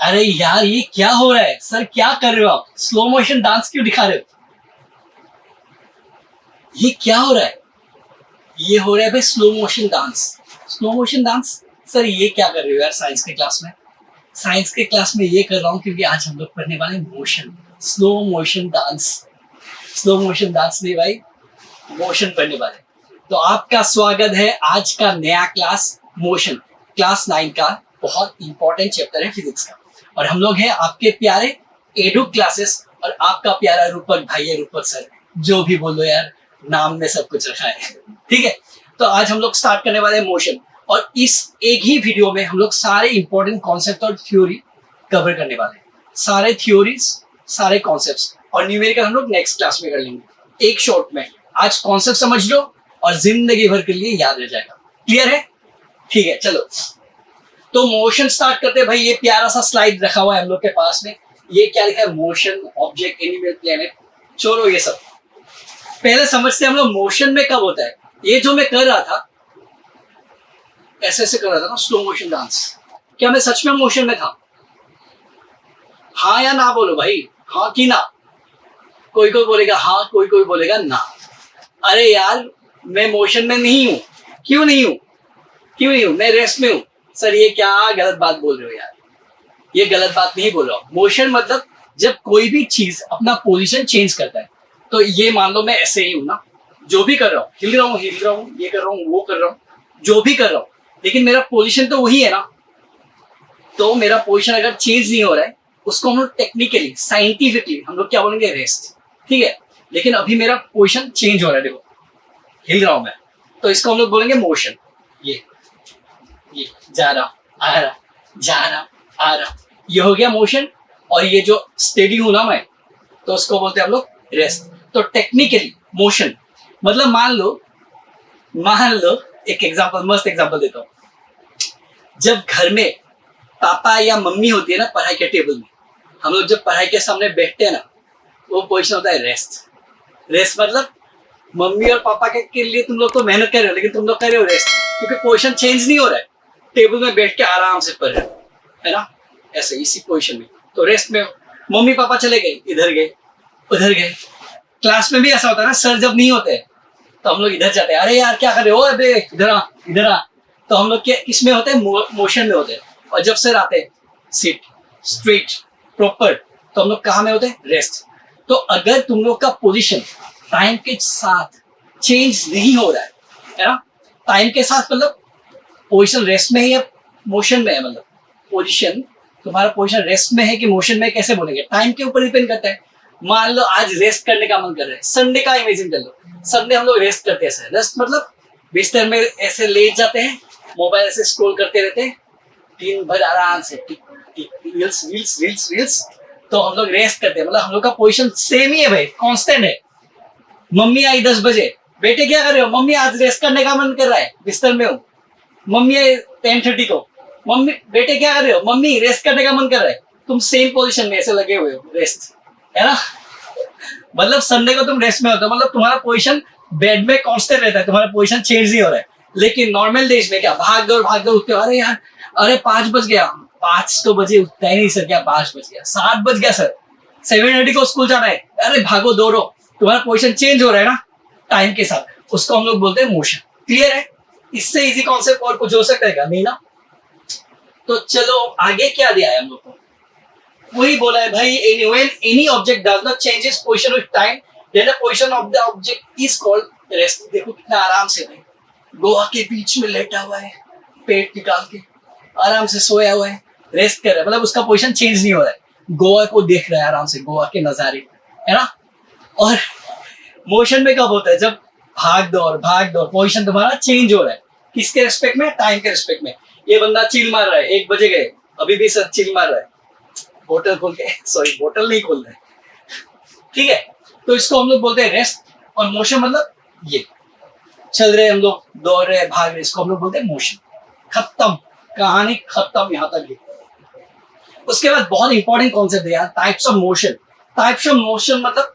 अरे यार ये क्या हो रहा है सर, क्या कर रहे हो आप? स्लो मोशन डांस क्यों दिखा रहे हो? ये क्या हो रहा है? ये हो रहा है भाई slow motion dance. Slow motion dance sir, ये क्या कर रहे हो यार साइंस के क्लास में? साइंस के क्लास में ये कर रहा हूँ क्योंकि आज हम लोग पढ़ने वाले motion, slow motion dance. Slow motion dance नहीं भाई, मोशन पढ़ने वाले। तो आपका स्वागत है आज का नया क्लास मोशन, क्लास 9 का बहुत इंपॉर्टेंट चैप्टर है फिजिक्स का। और हम लोग हैं आपके प्यारे एडू क्लासेस, और आपका प्यारा रूपक भाई है, रूपक सर, जो भी बोलो यार, नाम में सब कुछ रखा है। ठीक है, तो आज हम लोग स्टार्ट करने वाले हैं मोशन, और इस एक ही वीडियो में हम लोग सारे इंपॉर्टेंट कॉन्सेप्ट और थ्योरी कवर करने वाले हैं। सारे थ्योरीज, सारे कॉन्सेप्ट्स, और न्यूमेरिकल हम लोग नेक्स्ट क्लास में कर लेंगे एक शॉर्ट में। आज कॉन्सेप्ट समझ लो और जिंदगी भर के लिए याद रह जाएगा। क्लियर है? ठीक है, चलो तो मोशन स्टार्ट करते हैं भाई। ये प्यारा सा स्लाइड रखा हुआ है हम लोग के पास में। ये क्या लिखा है? Motion, object, animal, planet. छोड़ो ये सब, पहले समझते हैं हम लोग मोशन में कब होता है। ये जो मैं कर रहा था, ऐसे ऐसे कर रहा था ना, स्लो मोशन डांस, क्या मैं सच में मोशन में था? हाँ या ना बोलो भाई, हाँ कि ना। कोई कोई बोलेगा हाँ, कोई कोई बोलेगा ना। अरे यार मैं मोशन में नहीं हूं। क्यों नहीं हूं? क्यों नहीं हूं? मैं रेस्ट में हूं। सर ये क्या गलत बात बोल रहे हो यार, ये गलत बात नहीं बोल रहा हूं। मोशन मतलब जब कोई भी चीज अपना पोजीशन चेंज करता है, तो ये मान लो मैं ऐसे ही हूं ना, जो भी कर रहा हूँ, हिल रहा हूँ, ये कर रहा हूँ, वो कर रहा हूँ, जो भी कर रहा हूँ, लेकिन मेरा पोजीशन तो वही है ना। तो मेरा पोजीशन अगर चेंज नहीं हो रहा है, उसको हम लोग टेक्निकली, साइंटिफिकली हम लोग क्या बोलेंगे? रेस्ट। ठीक है, लेकिन अभी मेरा पोजीशन चेंज हो रहा है, देखो हिल रहा हूं मैं, तो इसको हम लोग बोलेंगे मोशन। ये जा रहा, आ रहा, जा रहा, आ रहा, ये हो गया मोशन। और ये जो स्टेडी हूं ना मैं, तो उसको बोलते हैं हम लोग रेस्ट। तो टेक्निकली मोशन मतलब मान लो एक एग्जांपल, मस्त एग्जांपल देता हूं। जब घर में पापा या मम्मी होती है ना पढ़ाई के टेबल में, हम लोग जब पढ़ाई के सामने बैठते हैं ना, वो पोजीशन होता है रेस्ट। रेस्ट मतलब मम्मी और पापा के लिए तुम लोग तो मेहनत कर रहे हो, लेकिन तुम लोग कर रहे हो रेस्ट, क्योंकि पोजीशन चेंज नहीं हो रहा है। टेबल में बैठ के आराम से पढ़ रहे हो, है ना, ऐसे इसी पोजीशन में। तो रेस्ट में मम्मी पापा चले गए, इधर गए, उधर गए। क्लास में भी ऐसा होता है ना, सर जब नहीं होते तो हम लोग इधर जाते हैं, अरे यार क्या कर रहे हो, अबे इधर आ, इधर आ। तो हम लोग के किसमें होते हैं? मोशन में होते हैं। और जब सर आते हैं, सिट, स्ट्रेट, प्रॉपर, तो हम लोग कहाँ में होते हैं? रेस्ट। तो अगर तुम लोग का पोजीशन टाइम के साथ चेंज नहीं हो रहा है ना, टाइम के साथ मतलब पोजीशन रेस्ट में है या मोशन में है, मतलब पोजीशन, तुम्हारा पोजीशन रेस्ट में है कि मोशन में, कैसे बोलेंगे? टाइम के ऊपर डिपेंड करता है। मान लो आज रेस्ट करने का मन कर रहा है, संडे का इमेजिन कर लो, संडे हम लोग रेस्ट करते हैं। रेस्ट मतलब बिस्तर में ऐसे लेट जाते हैं, मोबाइल ऐसे स्क्रॉल करते रहते हैं दिन भर आराम से, रील्स रील्स रील्स रील्स। तो हम लोग रेस्ट करते हैं, मतलब हम लोग का पोजीशन सेम ही है भाई, कांस्टेंट है। मम्मी आई 10 बजे, बेटे क्या कर रहे हो? मम्मी आज रेस्ट करने का मन कर रहा है, बिस्तर में हूँ। मम्मी आई 10:30 को, मम्मी बेटे क्या कर रहे हो? मम्मी रेस्ट करने का मन कर रहा है। तुम सेम पोजीशन में ऐसे लगे हुए हो, रेस्ट, है ना। मतलब संडे को तुम रेस्ट में होते हो, मतलब तुम्हारा पोजीशन बेड में कांस्टेंट रहता है, तुम्हारा पोजीशन चेंज नहीं हो रहा है। लेकिन नॉर्मल डेज में क्या, भाग दौड़ उठते हो, अरे यार, अरे 5 बज गया, 5 तो बजे उठता ही नहीं सर, क्या 5 बज गया, 7 बज गया सर, 7:30 को स्कूल जाना है, अरे भागो दौड़ो। तुम्हारा पोजीशन चेंज हो रहा है ना टाइम के साथ, उसको हम लोग बोलते हैं मोशन। क्लियर है? इससे इजी कॉन्सेप्ट और कुछ हो सकता है क्या? नहीं ना। तो चलो आगे क्या दिया है हम लोग को, वही बोला है भाई, when any object does not change its position with time, then the position of the object is called rest। देखो कितना आराम से भाई, गोवा के बीच में लेटा हुआ है, पेट निकाल के आराम से सोया हुआ है, रेस्ट कर रहा है, मतलब उसका पोजीशन चेंज नहीं हो रहा है, गोवा को देख रहा है आराम से, गोवा के नजारे, है ना। और मोशन में कब होता है? जब भाग दौड़ पोजीशन तुम्हारा चेंज हो रहा है, किसके रिस्पेक्ट में? टाइम के रिस्पेक्ट में। ये बंदा चिल मार रहा है, 1 बजे गए, अभी भी सर चिल मार रहा है, बोतल खोल के, सॉरी बोतल नहीं खोल रहा है, ठीक है। तो इसको हम लोग बोलते हैं रेस्ट। और मोशन मतलब ये चल रहे हम लोग, दौड़ रहे, भाग रहे, इसको हम लोग बोलते हैं मोशन। खत्म, कहानी खत्म यहाँ तक ही। उसके बाद बहुत इंपॉर्टेंट कॉन्सेप्ट है यार, types of motion. Types of motion मतलब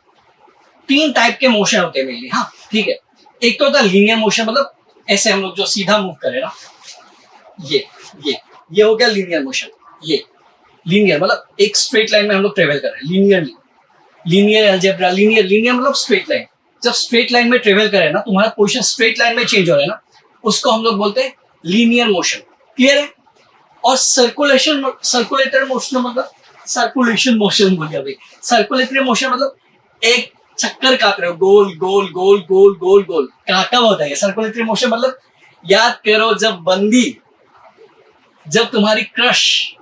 3 टाइप के मोशन होते हैं मेनली, हाँ ठीक है। एक तो होता है लीनियर मोशन, मतलब ऐसे हम लोग जो सीधा मूव करें ना, ये हो गया लीनियर मोशन। ये लीनियर मतलब एक स्ट्रेट लाइन में हम लोग ट्रेवल कर रहे हैं linearly, linear algebra, linear linear मतलब स्ट्रेट लाइन। जब स्ट्रेट लाइन में ट्रेवल करे ना, तुम्हारा पोजीशन स्ट्रेट लाइन में चेंज हो रहा है ना, उसको हम लोग बोलते हैं लीनियर मोशन। क्लियर है? और सर्कुलेटर मोशन मतलब सर्कुलेशन मोशन बोल गया भाई, सर्कुलेटरी मोशन मतलब एक चक्कर काट रहे हो, गोल गोल गोल गोल गोल गोल, काटा होता है सर्कुलेटरी मोशन। मतलब याद करो, जब तुम्हारी क्रश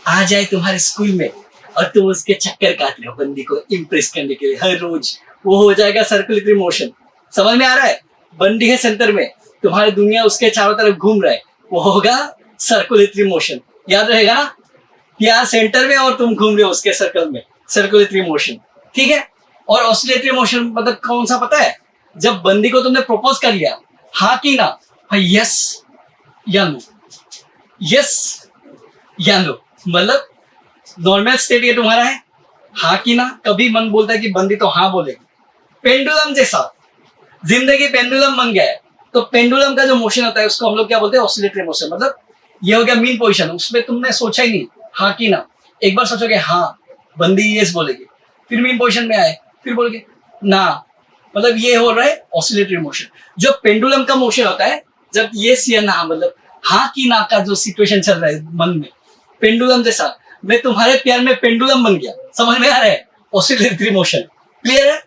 आ जाए तुम्हारे स्कूल में और तुम उसके चक्कर काट रहे हो बंदी को इम्प्रेस करने के लिए हर रोज, वो हो जाएगा सर्कुलेटरी मोशन। समझ में आ रहा है? बंदी है सेंटर में, तुम्हारी दुनिया उसके चारों तरफ घूम रहा है, वो होगा सर्कुलेटरी मोशन। याद रहेगा ना? यार सेंटर में और तुम घूम रहे हो उसके सर्कल में, सर्कुलेटरी मोशन। ठीक है? और ऑसिलेटरी मोशन मतलब कौन सा पता है? जब बंदी को तुमने प्रपोज कर लिया, हाँ की ना, हाँ यस या नो, यस या नो, मतलब नॉर्मल स्टेट ये तुम्हारा है, हाँ की ना। कभी मन बोलता है कि बंदी तो हाँ बोलेगी, पेंडुलम जैसा जिंदगी पेंडुलम बन गया है। तो पेंडुलम का जो मोशन होता है उसको हम लोग क्या बोलते हैं? Oscillatory motion. मतलब ये हो गया मीन पोजीशन, उसमें तुमने सोचा ही नहीं हाँ की ना, एक बार सोचोगे हाँ, बंदी यस बोलेगी, फिर मीन पोजीशन में आए, फिर बोलोगे ना, मतलब ये हो रहा है ऑसिलेटरी मोशन। जो पेंडुलम का मोशन होता है, जब यस या ना मतलब हाँ की ना का जो सिचुएशन चल रहा है मन में, पेंडुलम जैसा, मैं तुम्हारे प्यार में पेंडुलम बन गया। समझ में आ रहा है? Oscillatory motion. क्लियर है?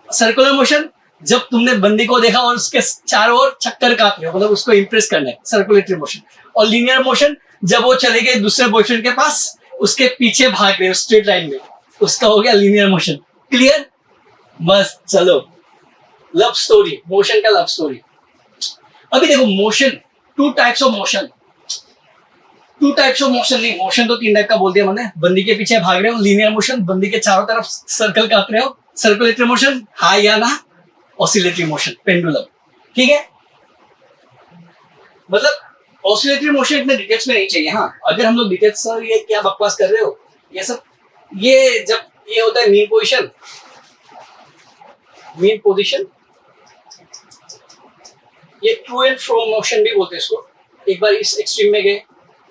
सर्कुलर मोशन, जब तुमने बंदी को देखा और उसके चारों ओर चक्कर काट रहे हो, मतलब उसको इंप्रेस करना है, सर्कुलेटरी मोशन। और लीनियर मोशन, जब वो चले गए दूसरे बॉयफ्रेंड के पास, उसके पीछे भाग रहे हो स्ट्रेट लाइन में, उसका हो गया लीनियर मोशन। क्लियर? बस चलो, लव स्टोरी, मोशन का लव स्टोरी। अभी देखो motion, two types of motion, two types of motion नहीं, मोशन तो तीन टाइप का बोल दिया मैंने। बंदी के पीछे भाग रहे हो लीनियर मोशन, बंदी के चारों तरफ सर्कल काट रहे हो सर्कुलेटरी मोशन, हाँ या ना ऑसिलेटरी मोशन, पेंडुलम। ठीक है? मतलब ऑसिलेटरी मोशन इतने डिटेल्स में नहीं चाहिए। हाँ, अगर हम लोग डिटेल्स, सर ये क्या बकवास कर रहे हो, ये सब, ये जब ये होता है मीन पोजीशन, मीन पोजीशन, ये टू एंड फ्रो मोशन भी बोलते हैं इसको। एक बार इस एक्सट्रीम में गए,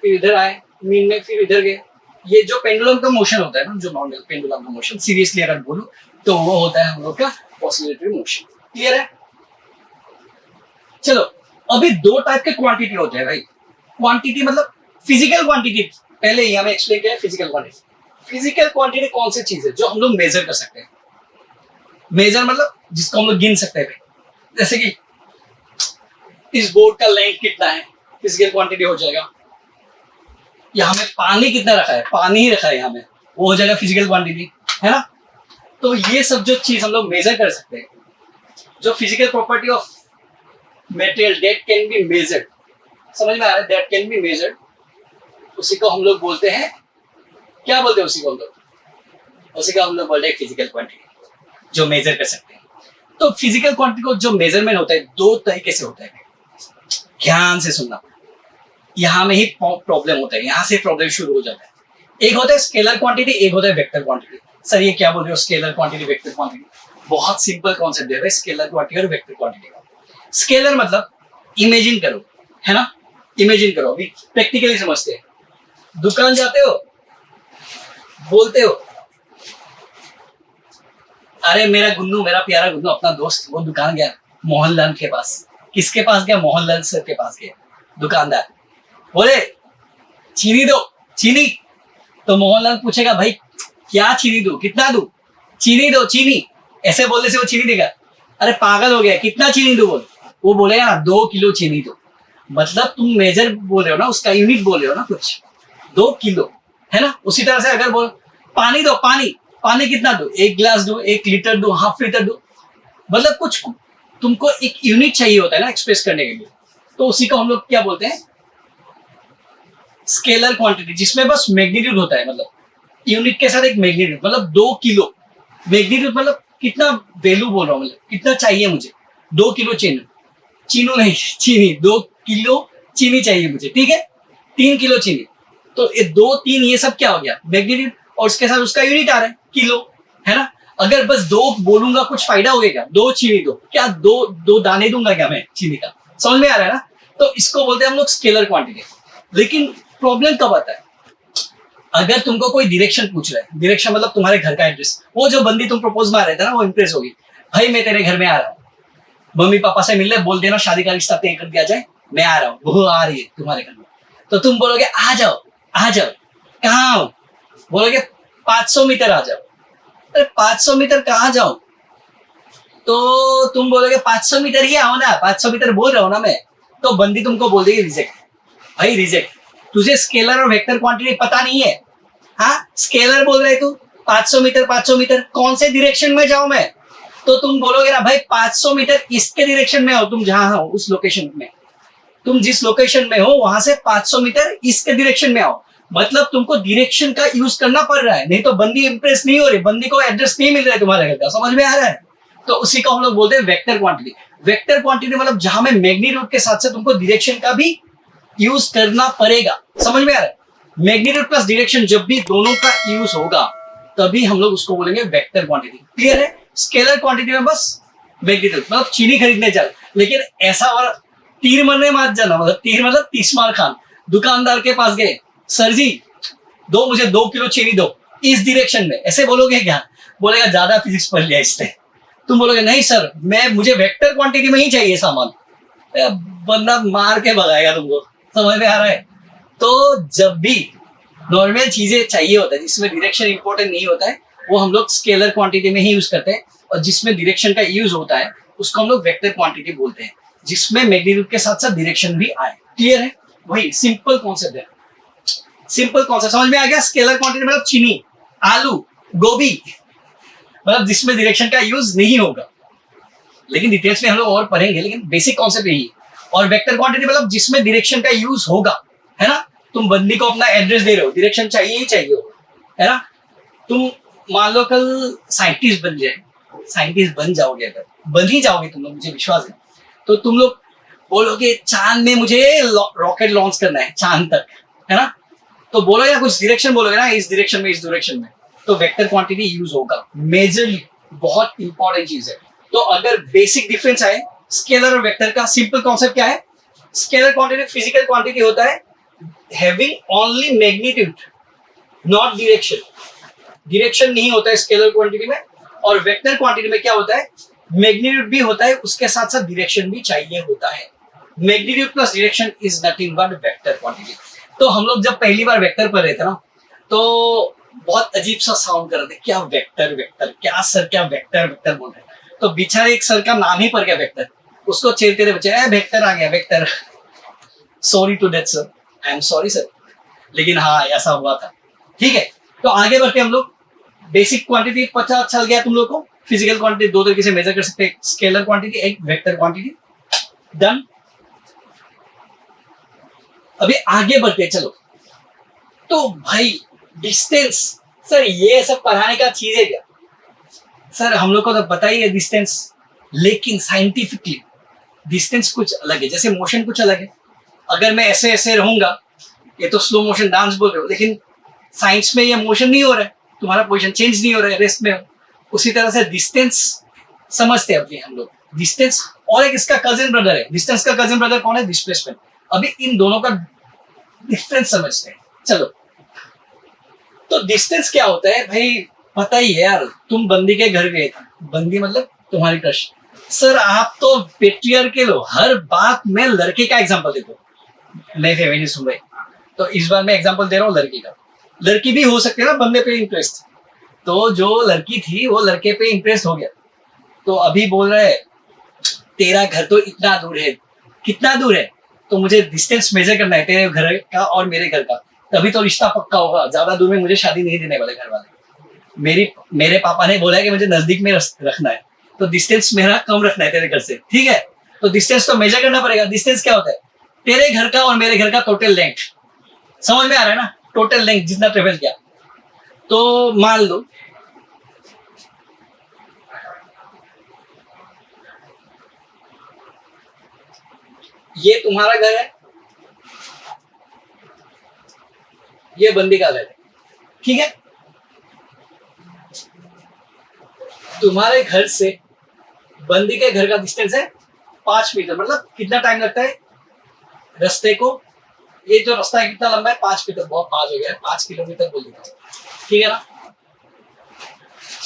फिर इधर आए मीन में, फिर इधर गए। ये जो पेंडुलम का मोशन होता है ना, जो नॉर्मल पेंडुलम का मोशन, सीरियसली अगर बोलूं तो वो होता है हम लोग का ऑसिलेटरी मोशन। क्लियर है? चलो, अभी दो टाइप के क्वांटिटी होते हैं भाई। क्वांटिटी मतलब फिजिकल क्वांटिटी, पहले ही हमें एक्सप्लेन किया फिजिकल क्वांटिटी। फिजिकल क्वांटिटी कौन सी चीज है जो हम लोग मेजर कर सकते हैं? मेजर मतलब जिसको हम लोग गिन सकते हैं। जैसे कि इस बोर्ड का लेंथ कितना है, फिजिकल क्वांटिटी हो जाएगा। यहाँ में पानी कितना रखा है, पानी ही रखा है यहाँ में, वो हो जाएगा फिजिकल क्वांटिटी, है ना? तो ये सब जो चीज हम लोग मेजर कर सकते हैं, जो physical property of material that can be measured, समझ में आ रहा है? दैट कैन बी मेजर्ड, उसी को हम लोग बोलते हैं, क्या बोलते हैं उसी को हम लोग? उसी का हम लोग बोलते हैं फिजिकल क्वांटिटी, जो मेजर कर सकते हैं। तो फिजिकल क्वांटिटी को जो मेजरमेंट होता है दो तरीके से होता है, ध्यान से सुनना, यहां में ही प्रॉब्लम होता है, यहां से प्रॉब्लम शुरू हो जाता है। एक होता है स्केलर क्वांटिटी, एक होता है वेक्टर क्वांटिटी। सर ये क्या बोल रहे हो, स्केलर क्वांटिटी वेक्टर क्वांटिटी? बहुत सिंपल कॉन्सेप्ट है स्केलर क्वांटिटी और वेक्टर क्वांटिटी का। स्केलर मतलब इमेजिन करो, है ना? इमेजिन करो, अभी प्रैक्टिकली समझते हैं। दुकान जाते हो, बोलते हो अरे मेरा गुन्नू, मेरा प्यारा गुन्नू, अपना दोस्त, वो दुकान गया मोहनलाल के पास। किसके पास गया? मोहनलाल सर के पास गया। दुकानदार बोले चीनी दो, चीनी। तो मोहनलाल पूछेगा भाई क्या चीनी दो, कितना दो? चीनी दो, चीनी। ऐसे बोलने से वो चीनी देगा? अरे पागल हो गया, कितना चीनी दो बोल। वो बोलेगा ना 2 किलो चीनी दो। मतलब तुम मेजर बोल रहे हो ना, उसका यूनिट बोल रहे हो ना कुछ, 2 किलो, है ना? उसी तरह से अगर बोल पानी दो, पानी, पानी कितना दो? 1 गिलास दो, 1 लीटर दो, हाफ लीटर दो। मतलब कुछ तुमको एक यूनिट चाहिए होता है ना एक्सप्रेस करने के लिए, तो उसी को हम लोग क्या बोलते हैं? स्केलर क्वांटिटी, जिसमें बस मैग्नीट्यूड होता है, मतलब यूनिट के साथ एक मैग्नीट्यूड, मतलब 2 किलो मैग्नीट्यूड, मतलब कितना वैल्यू बोल रहा हूँ, मतलब कितना चाहिए मुझे? 2 किलो चीनी, चीनू नहीं, चीनी, 2 किलो चीनी चाहिए मुझे, ठीक है? 3 किलो चीनी, तो ये 2, 3 ये सब क्या हो गया? मैग्नीट्यूड, और उसके साथ उसका यूनिट आ रहा है किलो, है ना? अगर बस 2 बोलूंगा कुछ फायदा हो गया? 2 चीनी दो, क्या 2 दाने दूंगा क्या मैं चीनी का? समझ में आ रहा है ना? तो इसको बोलते हैं हम लोग स्केलर क्वांटिटी। लेकिन प्रॉब्लम कब आता है? अगर तुमको कोई डायरेक्शन पूछ रहा है, डायरेक्शन मतलब तुम्हारे घर का एड्रेस, वो जो बंदी तुम प्रपोज मार रहे थे ना, वो इंप्रेस होगी, भाई मैं तेरे घर में आ रहा हूँ, मम्मी पापा से मिलने बोल देना, शादी का रिश्ता तय कर दिया जाए, मैं आ रहा हूँ, वो आ रही है तुम्हारे घर में, तो तुम बोलोगे आ जाओ आ जाओ। कहाँ आओ? बोलोगे 500 मीटर आ जाओ। अरे 500 मीटर कहाँ जाओ? तो तुम बोलोगे 500 मीटर ही आओ ना, 500 मीटर बोल रहा हूँ ना मैं, तो बंदी तुमको बोल देगी रिजेक्ट। भाई रिजेक्ट, तुझे स्केलर और वेक्टर क्वांटिटी पता नहीं है। हाँ, स्केलर बोल रहे तू 500 मीटर, 500 मीटर कौन से डायरेक्शन में जाऊं मैं? तो तुम बोलोगे ना भाई 500 मीटर इसके डायरेक्शन में हो, तुम जहां हो उस लोकेशन में, तुम जिस लोकेशन में हो वहां से 500 मीटर इसके डायरेक्शन में आओ। मतलब तुमको डायरेक्शन का यूज करना पड़ रहा है, नहीं तो बंदी इंप्रेस नहीं हो रही, बंदी को एड्रेस नहीं मिल रहा है तुम्हारे घर का। समझ में आ रहा है? तो उसी को हम लोग बोलते हैं वेक्टर क्वांटिटी। वेक्टर क्वांटिटी मतलब जहां में मैग्नीट्यूड के साथ साथ तुमको डायरेक्शन का भी यूज करना पड़ेगा। समझ में आ रहा है? मैग्नीट्यूड प्लस डायरेक्शन जब भी दोनों का यूज होगा तभी हम लोग उसको बोलेंगे वेक्टर क्वांटिटी। क्लियर है? स्केलर क्वांटिटी में बस मैग्नीट्यूड, मतलब चीनी खरीदने चल, लेकिन ऐसा और तीर मरने मत जाना, मतलब तीर मतलब 30 मार खान। दुकानदार के पास गए, सर जी दो मुझे 2 किलो चीनी दो इस डायरेक्शन में, ऐसे बोलोगे क्या? बोलेगा ज्यादा फिजिक्स पढ़ लिया इसने। तुम बोलोगे नहीं सर, मुझे वेक्टर क्वांटिटी में ही चाहिए सामान, बंदा मार के भगाएगा तुमको। समझ में आ रहा है? तो जब भी नॉर्मल चीजें चाहिए होता है जिसमें डायरेक्शन इंपॉर्टेंट नहीं होता है, वो हम लोग स्केलर क्वांटिटी में ही यूज करते हैं, और जिसमें डायरेक्शन का यूज होता है उसको हम लोग वेक्टर क्वांटिटी बोलते हैं, जिसमें मैग्नीट्यूड के साथ साथ डायरेक्शन भी आए। क्लियर है? वही सिंपल कॉन्सेप्ट है, सिंपल कॉन्सेप्ट समझ में आ गया। स्केलर क्वांटिटी मतलब चीनी, आलू, गोभी, मतलब जिसमें डायरेक्शन का यूज नहीं होगा, लेकिन डिटेल्स में हम लोग और पढ़ेंगे, लेकिन बेसिक कॉन्सेप्ट यही है। और वेक्टर क्वांटिटी मतलब जिसमें डायरेक्शन का यूज होगा, है ना? तुम बंदी को अपना एड्रेस दे रहे हो, डायरेक्शन चाहिए ही चाहिए हो, है ना? तुम मान लो कल साइंटिस्ट बन जाए, साइंटिस्ट बन जाओगे, अगर बन ही जाओगे तुम लोग, मुझे विश्वास है, तो तुम लोग बोलोगे चांद में मुझे रॉकेट लॉन्च करना है, चांद तक, है ना? तो बोलो या कुछ डायरेक्शन बोलोगे ना, इस डायरेक्शन में, इस डायरेक्शन में, तो वेक्टर क्वांटिटी यूज होगा मेजरली। बहुत इंपॉर्टेंट चीज है। तो अगर बेसिक डिफरेंस आए स्केलर और वेक्टर का, सिंपल कॉन्सेप्ट क्या है? स्केलर क्वांटिटी फिजिकल क्वांटिटी होता है having only magnitude not direction, direction नहीं होता है स्केलर क्वांटिटी में। और वेक्टर क्वांटिटी में क्या होता है? मैग्नीट्यूड भी होता है, उसके साथ साथ डायरेक्शन भी चाहिए होता है। Magnitude plus direction is nothing but vector quantity. तो हम लोग जब पहली बार वेक्टर पढ़ रहे थे ना, तो बहुत अजीब सा साउंड कर रहे थे, क्या वेक्टर वेक्टर, क्या सर क्या वेक्टर वेक्टर बोल रहे हैं। तो बेचारे एक सर का नाम ही पड़ गया वेक्टर, उसको छेड़ते थे बच्चे, वेक्टर आ गया vector. Sorry to that sir, I am sorry sir, लेकिन हाँ ऐसा हुआ था। ठीक है, तो आगे बढ़ते हम लोग। बेसिक क्वांटिटी पता चल गया तुम लोग को। फिजिकल क्वांटिटी दो तरीके से मेजर कर सकते हैं, स्केलर क्वांटिटी, एक वेक्टर क्वांटिटी। डन। अभी आगे बढ़ते चलो। तो भाई डिस्टेंस, सर ये सब पढ़ाने का चीज है क्या? सर हम लोग को तो पता ही है डिस्टेंस, लेकिन साइंटिफिकली डिस्टेंस कुछ अलग है, जैसे मोशन कुछ अलग है। अगर मैं ऐसे ऐसे रहूंगा, ये तो स्लो मोशन डांस बोल रहे हो, लेकिन साइंस में ये मोशन नहीं हो रहा है, तुम्हारा पोजीशन चेंज नहीं हो रहा है, रेस्ट में हो। उसी तरह से डिस्टेंस समझते हैं अभी हम लोग, डिस्टेंस। और एक इसका कजिन ब्रदर है, डिस्टेंस का कजिन ब्रदर कौन है? डिस्प्लेसमेंट। अभी इन दोनों का डिफरेंस समझते हैं। चलो, तो डिस्टेंस क्या होता है भाई? पता ही है यार, तुम बंदी के घर गए थे, बंदी मतलब तुम्हारी क्रश। सर आप तो पेट्रियार्कल हो, हर बात में लड़के का एग्जांपल देते हो। मैं फेमिनिस्ट हूं भाई, तो इस बार मैं एग्जांपल दे रहा हूँ लड़की का। लड़की भी हो सकती है ना बंदे पे इंटरेस्ट, तो जो लड़की थी वो लड़के पे इंप्रेस हो गया, तो अभी बोल रहा है तेरा घर तो इतना दूर है। कितना दूर है? तो मुझे डिस्टेंस मेजर करना है तेरे घर का और मेरे घर का, तभी तो रिश्ता पक्का होगा। ज्यादा दूर में मुझे शादी नहीं देने वाले घर वाले। मेरे पापा ने बोला है कि मुझे नजदीक में रखना है, तो डिस्टेंस मेरा कम रखना है तेरे घर से। ठीक है, तो डिस्टेंस तो मेजर करना पड़ेगा। डिस्टेंस क्या होता है? तेरे घर का और मेरे घर का टोटल लेंथ। समझ में आ रहा है ना? टोटल लेंथ जितना ट्रेवल किया। तो मान लो ये तुम्हारा घर है, ये बंदी का घर है। ठीक है, तुम्हारे घर से बंदी के घर का डिस्टेंस है 5 मीटर। मतलब कितना टाइम लगता है रास्ते को ये जो रास्ता है कितना लंबा है, 5 मीटर, बहुत पास हो गया है, 5 किलोमीटर बोल देता हूँ, ठीक है ना।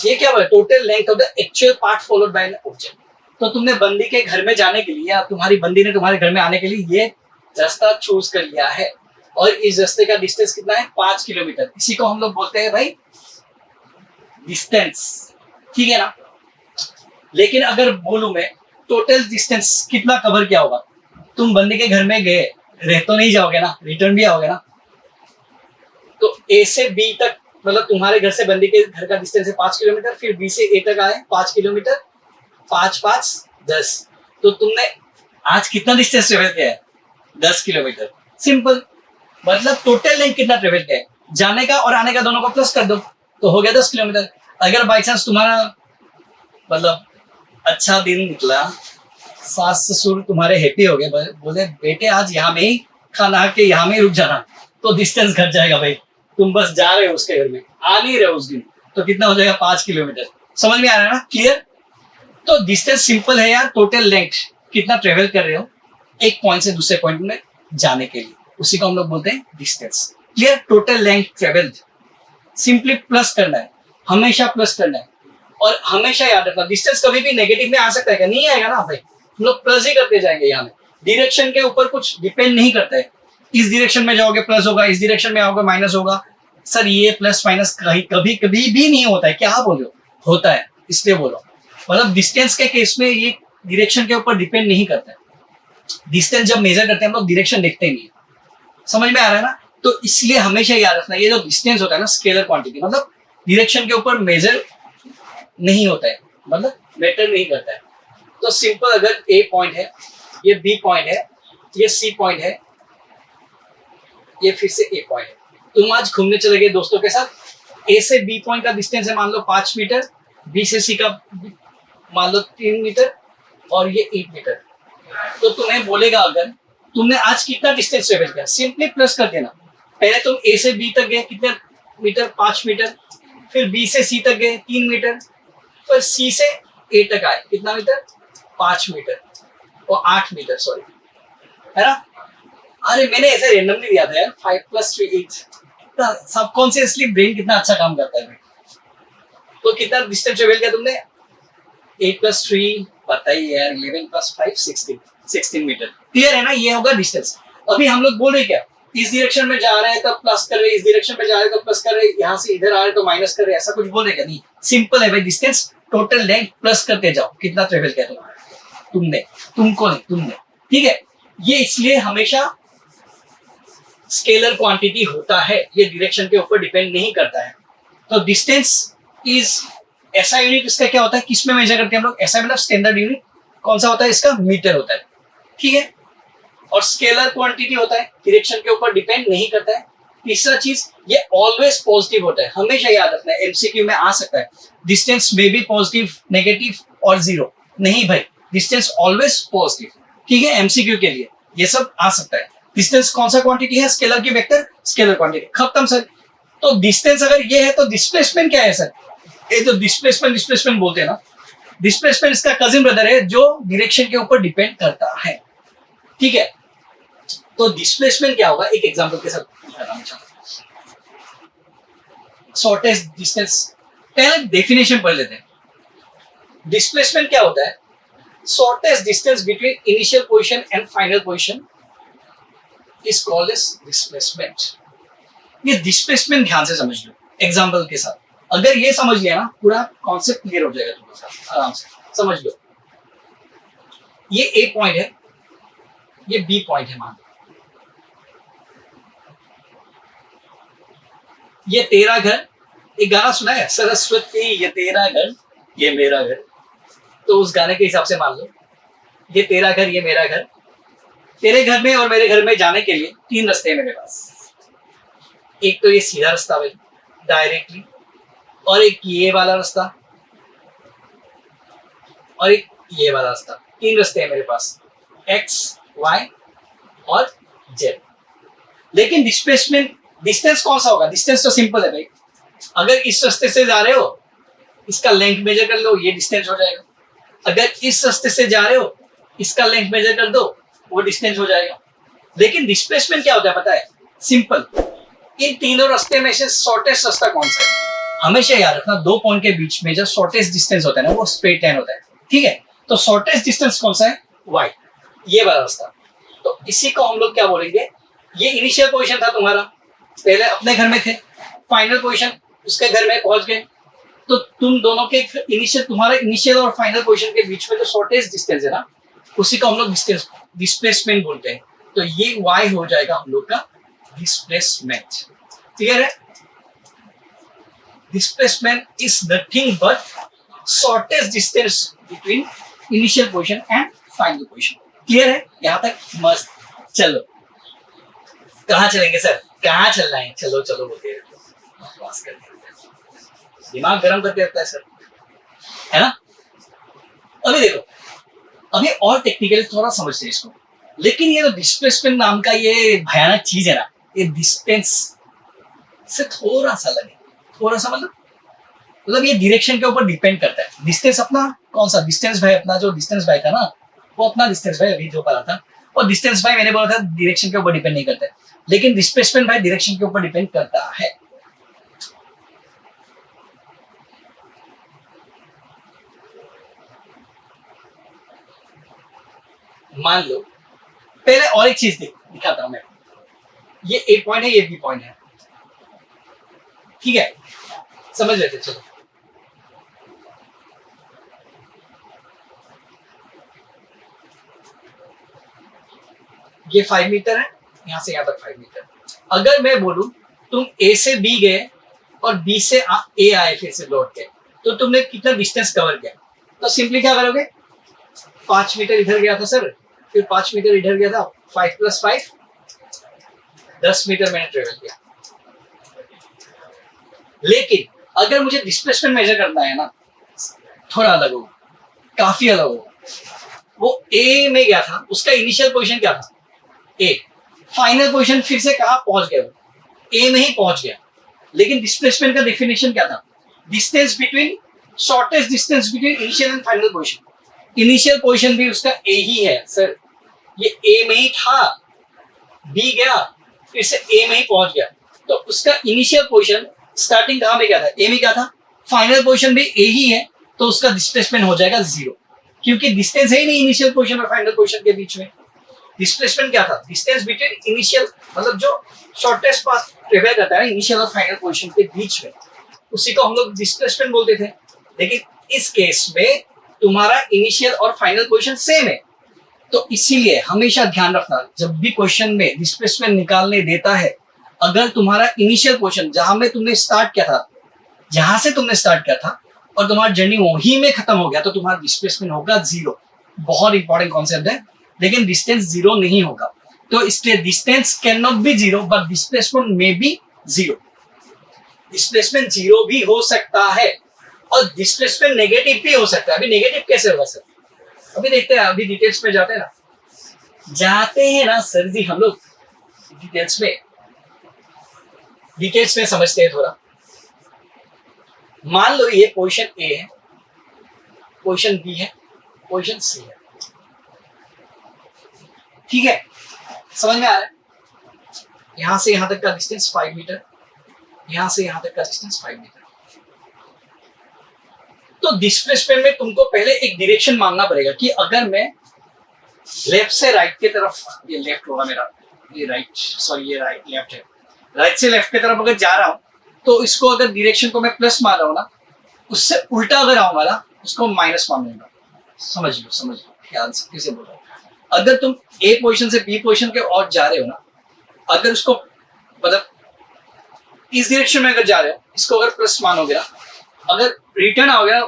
ये क्या है, total length of the actual part followed by an object. तो तुमने बंदी के घर में जाने के लिए या तुम्हारी बंदी ने तुम्हारे घर में आने के लिए ये रास्ता चूज कर लिया है, और इस रास्ते का डिस्टेंस कितना है, 5 किलोमीटर। इसी को हम लोग बोलते हैं भाई डिस्टेंस, ठीक है ना। लेकिन अगर बोलूं मैं टोटल डिस्टेंस कितना कवर किया होगा, तुम बंदी के घर में गए, रह तो नहीं जाओगे ना, रिटर्न भी आओगे ना। तो ए से बी तक, मतलब तुम्हारे घर से बंदी के घर का डिस्टेंस है 5 किलोमीटर, फिर बी से ए तक आए 5 किलोमीटर, 5 5 10। तो तुमने आज कितना डिस्टेंस ट्रेवल किया है, 10 किलोमीटर। सिंपल, मतलब टोटल लेंथ कितना ट्रेवल किया है, जाने का और आने का दोनों को प्लस कर दो तो हो गया 10 किलोमीटर। अगर बाई चांस तुम्हारा मतलब अच्छा दिन निकला, सास ससुर तुम्हारे हैप्पी हो गए, बोले बेटे आज यहाँ में ही खाना के यहाँ में ही रुक जाना, तो डिस्टेंस घट जाएगा भाई। तुम बस जा रहे हो उसके घर में, आ नहीं रहे उस दिन, तो कितना हो जाएगा, 5 किलोमीटर। समझ में आ रहा है ना, क्लियर। तो डिस्टेंस सिंपल है यार, टोटल लेंथ कितना ट्रेवल कर रहे हो एक पॉइंट से दूसरे पॉइंट में जाने के लिए, उसी को हम लोग बोलते हैं distance. Clear, total length travelled, simply plus करना है, हमेशा प्लस करना है। और हमेशा याद रखना, डिस्टेंस कभी भी नेगेटिव में आ सकता है क्या, नहीं आएगा ना भाई, हम लोग प्लस ही करते जाएंगे। यहाँ में डायरेक्शन के ऊपर कुछ डिपेंड नहीं करता है, इस डायरेक्शन में जाओगे प्लस होगा, इस डायरेक्शन में आओगे माइनस होगा। सर ये प्लस माइनस कभी कभी भी नहीं होता है, क्या बोल रहे हो, होता है, इसलिए बोलो। मतलब डिस्टेंस के केस में ये डायरेक्शन के ऊपर डिपेंड नहीं करता है। डिस्टेंस जब मेजर करते हैं हम लोग डायरेक्शन देखते ही नहीं है, समझ में आ रहा है ना। तो इसलिए हमेशा याद रखना, ये जो डिस्टेंस होता है ना, स्केलर क्वांटिटी, मतलब डायरेक्शन के ऊपर मेजर नहीं होता है, मतलब मैटर नहीं करता है। तो सिंपल, अगर ए पॉइंट है, ये बी पॉइंट है, ये सी पॉइंट है, ये फिर से ए पॉइंट है। तुम आज घूमने चले गए दोस्तों के साथ, ए से बी पॉइंट का डिस्टेंस है मान लो 5 मीटर, बी से सी का मान लो 3 मीटर, और ये 8 मीटर। तो तुम्हें बोलेगा अगर तुमने आज कितना डिस्टेंस ट्रेवल किया, सिंपली प्लस कर देना। पहले तुम ए से बी तक गए कितने मीटर, 5 मीटर, फिर बी से सी तक गए 3 मीटर, फिर सी से ए तक आए कितना मीटर, 5 मीटर और 8 मीटर, सॉरी, है ना। अरे मैंने ऐसे रेंडमली दिया था यार, 5 + 3 8। सबकॉन्शियसली ब्रेन कितना अच्छा काम करता है। तो कितना डिस्टेंस ट्रेवल किया तुमने, 8 + 3 बताइए यार, 11 + 5 16 मीटर। क्लियर है ना, ये होगा डिस्टेंस। अभी हम लोग बोल रहे क्या, इस डायरेक्शन में जा रहे हैं तो प्लस कर रहे, इस डायरेक्शन में जा रहे हैं तो प्लस कर रहे, यहाँ से इधर आ रहे तो माइनस कर रहे, ऐसा कुछ बोल रहे क्या, नहीं। सिंपल है भाई, डिस्टेंस टोटल लेंथ प्लस करते जाओ, कितना ट्रेवल किया तुमने, तुमको नहीं, तुमने, ठीक है। ये इसलिए हमेशा स्केलर क्वांटिटी होता है, ये डायरेक्शन के ऊपर डिपेंड नहीं करता है। तो डिस्टेंस इज ऐसा यूनिट, इसका क्या होता है, किसमें मेजर करते हैं हम लोग, ऐसा मतलब स्टैंडर्ड यूनिट कौन सा होता है इसका, मीटर होता है, ठीक है। और स्केलर क्वांटिटी होता है, डायरेक्शन के ऊपर डिपेंड नहीं करता है। तीसरा चीज, ये ऑलवेज पॉजिटिव होता है, हमेशा याद रखना है, एमसीक्यू में आ सकता है डिस्टेंस में भी पॉजिटिव, नेगेटिव और जीरो, नहीं भाई, डिस्टेंस ऑलवेज पॉजिटिव, ठीक है। एमसीक्यू के लिए ये सब आ सकता है। डिस्टेंस कौन सा क्वांटिटी है, स्केलर की वेक्टर, स्केलर क्वांटिटी, खत्म सर। तो डिस्टेंस अगर ये है तो डिस्प्लेसमेंट क्या है सर, ये जो डिस्प्लेसमेंट बोलते हैं ना, डिस्प्लेसमेंट इसका कजिन ब्रदर है जो डायरेक्शन के ऊपर डिपेंड करता है, ठीक है। तो डिस्प्लेसमेंट क्या होगा, एक एग्जांपल के साथ शॉर्टेस्ट डिस्टेंस, पहले डेफिनेशन पढ़ लेते हैं। डिस्प्लेसमेंट क्या होता है, shortest distance between initial position and final position is called as displacement. ये डिस्प्लेसमेंट ध्यान से समझ लो एग्जांपल के साथ, अगर ये समझ लिया ना, पूरा कॉन्सेप्ट क्लियर हो जाएगा तुम्हारा, आराम से समझ लो। ये ए पॉइंट है, ये बी पॉइंट है, मान ये तेरा घर, एक गाना सुना है, सरस्वती ये तेरा घर ये मेरा घर, तो उस गाने के हिसाब से मान लो ये तेरा घर ये मेरा घर। तेरे घर में और मेरे घर में जाने के लिए 3 रास्ते हैं मेरे पास, एक तो ये सीधा रास्ता भाई डायरेक्टली, और एक ये वाला रास्ता, और एक ये वाला रास्ता। 3 रास्ते हैं मेरे पास, एक्स, वाई और जेड। लेकिन डिस्प्लेसमेंट, डिस्टेंस कौन सा होगा, डिस्टेंस तो सिंपल है भाई, अगर इस रास्ते से जा रहे हो इसका लेंथ मेजर कर लो, ये डिस्टेंस हो जाएगा। अगर इस रास्ते से जा रहे हो इसका लेंथ मेजर कर दो, वो डिस्टेंस हो जाएगा। लेकिन डिस्प्लेसमेंट क्या होता है पता है? सिंपल, इन तीनों रास्ते में से शॉर्टेस्ट रास्ता कौन सा है? हमेशा याद रखना, दो पॉइंट के बीच में जो शॉर्टेस्ट डिस्टेंस होता है ना, वो स्ट्रेट लाइन होता है, ठीक है? तो शॉर्टेस्ट डिस्टेंस कौन सा है? वाई, ये वाला रास्ता। तो इसी को हम लोग क्या बोलेंगे? ये इनिशियल पोजीशन था तुम्हारा, पहले अपने घर में थे, फाइनल पोजीशन उसके घर में पहुंच गए, तो तुम दोनों के इनिशियल, तुम्हारा इनिशियल और फाइनल पोजीशन के बीच में जो शॉर्टेस्ट डिस्टेंस है ना, उसी को हम लोग डिस्प्लेसमेंट बोलते हैं। तो ये y हो जाएगा हम लोग का डिस्प्लेसमेंट। क्लियर है? Displacement is nothing but shortest distance between initial position and final position. Clear है यहां तक? मस्त। चलो कहाँ चलेंगे सर? कहाँ चलना है? चलो चलो बोलते रहते, दिमाग गर्म करके रखता है सर, है ना? अभी देखो, अभी और टेक्निकली थोड़ा समझते हैं इसको, लेकिन ये जो डिस्प्लेसमेंट नाम का ये भयानक चीज है ना, ये डिस्टेंस से थोड़ा सा लगे, थोड़ा सा मतलब ये डायरेक्शन के ऊपर डिपेंड करता है। डिस्टेंस अपना कौन सा? डिस्टेंस भाई अपना जो डिस्टेंस भाई था ना, वो अपना डिस्टेंस भाई अभी जो पढ़ा था, और डिस्टेंस भाई मैंने बोला था डायरेक्शन के ऊपर डिपेंड नहीं करता है, लेकिन डिस्प्लेसमेंट भाई डायरेक्शन के ऊपर डिपेंड करता है। मान लो, पहले और एक चीज दिखाता हूं मैं, ये ए पॉइंट है, ये बी पॉइंट है, ठीक है? समझ लेते चलो। ये 5 मीटर है, यहां से यहां तक 5 मीटर। अगर मैं बोलूं तुम ए से बी गए और बी से ए आए, फिर से लौट के, तो तुमने कितना डिस्टेंस कवर किया? तो सिंपली क्या करोगे? 5 मीटर इधर गया था सर, फिर 5 मीटर इधर गया था, 5 + 5 10 मीटर मैंने ट्रेवल किया। लेकिन अगर मुझे डिस्प्लेसमेंट मेजर करना है ना, थोड़ा अलग होगा, काफी अलग होगा। वो ए में गया था, उसका इनिशियल पोजीशन क्या था? ए। फाइनल पोजीशन फिर से कहां पहुंच गया? ए में ही पहुंच गया। लेकिन डिस्प्लेसमेंट का डेफिनेशन क्या था? Distance between, shortest distance between initial and final position. Initial position भी उसका ए ही है सर, ये ए में ही था, बी गया, फिर से ए में ही पहुंच गया, तो उसका इनिशियल पोजीशन स्टार्टिंग कहां पे क्या था? ए में क्या था? फाइनल पोजीशन भी ए ही है, तो उसका डिस्प्लेसमेंट हो जाएगा 0, क्योंकि डिस्टेंस है ही नहीं इनिशियल पोजीशन और फाइनल पोजीशन के बीच में। डिस्प्लेसमेंट क्या था? डिस्टेंस बिटवीन इनिशियल, मतलब जो शॉर्टेस्ट पाथ ट्रेवल करता है इनिशियल और फाइनल पोजीशन के बीच में, उसी को हम लोग डिस्प्लेसमेंट बोलते थे। लेकिन इस केस में तुम्हारा इनिशियल और फाइनल पोजीशन सेम है, तो इसीलिए हमेशा ध्यान रखना, जब भी क्वेश्चन में डिस्प्लेसमेंट निकालने देता है, अगर तुम्हारा इनिशियल पोजीशन जहां में तुमने स्टार्ट किया था, जहां से तुमने स्टार्ट किया था, और तुम्हारा जर्नी वहीं में खत्म हो गया, तो तुम्हारा डिस्प्लेसमेंट होगा 0। बहुत इंपॉर्टेंट कॉन्सेप्ट है, लेकिन डिस्टेंस 0 नहीं होगा। तो इसलिए distance can not be 0 but displacement में बी 0। डिस्प्लेसमेंट 0 भी हो सकता है और डिस्प्लेसमेंट नेगेटिव भी हो सकता है। अभी नेगेटिव कैसे होगा सर? अभी देखते हैं, अभी डिटेल्स में जाते हैं ना सर जी, हम लोग डिटेल्स में समझते हैं थोड़ा। मान लो ये पोजीशन ए है, पोजीशन बी है, पोजीशन सी है, ठीक है? समझ में आ रहा है? यहां से यहां तक का डिस्टेंस 5 मीटर, यहां से यहां तक का डिस्टेंस 5 मीटर। तो डिस्प्लेसमेंट में तुमको पहले एक डायरेक्शन मांगना पड़ेगा कि अगर मैं लेफ्ट से राइट की तरफ, ये लेफ्ट होगा मेरा, ये राइट, सॉरी ये राइट, लेफ्ट है, राइट से लेफ्ट की तरफ अगर जा रहा हूं, तो इसको अगर डायरेक्शन को मैं प्लस मान रहा हूं ना, उससे उल्टा अगर आऊंगा ना, उसको माइनस मान लूंगा। समझ लो ध्यान से कैसे बोल रहा हूं। अगर तुम ए पोजीशन से बी पोजीशन के और जा रहे हो ना, अगर उसको मतलब इस डायरेक्शन में अगर जा रहे हो, इसको अगर प्लस मानोगे ना, अगर रिटर्न आओगे ना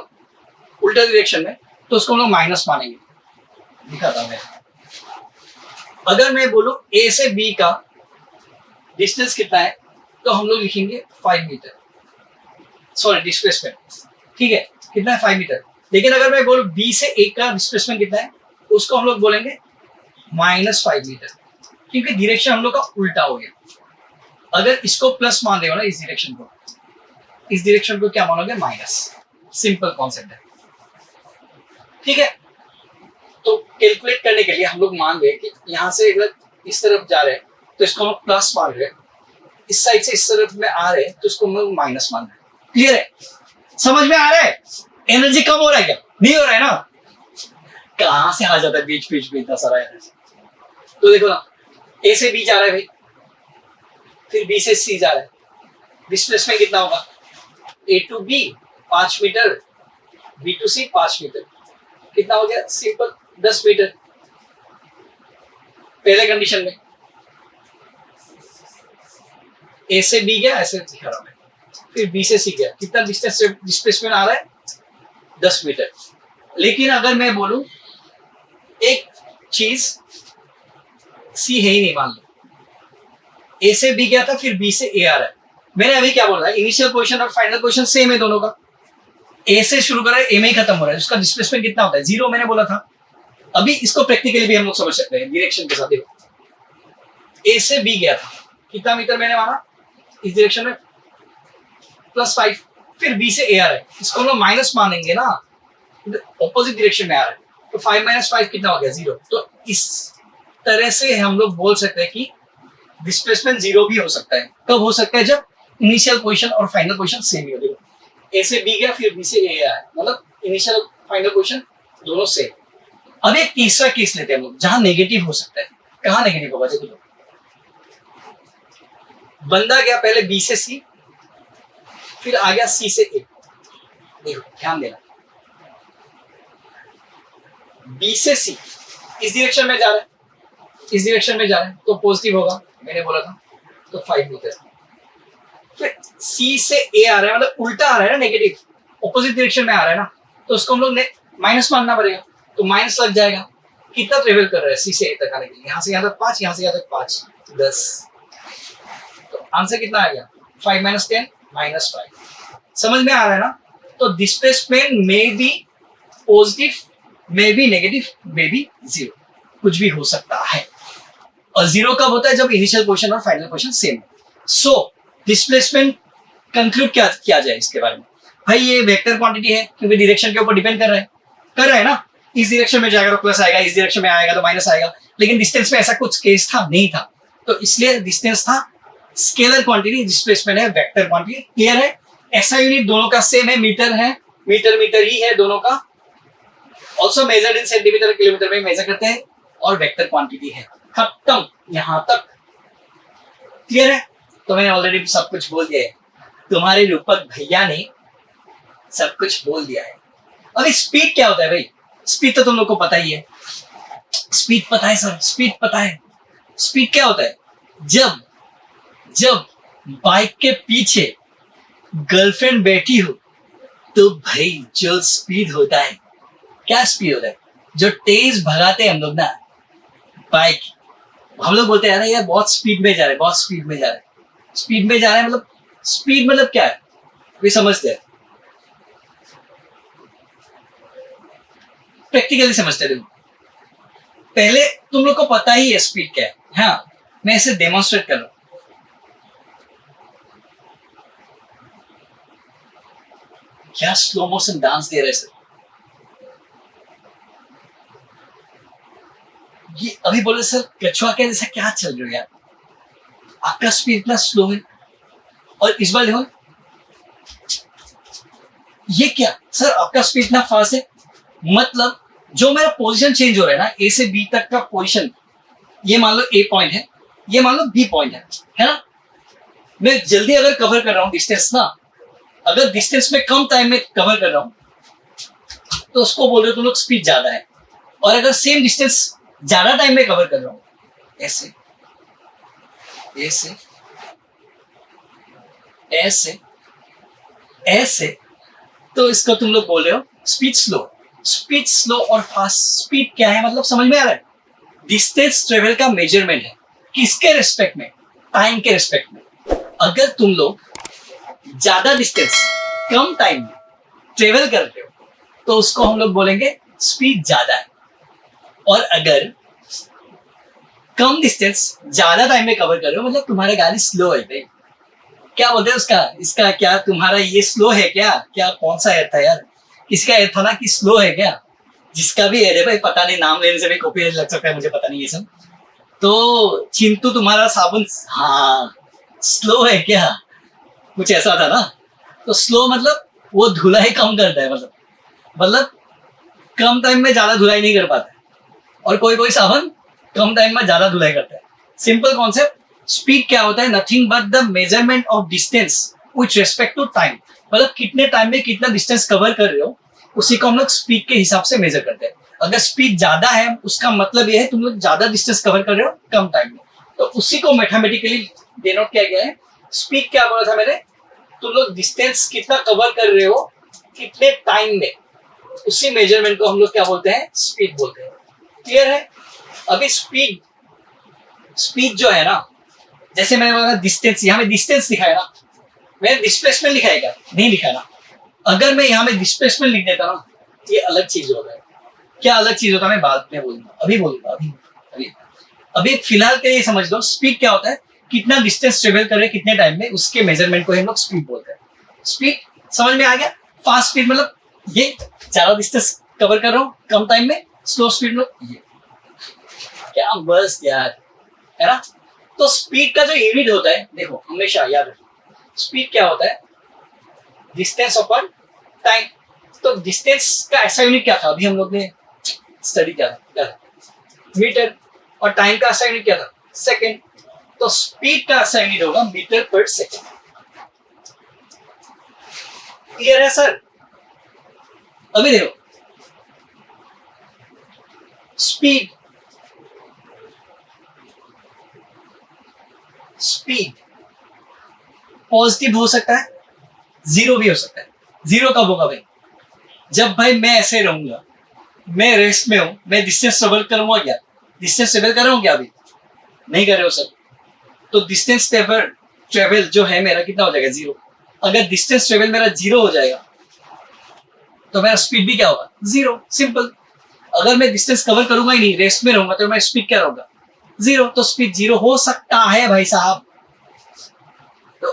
उल्टा डायरेक्शन में, तो उसको हम लोग माइनस मानेंगे। दिखाता हूं मैं। अगर मैं बोलूं ए से बी का डिस्टेंस कितना है, तो हम लोग लिखेंगे 5 मीटर, सॉरी डिस्प्लेसमेंट, ठीक है? कितना है? 5 मीटर। लेकिन अगर मैं बोलूं बी से ए का डिस्प्लेसमेंट कितना है, उसको हम लोग बोलेंगे -5 मीटर, क्योंकि डायरेक्शन हम लोग का उल्टा हो गया। अगर इसको प्लस मान रहे हो ना, इस डायरेक्शन को क्या मानोगे? माइनस। सिंपल कॉन्सेप्ट है, ठीक है? तो कैलकुलेट करने के लिए हम लोग मान रहे कि यहां से अगर इस तरफ जा रहे हैं तो इसको हम प्लस मान रहे हैं, इस साइड से इस तरफ में आ रहे हैं तो इसको हम माइनस मान रहे हैं। क्लियर है? समझ में आ रहा है? एनर्जी कम हो रहा है क्या? नहीं हो रहा है ना? कहां से आ जाता है बीच बीच में इतना सारा एनर्जी? तो देखो ना, ए से बी जा रहा है भाई, फिर बी से सी जा रहा है, डिस्प्लेसमेंट कितना होगा? A to B 5 meter, B to C 5 meter, कितना हो गया? सिंपल 10 मीटर पहले कंडीशन में। ए से बी गया, ऐसे दिखा रहा है, फिर बी से सी गया, कितना डिस्टेंस डिस्प्लेसमेंट आ रहा है? 10 मीटर। लेकिन अगर मैं बोलूं एक चीज, सी है ही नहीं, मान लो ए से बी गया था, फिर बी से ए आ रहा है। मैंने अभी क्या बोला? इनिशियल पोजीशन और फाइनल पोजीशन सेम है दोनों का। ए से शुरू कर रहा है, ए में ही खत्म हो रहा है, उसका डिस्प्लेसमेंट कितना होता है? 0 मैंने बोला था। अभी इसको प्रैक्टिकली भी हम लोग समझ सकते हैं डायरेक्शन के साथ। देखो, ए से बी गया था, कितना मीटर मैंने माना? इस डायरेक्शन में +5, फिर बी से ए आ रहा है, इसको हम लोग माइनस मानेंगे ना, ऑपोजिट डायरेक्शन में आ रहा है, तो 5 - 5 कितना हो गया? 0। तो इस तरह से हम लोग बोल सकते हैं कि डिस्प्लेसमेंट 0 भी हो सकता है। कब हो सकता है? जब इनिशियल पोजीशन और फाइनल पोजीशन सेम ही हो। देखो, ए से बी गया, फिर बी से ए आया, मतलब इनिशियल फाइनल पोजीशन दोनों सेम। अब एक तीसरा केस लेते हैं हम लोग, जहां नेगेटिव हो सकता है। कहां नेगेटिव होगा? देखो, बंदा गया पहले बी से सी, फिर आ गया सी से ए। देखो, ध्यान देना, बी से सी इस डायरेक्शन में जा रहा है, इस डायरेक्शन में जा रहा है, तो पॉजिटिव होगा, मैंने बोला था, तो 5 मीटर। फिर सी से ए आ रहा है, मतलब उल्टा आ रहा है ना, नेगेटिव, ऑपोजिट डायरेक्शन में आ रहा है ना, तो उसको हम लोग माइनस मानना पड़ेगा, तो माइनस लग जाएगा। कितना ट्रेवल कर रहा है सी से ए तक आने के लिए? यहाँ से यहाँ तक 5, यहाँ से यहाँ तक 5, 10। तो आंसर कितना आ गया? 5 - 10 -5। समझ में आ रहा है ना? तो डिस्प्लेसमेंट में भी पॉजिटिव, में भी नेगेटिव, में भी 0, कुछ भी हो सकता है। और 0 कब होता है? जब इनिशियल पोजीशन और फाइनल पोजीशन सेम है। सो डिस्प्लेसमेंट कंक्लूड क्या किया जाए इसके बारे में? भाई ये वेक्टर क्वांटिटी है, क्योंकि डायरेक्शन के ऊपर डिपेंड कर रहा है ना। इस डायरेक्शन में जाएगा तो प्लस आएगा, इस डायरेक्शन में आएगा तो माइनस आएगा। लेकिन डिस्टेंस में ऐसा कुछ केस था नहीं था, तो इसलिए डिस्टेंस था स्केलर क्वांटिटी, डिस्प्लेसमेंट है वेक्टर क्वांटिटी। क्लियर है? ऐसा यूनिट दोनों का सेम है, मीटर है, मीटर ही है दोनों का। Also measured in centimetre, kilometre में मेजर करते हैं, और वेक्टर क्वांटिटी है। खत्म, यहां तक क्लियर है? तो मैंने ऑलरेडी सब कुछ बोल दिया है, तुम्हारे रूपक भैया ने सब कुछ बोल दिया है। अभी स्पीड क्या होता है भाई? स्पीड तो तुम लोग को पता ही है। स्पीड पता है सर? स्पीड पता है? स्पीड क्या होता है? जब बाइक के पीछे गर्लफ्रेंड बैठी हो तो भाई जो स्पीड होता है, क्या स्पीड होता है? जो तेज भगाते हैं हम लोग ना बाइक, हम लोग बोलते हैं अरे यार बहुत स्पीड में जा रहे हैं, बहुत स्पीड में जा रहे हैं। स्पीड में जा रहे हैं मतलब, स्पीड मतलब क्या है? वे समझते हैं, प्रैक्टिकली समझते हैं। पहले तुम लोग को पता ही है स्पीड क्या है। हाँ, मैं इसे डेमोन्स्ट्रेट कर रहा हूं। क्या स्लो मोशन डांस दे रहे सर? ये अभी बोले सर कछुआ के जैसा क्या चल रहा है यार, आपका स्पीड इतना स्लो है। और इस बार देखो, ये क्या सर, आपका स्पीड इतना फास्ट है। मतलब जो मेरा पोजीशन चेंज हो रहा है ना, ए से बी तक का पोजीशन, ये मान लो ए पॉइंट है, ये मान लो बी पॉइंट है ना। मैं जल्दी अगर कवर कर रहा हूं डिस्टेंस ना, अगर डिस्टेंस में कम टाइम में कवर कर रहा हूं तो उसको बोल रहे हो तुम लोग स्पीड ज्यादा है। और अगर सेम डिस्टेंस ज्यादा टाइम में कवर कर रहा हूं, ऐसे ऐसे ऐसे ऐसे, तो इसको तुम लोग बोल रहे हो स्पीड स्लो। स्पीड स्लो और फास्ट, स्पीड क्या है मतलब समझ में आ रहा है? डिस्टेंस ट्रेवल का मेजरमेंट है। किसके रिस्पेक्ट में? टाइम के रिस्पेक्ट में। अगर तुम लोग ज्यादा डिस्टेंस कम टाइम में ट्रेवल कर रहे हो तो उसको हम लोग बोलेंगे स्पीड ज्यादा है। और अगर कम डिस्टेंस ज्यादा टाइम में कवर कर रहे हो मतलब तुम्हारा गाड़ी स्लो है भाई। क्या बोलते हैं उसका, इसका क्या, तुम्हारा ये स्लो है क्या? क्या कौन सा एयर था यार? किसका एयर था ना कि स्लो है क्या? जिसका भी एयर है भाई, पता नहीं, नाम लेने से भी कॉपीराइट लग सकता है, मुझे पता नहीं ये सब। तो चिंटू तुम्हारा साबुन, हाँ स्लो है क्या, कुछ ऐसा था ना। तो स्लो मतलब वो धुलाई कम करता है, मतलब कम टाइम में ज्यादा धुलाई नहीं कर पाता है, और कोई कोई साबुन कम टाइम में ज्यादा धुलाई करता है। Simple concept. स्पीड क्या होता है, nothing but the measurement of distance with respect to time. मतलब कितने टाइम में कितना डिस्टेंस कवर कर रहे हो, उसी को हम लोग स्पीड के हिसाब से मेजर करते हैं। अगर स्पीड ज्यादा है उसका मतलब ये है तुम लोग ज्यादा डिस्टेंस कवर कर रहे हो कम टाइम में, तो उसी को मैथमेटिकली डिनोट किया गया है। स्पीड क्या बोला था मैंने, तुम लोग डिस्टेंस कितना कवर कर रहे हो कितने टाइम में, उसी मेजरमेंट को हम लोग क्या बोलते हैं, स्पीड बोलते हैं। क्लियर है। अभी स्पीड जो है ना, जैसे मैंने बोला डिस्टेंस, यहाँ में डिस्टेंस लिखा है ना, मैंने डिस्प्लेसमेंट लिखा है क्या, नहीं लिखा ना। अगर मैं यहाँ में डिस्प्लेसमेंट लिख देता ना, ये अलग चीज होता है। क्या अलग चीज होता है मैं बाद में बोलूंगा, अभी बोलूंगा। अभी फिलहाल के लिए समझ लो स्पीड क्या होता है, कितना डिस्टेंस ट्रेवल कर रहे हैं कितने टाइम में, उसके मेजरमेंट को हम लोग स्पीड बोलते हैं। स्पीड समझ में आ गया। फास्ट स्पीड मतलब ये ज्यादा डिस्टेंस कवर कर रहा हूँ कम टाइम में, स्लो स्पीड मतलब ये। क्या बस यार, है ना। तो स्पीड का जो यूनिट होता है, देखो हमेशा याद रखो, स्पीड क्या होता है, डिस्टेंस अपॉन टाइम। तो डिस्टेंस का ऐसा यूनिट क्या था, अभी हम लोग ने स्टडी क्या था, मीटर, और टाइम का ऐसा यूनिट क्या था, सेकेंड। तो स्पीड का ऐसा यूनिट होगा मीटर पर सेकेंड। क्लियर है सर। अभी देखो स्पीड पॉजिटिव हो सकता है, जीरो भी हो सकता है। जीरो कब होगा भाई, जब भाई मैं ऐसे रहूंगा, मैं रेस्ट में हूं, मैं डिस्टेंस ट्रेवल करूंगा क्या, डिस्टेंस ट्रेवल कर रहा हूं क्या, अभी नहीं कर रहे हो सर। तो डिस्टेंस ट्रेवल जो है मेरा कितना हो जाएगा, जीरो। अगर डिस्टेंस ट्रेवल मेरा जीरो हो जाएगा तो मेरा स्पीड भी क्या होगा, जीरो। सिंपल। अगर मैं डिस्टेंस कवर करूंगा ही नहीं, रेस्ट में रहूंगा, तो मेरा स्पीड क्या होगा, जीरो। तो स्पीड जीरो हो सकता है भाई साहब। तो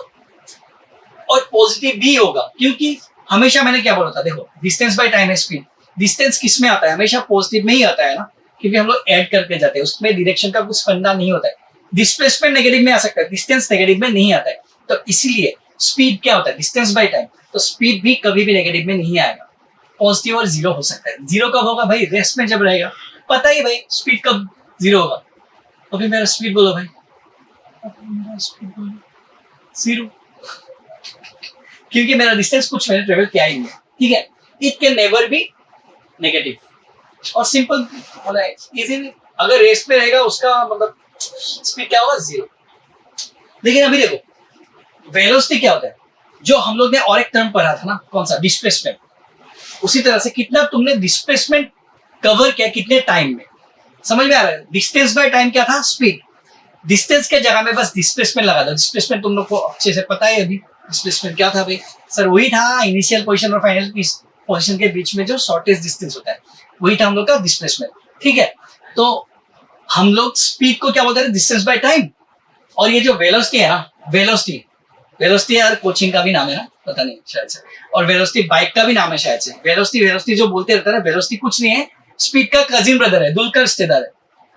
और पॉजिटिव भी होगा, क्योंकि हमेशा मैंने क्या बोला था, देखो डिस्टेंस बाय टाइम है स्पीड। डिस्टेंस किस में आता है, हमेशा पॉजिटिव में ही आता है ना, क्योंकि हम लोग ऐड करके जाते हैं, उसमें डायरेक्शन का कुछ फंडा नहीं होता है। डिस्प्लेसमेंट नेगेटिव में आ सकता है, डिस्टेंस नेगेटिव में नहीं आता है। तो इसीलिए स्पीड क्या होता है, डिस्टेंस बाय टाइम। तो स्पीड भी कभी भी नेगेटिव में नहीं आएगा, पॉजिटिव और जीरो हो सकता है। जीरो कब होगा भाई, रेस्ट में जब रहेगा, पता ही भाई स्पीड कब जीरो होगा। अभी मेरा स्पीड बोलो भाई, जीरो, क्योंकि मेरा डिस्टेंस कुछ मैंने ट्रेवल किया ही नहीं। ठीक है, it can never be negative. और सिंपल बोला है इजीली, अगर रेस्ट में रहेगा उसका मतलब स्पीड क्या होगा, जीरो। लेकिन अभी देखो वेलोसिटी क्या होता है, जो हम लोग ने और एक टर्म पढ़ा था ना, कौन सा, डिस्प्लेसमेंट। उसी तरह से कितना तुमने डिस्प्लेसमेंट कवर किया कितने टाइम में, समझ में आ रहा है। डिस्टेंस बाय टाइम क्या था, स्पीड। डिस्टेंस के जगह में बस डिस्प्लेसमेंट लगा दो। डिस्प्लेसमेंट तुम लोग को अच्छे से पता है। अभी डिस्प्लेसमेंट क्या था भाई सर, वही था इनिशियल पोजीशन और फाइनल पोजीशन के बीच में जो शॉर्टेस्ट डिस्टेंस होता है, वही था हम लोग का डिस्प्लेसमेंट। ठीक है, तो हम लोग स्पीड को क्या बोलते हैं, डिस्टेंस बाय टाइम। और ये जो वेलोसिटी है ना, वेलोसिटी यार कोचिंग का भी नाम है ना, पता नहीं शायद से, और वेलोसिटी बाइक का भी नाम है शायद से। वेलोसिटी जो बोलते रहता है ना, वेलोसिटी कुछ नहीं है, स्पीड का कजिन ब्रदर है, दूर का रिश्तेदार है।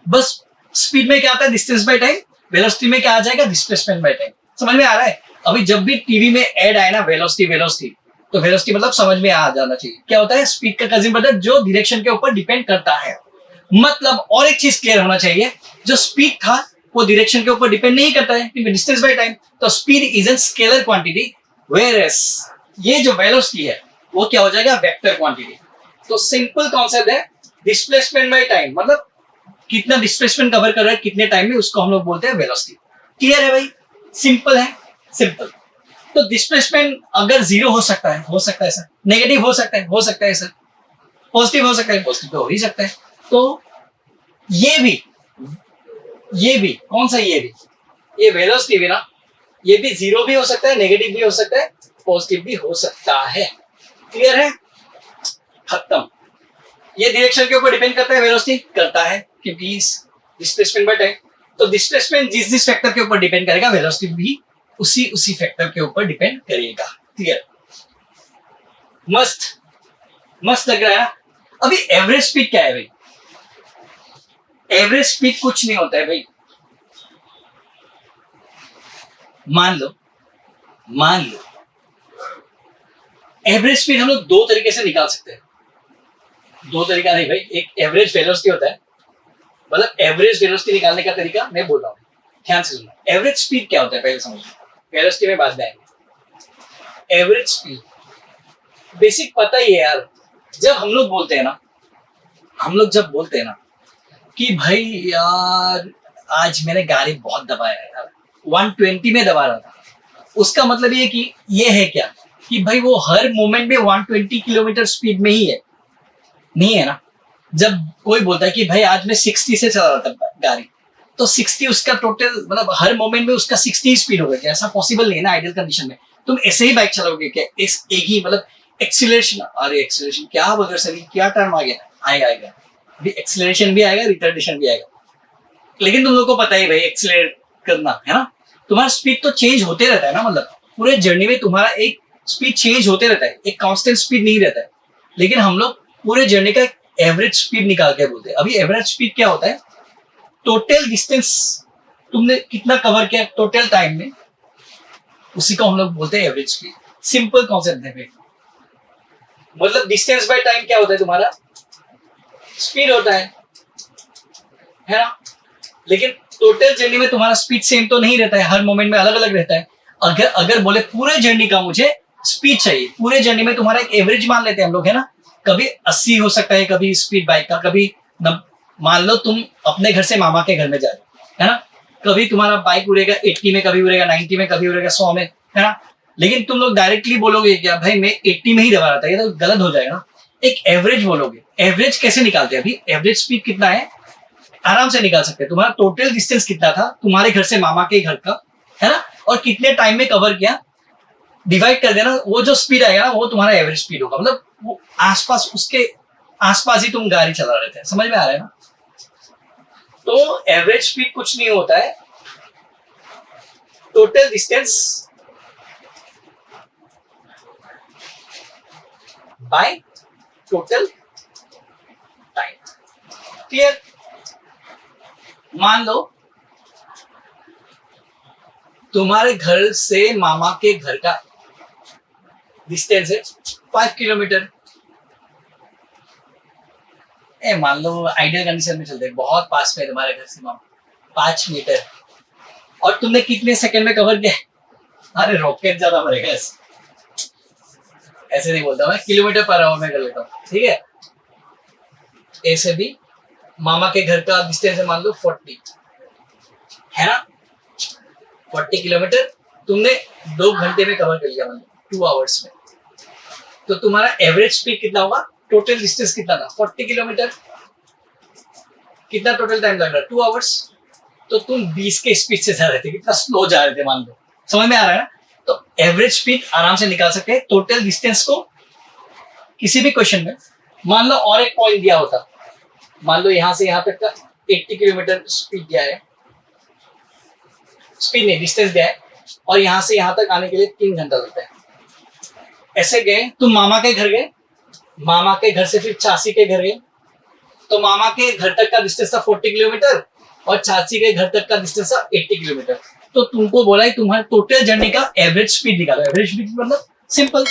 बस स्पीड में क्या आता है, डिस्टेंस बाय टाइम। वेलोसिटी में क्या आ जाएगा, डिस्प्लेसमेंट बाय टाइम। समझ में आ रहा है। अभी जब भी टीवी में ऐड आए ना वेलोसिटी, तो वेलोसिटी मतलब समझ में आ जाना चाहिए क्या होता है, स्पीड का कजिन ब्रदर जो डायरेक्शन के ऊपर डिपेंड करता है। मतलब और एक चीज क्लियर होना चाहिए, जो स्पीड था वो डायरेक्शन के ऊपर डिपेंड नहीं करता है, क्योंकि डिस्टेंस बाय टाइम। तो speed is an scalar quantity, whereas ये जो वेलोसिटी है वो क्या हो जाएगा, वेक्टर क्वांटिटी। तो सिंपल कॉन्सेप्ट है, डिस्प्लेसमेंट बाय टाइम मतलब कितना डिस्प्लेसमेंट कवर कर रहा है कितने टाइम में, उसको हम लोग बोलते हैं वेलोसिटी। क्लियर है भाई, सिंपल है, सिंपल। तो डिस्प्लेसमेंट अगर जीरो हो सकता है सर, नेगेटिव हो सकता है सर, पॉजिटिव हो सकता है, पॉजिटिव तो हो ही सकता है। तो ये भी कौन सा, ये वेलोसिटी भी ना, ये भी जीरो भी हो सकता है, नेगेटिव भी हो सकता है, पॉजिटिव भी हो सकता है। क्लियर है, खत्म। ये डायरेक्शन के ऊपर डिपेंड करता है, वेलोसिटी करता है, क्योंकि डिस्प्लेसमेंट बाय टाइम। तो डिस्प्लेसमेंट जिस फैक्टर के ऊपर डिपेंड करेगा, वेलोसिटी भी उसी फैक्टर के ऊपर डिपेंड करेगा। क्लियर, मस्त लग रहा है ना। अभी एवरेज स्पीड क्या है भाई, एवरेज स्पीड कुछ नहीं होता है भाई, मान लो एवरेज स्पीड हम लोग दो तरीके से निकाल सकते हैं। दो तरीका नहीं भाई, एक एवरेज वेलोसिटी होता है, मतलब एवरेज वेलोसिटी निकालने का तरीका मैं बोल रहा हूँ, ध्यान से सुनना। एवरेज स्पीड क्या होता है पहले समझो, वेलोसिटी में बाद में आएंगे। एवरेज स्पीड बेसिक पता ही है यार। जब हम लोग बोलते हैं ना, जब बोलते हैं ना कि भाई यार आज मैंने गाड़ी बहुत दबाया है यार, 120 में दबा रहा था, उसका मतलब ये कि ये है क्या कि भाई वो हर मोमेंट में 120 किलोमीटर स्पीड में ही है, नहीं है ना। जब कोई बोलता है कि भाई आज मैं 60 से चला रहा था गाड़ी, तो 60 उसका टोटल मतलब हर मोमेंट में उसका 60 स्पीड होगा क्या? ऐसा पॉसिबल नहीं है ना आइडियल कंडीशन में। तुम ऐसे ही बाइक चलाओगे क्या? इस एक ही मतलब एक्सीलरेशन, अरे एक्सीलरेशन क्या बोल रहे सर, क्या टर्म आ गया? आएगा अभी एक्सीलरेशन भी आएगा, रिटार्डेशन भी आएगा। लेकिन तुम लोग को पता ही भाई एक्सीलरेट करना है ना, तुम्हारा स्पीड तो चेंज होते रहता है ना, मतलब पूरे जर्नी में तुम्हारा एक स्पीड चेंज होते रहता है, एक कांस्टेंट स्पीड नहीं रहता है। लेकिन हम लोग पूरे जर्नी का एवरेज स्पीड निकाल के बोलते हैं। अभी एवरेज स्पीड क्या होता है? टोटल डिस्टेंस तुमने कितना कवर किया टोटल टाइम में, उसी को हम लोग बोलते हैं एवरेज स्पीड। सिंपल कॉन्सेप्ट है भाई, मतलब डिस्टेंस बाय टाइम क्या होता है तुम्हारा? स्पीड होता है ना। लेकिन टोटल जर्नी में तुम्हारा स्पीड सेम तो नहीं रहता है, हर मोमेंट में अलग अलग रहता है। अगर बोले पूरे जर्नी का मुझे स्पीड चाहिए, पूरे जर्नी में तुम्हारा एक एवरेज मान लेते हैं हम लोग, है ना। कभी 80 हो सकता है, कभी स्पीड बाइक का, कभी मान लो तुम अपने घर से मामा के घर में जा रहे हो, है ना, कभी तुम्हारा बाइक उड़ेगा 80 में, कभी उड़ेगा 90 में, कभी उड़ेगा 100 में, है ना। लेकिन तुम लोग डायरेक्टली बोलोगे क्या भाई मैं 80 में ही दबा रहा था, ये तो गलत हो जाएगा ना। एक एवरेज बोलोगे। एवरेज कैसे निकालते हैं? अभी एवरेज स्पीड कितना है आराम से निकाल सकते हैं। तुम्हारा टोटल डिस्टेंस कितना था तुम्हारे घर से मामा के घर का, है ना, और कितने टाइम में कवर किया, डिवाइड कर देना, वो जो स्पीड आएगा ना वो तुम्हारा एवरेज स्पीड होगा। मतलब वो आसपास, उसके आसपास ही तुम गाड़ी चला रहे थे, समझ में आ रहा है ना। तो एवरेज स्पीड कुछ नहीं होता है, total distance by total time. Clear? मान लो तुम्हारे घर से मामा के घर का डिस्टेंस है 5 किलोमीटर। मान लो आइडियल कंडीशन में चलते हैं, बहुत पास में तुम्हारे घर से मामा 5 मीटर, और तुमने कितने सेकंड में कवर किया? अरे रॉकेट ज्यादा मरेगा ऐसे नहीं बोलता मैं, किलोमीटर पर आवर में कर लेता हूँ, ठीक है। ऐसे भी मामा के घर का डिस्टेंस है मान लो 40, है ना, 40 किलोमीटर तुमने 2 घंटे में कवर कर लिया, मतलब 2 आवर्स में। तो तुम्हारा एवरेज स्पीड कितना होगा? टोटल डिस्टेंस कितना था? 40 किलोमीटर। कितना टोटल टाइम लग रहा है? 2 आवर्स। तो तुम 20 के स्पीड से जा रहे थे, कितना स्लो जा रहे थे मान लो, समझ में आ रहा है ना। तो एवरेज स्पीड आराम से निकाल सकते हैं टोटल डिस्टेंस को किसी भी क्वेश्चन में। मान लो और एक पॉइंट दिया होता, मान लो यहां से यहां तक का 80 किलोमीटर स्पीड दिया है, स्पीड नहीं डिस्टेंस दिया है, और यहां से यहां तक आने के लिए 3 घंटा लगता है। ऐसे गए तुम मामा के घर गए, मामा के घर से फिर चाची के घर गए, तो मामा के घर तक का डिस्टेंस था 40 किलोमीटर और चाची के घर तक का डिस्टेंस था 80 किलोमीटर। तो तुमको बोला है तुम्हारे टोटल जर्नी का एवरेज स्पीड निकालो। एवरेज स्पीड मतलब सिंपल,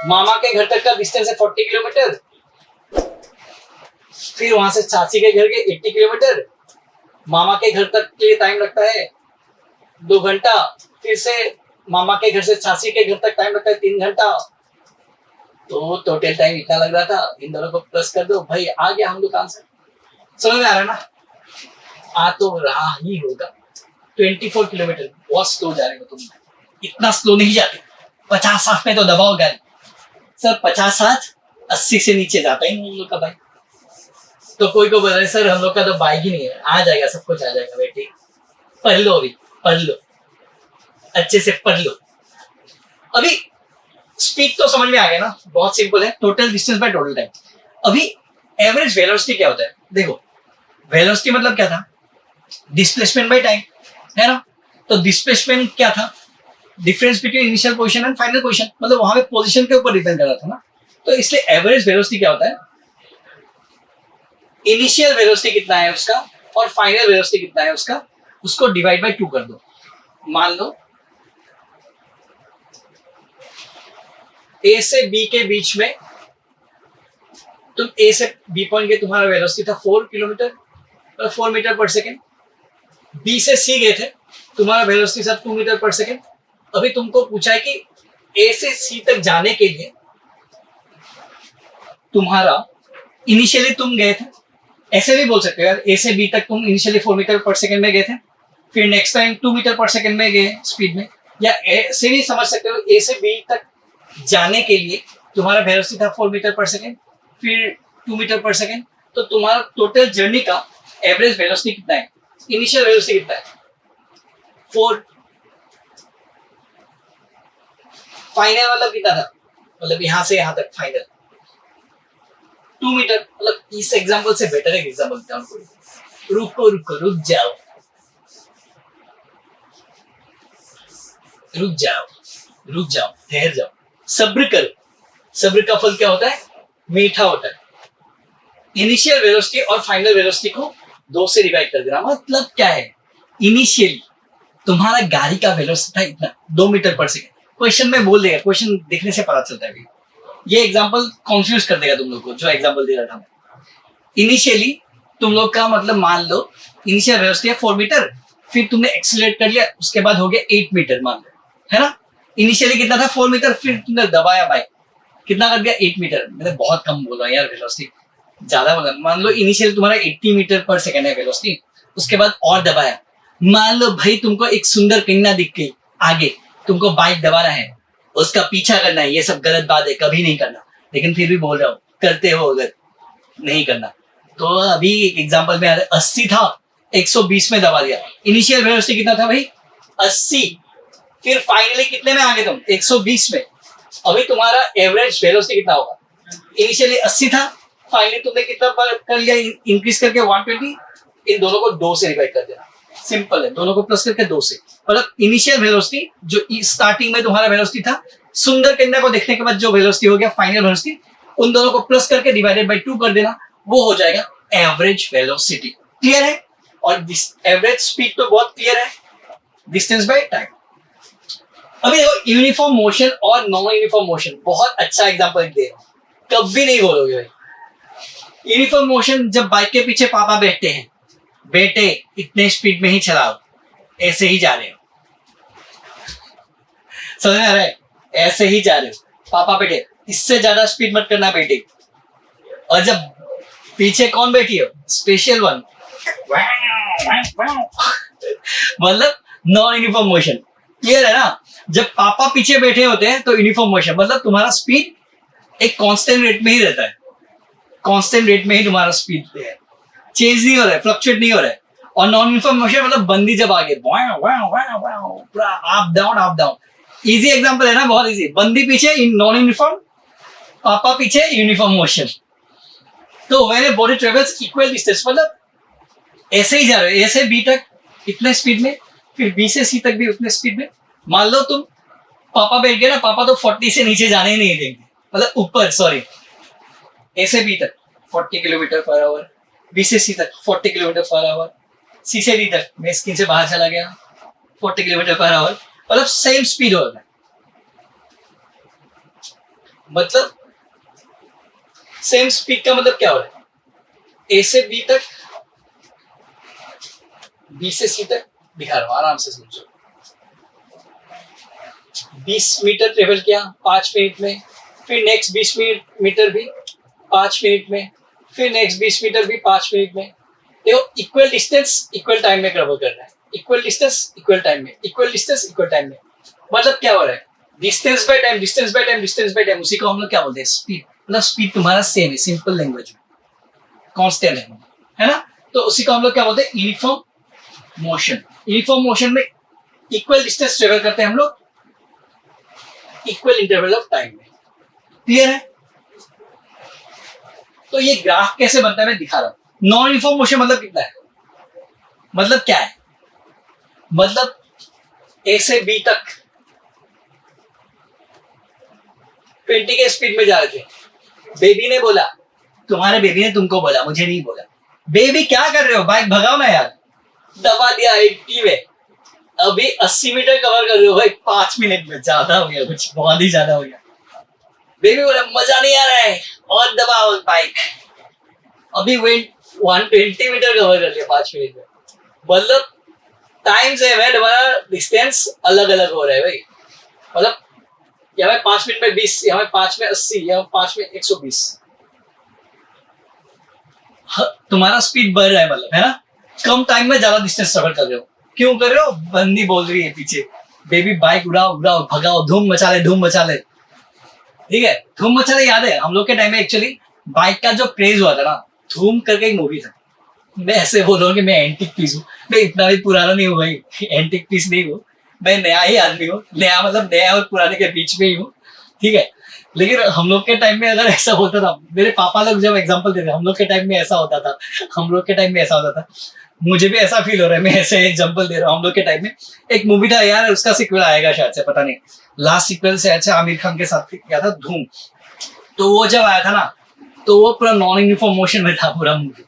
मामा के घर तक का डिस्टेंस है 40 किलोमीटर, फिर वहां से चाची के घर के 80 किलोमीटर, मामा के घर तक के लिए टाइम लगता है 2 घंटा, फिर से मामा के घर से चाची के घर तक टाइम लगता है 3 घंटा। तो टोटल टाइम इतना लग रहा था, इन दोनों को प्लस कर दो भाई, आ गया हम लोग आंसर। समझ में आ रहा है ना? आ तो रहा ही होगा। 24 किलोमीटर, बहुत स्लो जा रहे हो तुम, इतना स्लो नहीं जाते। 50-60 में तो दबाओ गाड़ी सर, 50-60, 80 से नीचे जाता ही नहीं हम लोग का बाइक। तो कोई को बोल रहे सर हम लोग का तो बाइक ही नहीं है। आ जाएगा, सब कुछ आ जाएगा बेटी, पढ़ लो अभी, पढ़ लो अच्छे से पढ़ लो। अभी स्पीड तो समझ में आ गया ना, बहुत सिंपल है, total distance by total time. अभी एवरेज वेलोसिटी क्या होता है? देखो वेलोसिटी मतलब क्या था? डिस्प्लेसमेंट बाय टाइम, है ना। तो डिस्प्लेसमेंट क्या था? Difference between initial position and final position, मतलब वहां पे पोजीशन के ऊपर डिपेंड कर रहा था ना। तो इसलिए एवरेज वेलोसिटी क्या होता है? इनिशियल वेलोसिटी कितना है उसका और फाइनल वेलोसिटी कितना है उसका, उसको डिवाइड बाय 2 कर दो। मान लो ए से बी के बीच में, तुम ए से बी पॉइंट के तुम्हारा वेलोसिटी था 4 किलोमीटर 4 मीटर पर सेकेंड। बी से सी गए थे, तुम्हारा वेलोसिटी था 2 मीटर पर सेकेंड। अभी तुमको पूछा है कि ए से सी तक जाने के लिए तुम्हारा इनिशियली तुम गए थे, ऐसे भी बोल सकते हो यार, ए से बी तक तुम इनिशियली 4 मीटर पर सेकेंड में गए थे, फिर नेक्स्ट टाइम 2 मीटर पर सेकेंड में गए स्पीड में, या ऐसे भी समझ सकते हो ए से बी तक जाने के लिए तुम्हारा वेलोसिटी था 4 मीटर पर सेकेंड, फिर 2 मीटर पर सेकेंड। तो तुम्हारा टोटल जर्नी का एवरेज वेलोसिटी कितना है, इनिशियल वेलोसिटी कितना है 4, फाइनल मतलब कितना था, मतलब यहां से यहां तक फाइनल 2 मीटर। मतलब इस एग्जांपल से बेटर एक एग्जांपल देता हूं। रुको रुको रुक जाओ रुक जाओ रुक जाओ, ठहर जाओ, सब्र करो। सब्र का फल क्या होता है, मीठा होता है। इनिशियल वेलोसिटी और फाइनल वेलोसिटी को 2 से डिवाइड कर देना। मतलब क्या है, इनिशियली तुम्हारा गाड़ी का वेलोसिटी था इतना 2 मीटर पर सेकेंड। क्वेश्चन में बोल देगा, क्वेश्चन देखने से पता चलता है। ये एग्जांपल कंफ्यूज कर देगा तुम लोग को, जो एग्जांपल दे रहा था मैं। इनिशियली तुम लोग का मतलब मान लो इनिशियल वेलोसिटी है 4 मीटर, फिर तुमने एक्सीलरेट कर लिया, उसके बाद हो गया 8 मीटर मान लो, है ना। इनिशियली कितना था 4 मीटर, फिर तुमने दबाया बाइक, कितना कर दिया 8 मीटर। मैंने बहुत कम बोला यार, वेलोसिटी ज्यादा बोला। मान लो इनिशियल तुम्हारा 80 मीटर पर सेकेंड है वेलोसिटी, उसके बाद और दबाया। मान लो भाई तुमको एक सुंदर कन्या दिख गई आगे, तुमको बाइक दबाना है, उसका पीछा करना है। ये सब गलत बात है, कभी नहीं करना, लेकिन फिर भी बोल रहा हूँ करते हो अगर नहीं करना तो। अभी एग्जांपल में 80 था, 120 में दबा दिया। इनिशियल वेलोसिटी कितना था भाई 80, फिर फाइनली कितने में आ गए तुम 120 में। अभी तुम्हारा एवरेज वेलोसिटी कितना होगा, इनिशियली 80 था, फाइनली तुमने कितना कर लिया इंक्रीज करके 120। इन दोनों को 2 से डिवाइड कर देना, सिंपल है, दोनों को प्लस करके 2 से। मतलब इनिशियल वेलोसिटी जो स्टार्टिंग में तुम्हारा वेलोसिटी था, सुंदर कन्या को देखने के बाद जो वेलोसिटी हो गया फाइनल वेलोसिटी, उन दोनों को प्लस करके डिवाइडेड बाय 2 कर देना, वो हो जाएगा एवरेज वेलोसिटी। क्लियर है। और एवरेज स्पीड तो बहुत क्लियर है, डिस्टेंस बाय टाइम। अभी देखो यूनिफॉर्म मोशन और नॉन यूनिफॉर्म मोशन, बहुत अच्छा एग्जांपल दे रहा हूं, कभी नहीं बोलोगे भाई। यूनिफॉर्म मोशन, जब बाइक के पीछे पापा बैठते हैं, बेटे इतने स्पीड में ही चलाओ, ऐसे ही जा रहे हो, समझ में आ रहा है, ऐसे ही जा रहे हो पापा बेटे, इससे ज्यादा स्पीड मत करना बेटे। और जब पीछे कौन बैठी हो, स्पेशल वन, मतलब नॉन यूनिफॉर्म मोशन। क्लियर है ना। जब पापा पीछे बैठे होते हैं तो यूनिफॉर्म मोशन, मतलब तुम्हारा स्पीड एक कांस्टेंट रेट में ही रहता है, कांस्टेंट रेट में ही तुम्हारा स्पीड है, चेंज नहीं हो रहा है, फ्लक्चुएट नहीं हो रहा है। और नॉन यूनिफॉर्म मोशन मतलब बंदी जब आगे पूरा अप डाउन। इजी एग्जांपल है ना, बहुत इजी। बंदी पीछे नॉन यूनिफॉर्म, पापा पीछे यूनिफॉर्म मोशन। तो when a body travels equal distance, मतलब ऐसे ही जा रहे हो, ए से बी तक इतने स्पीड में, फिर बी से सी तक भी उतने स्पीड में। मान लो तुम पापा बैठ गए ना, पापा तो 40 से नीचे जाने ही नहीं देंगे, मतलब ऊपर, सॉरी, ए से बी तक 40 किलोमीटर पर आवर, बी से सी तक 40 किलोमीटर पर आवर, सी से डी तक, मैं स्क्रीन से बाहर चला गया, 40 किलोमीटर पर आवर, मतलब सेम स्पीड होगा। मतलब सेम स्पीड का मतलब क्या हो रहा है, ए से बी तक, बी से सी तक, दिखा रहा हूं आराम से समझो। 20 मीटर ट्रेवल किया 5 मिनट में, फिर नेक्स्ट 20 मीटर भी 5 मिनट में, फिर नेक्स्ट 20 मीटर भी 5 मिनट में। देखो इक्वल डिस्टेंस इक्वल टाइम में कवर करना है, इक्वल डिस्टेंस इक्वल टाइम में, इक्वल डिस्टेंस इक्वल टाइम में। मतलब क्या हो रहा है, distance by time, distance by time, distance by time, उसी को हम लोग क्या बोलते हैं, स्पीड। मतलब स्पीड तुम्हारा सेम है, सिंपल लैंग्वेज में कांस्टेंट है ना। तो उसी को हम लोग क्या बोलते हैं, यूनिफॉर्म मोशन। यूनिफॉर्म मोशन में इक्वल डिस्टेंस ट्रेवल करते हैं हम लोग इक्वल इंटरवल ऑफ टाइम में। क्लियर है। तो ये ग्राफ कैसे बनता है मैं दिखा रहा हूं। नॉन यूनिफॉर्म मोशन मतलब कितना है, मतलब क्या है, मतलब ए से बी तक 20 के स्पीड में जा रहे थे। बेबी ने बोला, तुम्हारे बेबी ने तुमको बोला, मुझे नहीं बोला, बेबी क्या कर रहे हो, बाइक भगाओ ना यार। दबा दिया 80 में, अभी 80 मीटर कवर कर रहे हो भाई 5 मिनट में। ज्यादा हो गया, कुछ बहुत ही ज्यादा हो गया। बेबी बोला मजा नहीं आ रहा है और दबाओ बाइक। अभी वेट 120 मीटर कवर कर लिया 5 मिनट में। मतलब टाइम से है हमारा डिस्टेंस अलग अलग हो रहा है भाई। मतलब यहाँ 5 मिनट में 20, यहाँ 5 में 80, यहाँ 5 में 120। तुम्हारा स्पीड बढ़ रहा है, मतलब है ना, कम टाइम में ज्यादा डिस्टेंस कवर कर रहे हो। क्यों कर रहे हो? बंदी बोल रही है पीछे, बेबी बाइक उड़ाओ उड़ाओ भगाओ, धूम मचा ले धूम मचा ले। ठीक है, धूम मचा ले याद है हम लोग के टाइम में एक्चुअली बाइक का जो क्रेज हुआ था ना, धूम करके एक मूवी था। मैं ऐसे बोल रहा हूँ कि मैं एंटिक पीस हूँ, मैं इतना भी पुराना नहीं हूँ भाई, एंटिक पीस नहीं हूँ, मैं नया ही आदमी हूँ। नया मतलब नया और पुराने के बीच में ही हूँ। ठीक है, लेकिन हम लोग के टाइम में अगर ऐसा होता था, मेरे पापा लोग जब एग्जांपल देते, हम लोग के टाइम में ऐसा होता था, हम लोग के टाइम में ऐसा होता था, मुझे भी ऐसा फील हो रहा है, मैं ऐसे एग्जांपल दे रहा हूँ। हम लोग के टाइम में एक मूवी था यार, उसका सीक्वल आएगा शायद से, पता नहीं, लास्ट सीक्वल शायद से आमिर खान के साथ किया था, धूम। तो वो जब आया था ना, तो वो पूरा नॉन यूनिफॉर्म मोशन में था पूरा मूवी।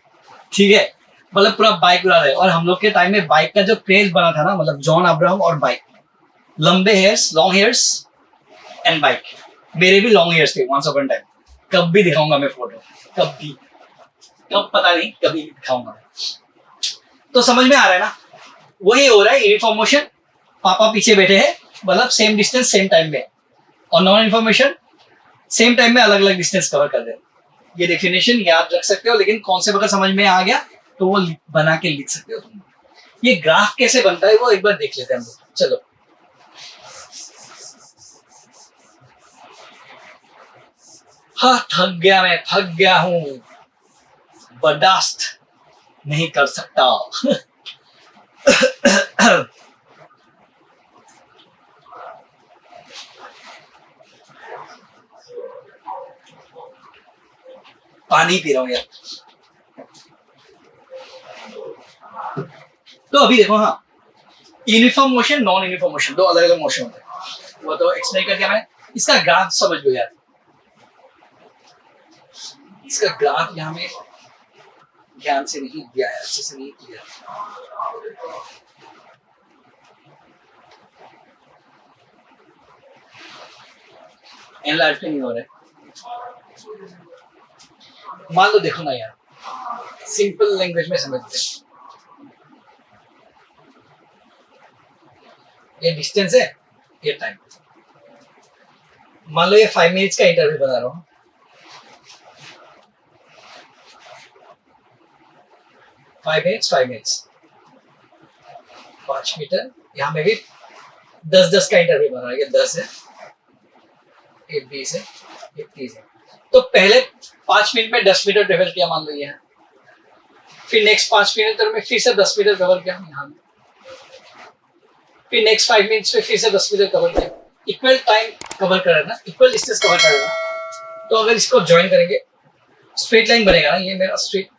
ठीक है, मतलब पूरा बाइक उड़ा रहे। और हम लोग के टाइम में बाइक का जो क्रेज बना था ना, मतलब जॉन अब्राहम और बाइक, लंबे hairs, long hairs and bike. मेरे भी लॉन्ग हेयर्स थे वंस अपॉन टाइम। कब भी दिखाऊंगा मैं फोटो, कब भी, कब पता नहीं, कभी भी दिखाऊंगा। तो समझ में आ रहा है ना, वही हो रहा है यूनिफॉर्म मोशन। पापा पीछे बैठे हैं, मतलब सेम डिस्टेंस सेम टाइम में, और नॉन इन्फॉर्मेशन सेम टाइम में अलग अलग डिस्टेंस कवर कर रहे हैं। ये डेफिनेशन याद रख सकते हो, लेकिन कॉन्सेप्ट अगर समझ में आ गया तो वो बना के लिख सकते हो तुम। ये ग्राफ कैसे बनता है वो एक बार देख लेते हैं हम लोग। चलो, हाँ थक गया, मैं थक गया हूं, बर्दाश्त नहीं कर सकता। पानी पी रहा हूं यार। तो अभी देखो, हाँ, uniform motion, non uniform motion, दो अलग अलग मोशन होते हैं। वो तो एक्सप्लेन कर दिया मैंने। इसका ग्राफ समझ लो यार, इसका ग्राफ यहाँ में ध्यान से नहीं दिया है, अच्छे से नहीं किया। एनलार्ज पे नहीं हो रहा है। मान लो, देखो ना यार, सिंपल लैंग्वेज में समझते हैं। ये डिस्टेंस है, ये टाइम। मान लो ये 5 मिनट्स का इंटरवल बना रहा हूँ। 5 मिनट्स 5 मिनट्स, 5 मीटर। यहाँ में भी 10-10 का इंटरवल बना रहा है। ये 10 है, ये 20 है, ये 30 है। तो पहले 5 मिनट में 10 मीटर ट्रेवल किया मान लो ये है, फिर नेक्स्ट 5 मिनट में फिर से 10 मीटर कवर किया यहाँ में, फिर नेक्स्ट 5 मिनट्स में फिर से 10 मीटर कवर किया। इक्वल टाइम कवर कर रहा है ना, इक्वल डिस्टेंस कवर कर रहा है। तो अगर इसको ज्वाइन करेंगे, स्ट्रेट लाइन बनेगा ना, ये मेरा स्ट्रेट,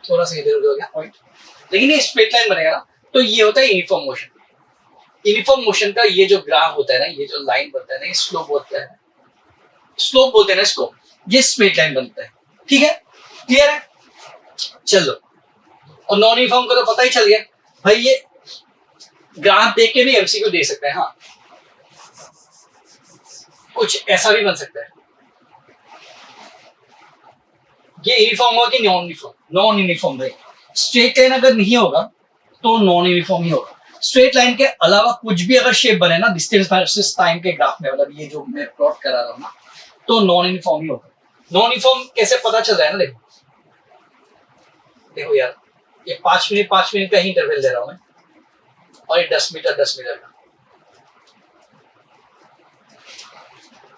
थोड़ा सा इधर उधर हो गया पॉइंट, लेकिन ये स्ट्रेट लाइन बनेगा ना। तो ये होता है यूनिफॉर्म मोशन। यूनिफॉर्म मोशन का ये जो ग्राफ होता है ना, ये जो लाइन बनता है ना, ये स्लोप होता है, स्लोप बोलते हैं ना इसको। ये स्ट्रेट लाइन बनता है। ठीक है, क्लियर है? चलो, और नॉन यूनिफॉर्म का तो पता ही चल गया भाई। ये ग्राफ देख के भी एमसीक्यू दे सकता है। हाँ, कुछ ऐसा भी बन सकता है, ये यूनिफॉर्म होगा कि नॉन यूनिफॉर्म? नॉन यूनिफॉर्म भाई। स्ट्रेट लाइन अगर नहीं होगा तो नॉन यूनिफॉर्म ही होगा। स्ट्रेट लाइन के अलावा कुछ भी अगर शेप बने ना डिस्टेंस वर्सेस टाइम के ग्राफ में, मतलब ये जो मैं प्लॉट करा रहा हूँ ना, तो नॉन यूनिफॉर्म ही होगा। नॉन यूनिफॉर्म कैसे पता चल रहा है ना, देखो देखो यार, ये 5 मिनट का ही इंटरवल दे रहा हूं मैं, और ये 10 मीटर का।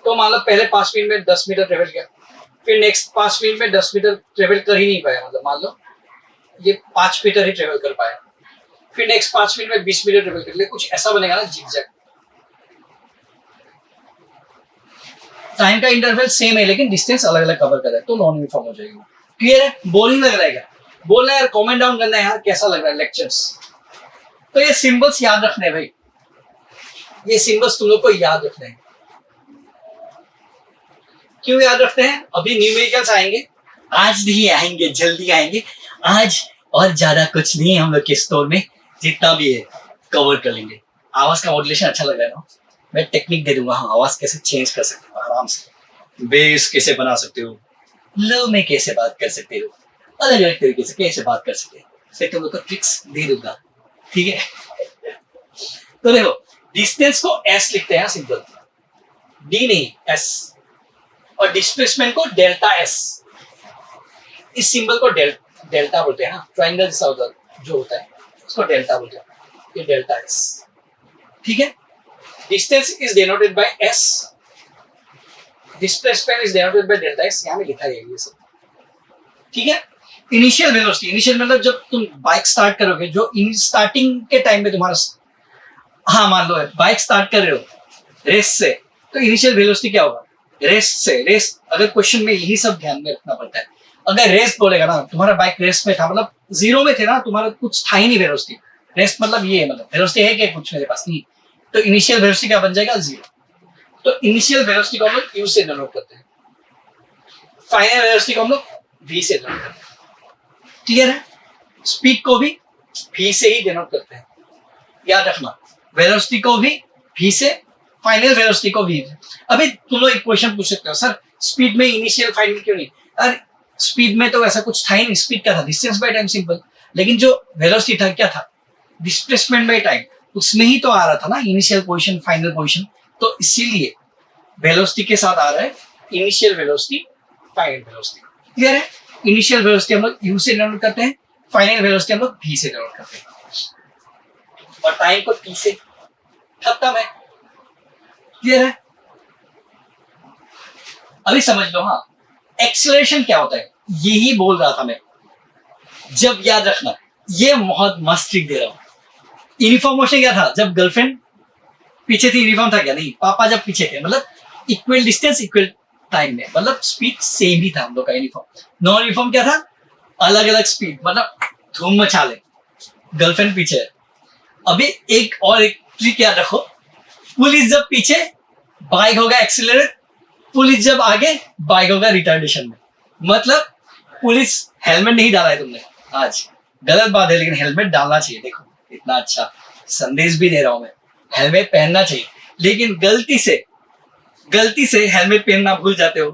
तो मान लो पहले 5 मिनट में 10 मीटर ट्रेवल किया, फिर नेक्स्ट 5 मिनट में 10 मीटर ट्रेवल कर ही नहीं पाया, मतलब मान लो ये 5 मीटर ही ट्रेवल कर पाया, फिर नेक्स्ट 5 मिनट में 20 मीटर ट्रेवल कर लिया। कुछ ऐसा बनेगा ना, जिगजैग। टाइम का इंटरवल सेम है लेकिन डिस्टेंस अलग अलग कवर कर रहा है, तो नॉन यूनिफॉर्म हो जाएगी। क्लियर है? बोरिंग लग रहा है क्या? बोलना है यार, कमेंट डाउन करना है यार, कैसा लग रहा है लेक्चर्स। तो ये सिंबल्स याद रखने हैं भाई, ये सिंबल्स तुम लोग को याद रखने हैं। क्यों याद रखते हैं? अभी न्यूमेरिकल्स आएंगे, आज नहीं आएंगे, जल्दी आएंगे आज, और ज्यादा कुछ नहीं है हम लोग के स्टोर में, जितना भी है कवर कर लेंगे। आवाज का मॉड्यूलेशन अच्छा लग रहा है ना? मैं टेक्निक दे दूंगा, हाँ, आवाज कैसे चेंज कर सकते हो आराम से। बेस कैसे बना सकते हो, लव में कैसे बात कर सकते हो, अलग अलग तरीके से कैसे बात कर सकते हो, फिर तुम लोग को ट्रिक्स दे दूंगा, ठीक है। तो देखो, डिस्टेंस को एस लिखते हैं सिंपल, डी नहीं एस, और डिस्प्लेसमेंट को डेल्टा एस। इस सिंबल को डेल्टा बोलते हैं ना, ट्राइंगल जैसा होता है जो होता है उसको डेल्टा बोलते हैं, ये डेल्टा एस, ठीक है। Distance is denoted by S, displacement is denoted by delta S, यहां में लिखा है ये सब, ठीक है। इनिशियल वेलोसिटी, इनिशियल मतलब जब तुम बाइक स्टार्ट करोगे, जो स्टार्टिंग के टाइम में तुम्हारा, हाँ मान लो बाइक स्टार्ट कर रहे हो रेस से, तो इनिशियल वेलोसिटी क्या होगा, रेस से, रेस अगर क्वेश्चन में यही सब ध्यान में रखना पड़ता है। अगर रेस बोलेगा ना, तुम्हारा बाइक रेस में था, मतलब जीरो में थे ना, तुम्हारा कुछ था ही नहीं वेलोसिटी, रेस मतलब ये है, मतलब वेलोसिटी है क्या कुछ मेरे पास नहीं, तो इनिशियल वेलोसिटी क्या बन जाएगा, जीरो। तो इनिशियल वेलोसिटी को हम लोग यू से डिनोट करते हैं, फाइनल वेलोसिटी को हम लोग वी से डिनोट करते हैं, क्लियर है। स्पीड को भी वी से ही डिनोट करते हैं, याद रखना, वेलोसिटी को भी वी से, फाइनल वेलोसिटी को वी। अभी तुम लोग एक क्वेश्चन पूछ सकते हो, सर स्पीड में इनिशियल फाइनल क्यों नहीं, अरे स्पीड में तो ऐसा कुछ था ही नहीं, स्पीड क्या था, डिस्टेंस बाय टाइम, सिंपल। लेकिन जो वेलोसिटी था क्या था, डिस्प्लेसमेंट बाय टाइम, उसमें ही तो आ रहा था ना इनिशियल पोजीशन फाइनल पोजीशन, तो इसीलिए वेलोसिटी के साथ आ रहा है initial velocity final velocity, clear है। इनिशियल वेलोसिटी हम लोग यू से डिनोट करते हैं, फाइनल वेलोसिटी हम लोग वी से डिनोट करते हैं, और टाइम को टी से, खत्म है, क्लियर है। अभी समझ लो, हाँ एक्सेलरेशन क्या होता है, यही बोल रहा था मैं, जब याद रखना, ये बहुत मस्त ट्रिक दे रहा हूं। यूनिफॉर्म मोशन क्या था, जब गर्लफ्रेंड पीछे थी यूनिफॉर्म था क्या, नहीं, पापा जब पीछे थे, मतलब इक्वल डिस्टेंस इक्वल टाइम में, मतलब स्पीड सेम ही था हम लोग का। यूनिफॉर्म, नॉन यूनिफॉर्म क्या था, अलग अलग स्पीड, मतलब धूम मचा ले, गर्लफ्रेंड पीछे है। अभी एक और एक ट्रिक याद रखो, पुलिस जब पीछे, बाइक होगा एक्सीलरेट, पुलिस जब आगे, बाइक होगा रिटार्डेशन में। मतलब पुलिस, हेलमेट नहीं डाला है तुमने आज, गलत बात है, लेकिन हेलमेट डालना चाहिए। देखो इतना अच्छा संदेश भी दे रहा हूं मैं, हेलमेट पहनना चाहिए, लेकिन गलती से हेलमेट पहनना भूल जाते हो,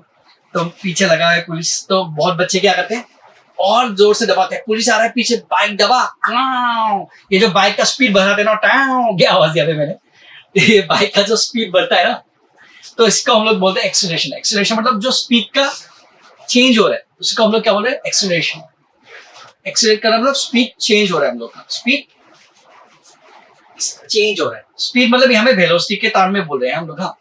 तो पीछे लगा है पुलिस, तो बहुत बच्चे क्या करते हैं, और जोर से दबाते हैं, पुलिस आ रहा है पीछे, बाइक दबा, ये जो बाइक का स्पीड बढ़ाते हैं ना, क्या आवाज दिया मैंने, ये बाइक का जो स्पीड बढ़ता है ना, तो इसको हम लोग बोलते हैं एक्सीलरेशन। एक्सीलरेशन मतलब जो स्पीड का चेंज हो रहा है, उसको हम लोग क्या बोल रहे हैं, एक्सीलरेशन। एक्सीलरेट करना मतलब स्पीड चेंज हो रहा है, हम लोग का स्पीड चेंज हो रहा है। स्पीड मतलब यहाँ पे वेलोसिटी के टर्म में बोल रहे हैं हम लोग। हाँ,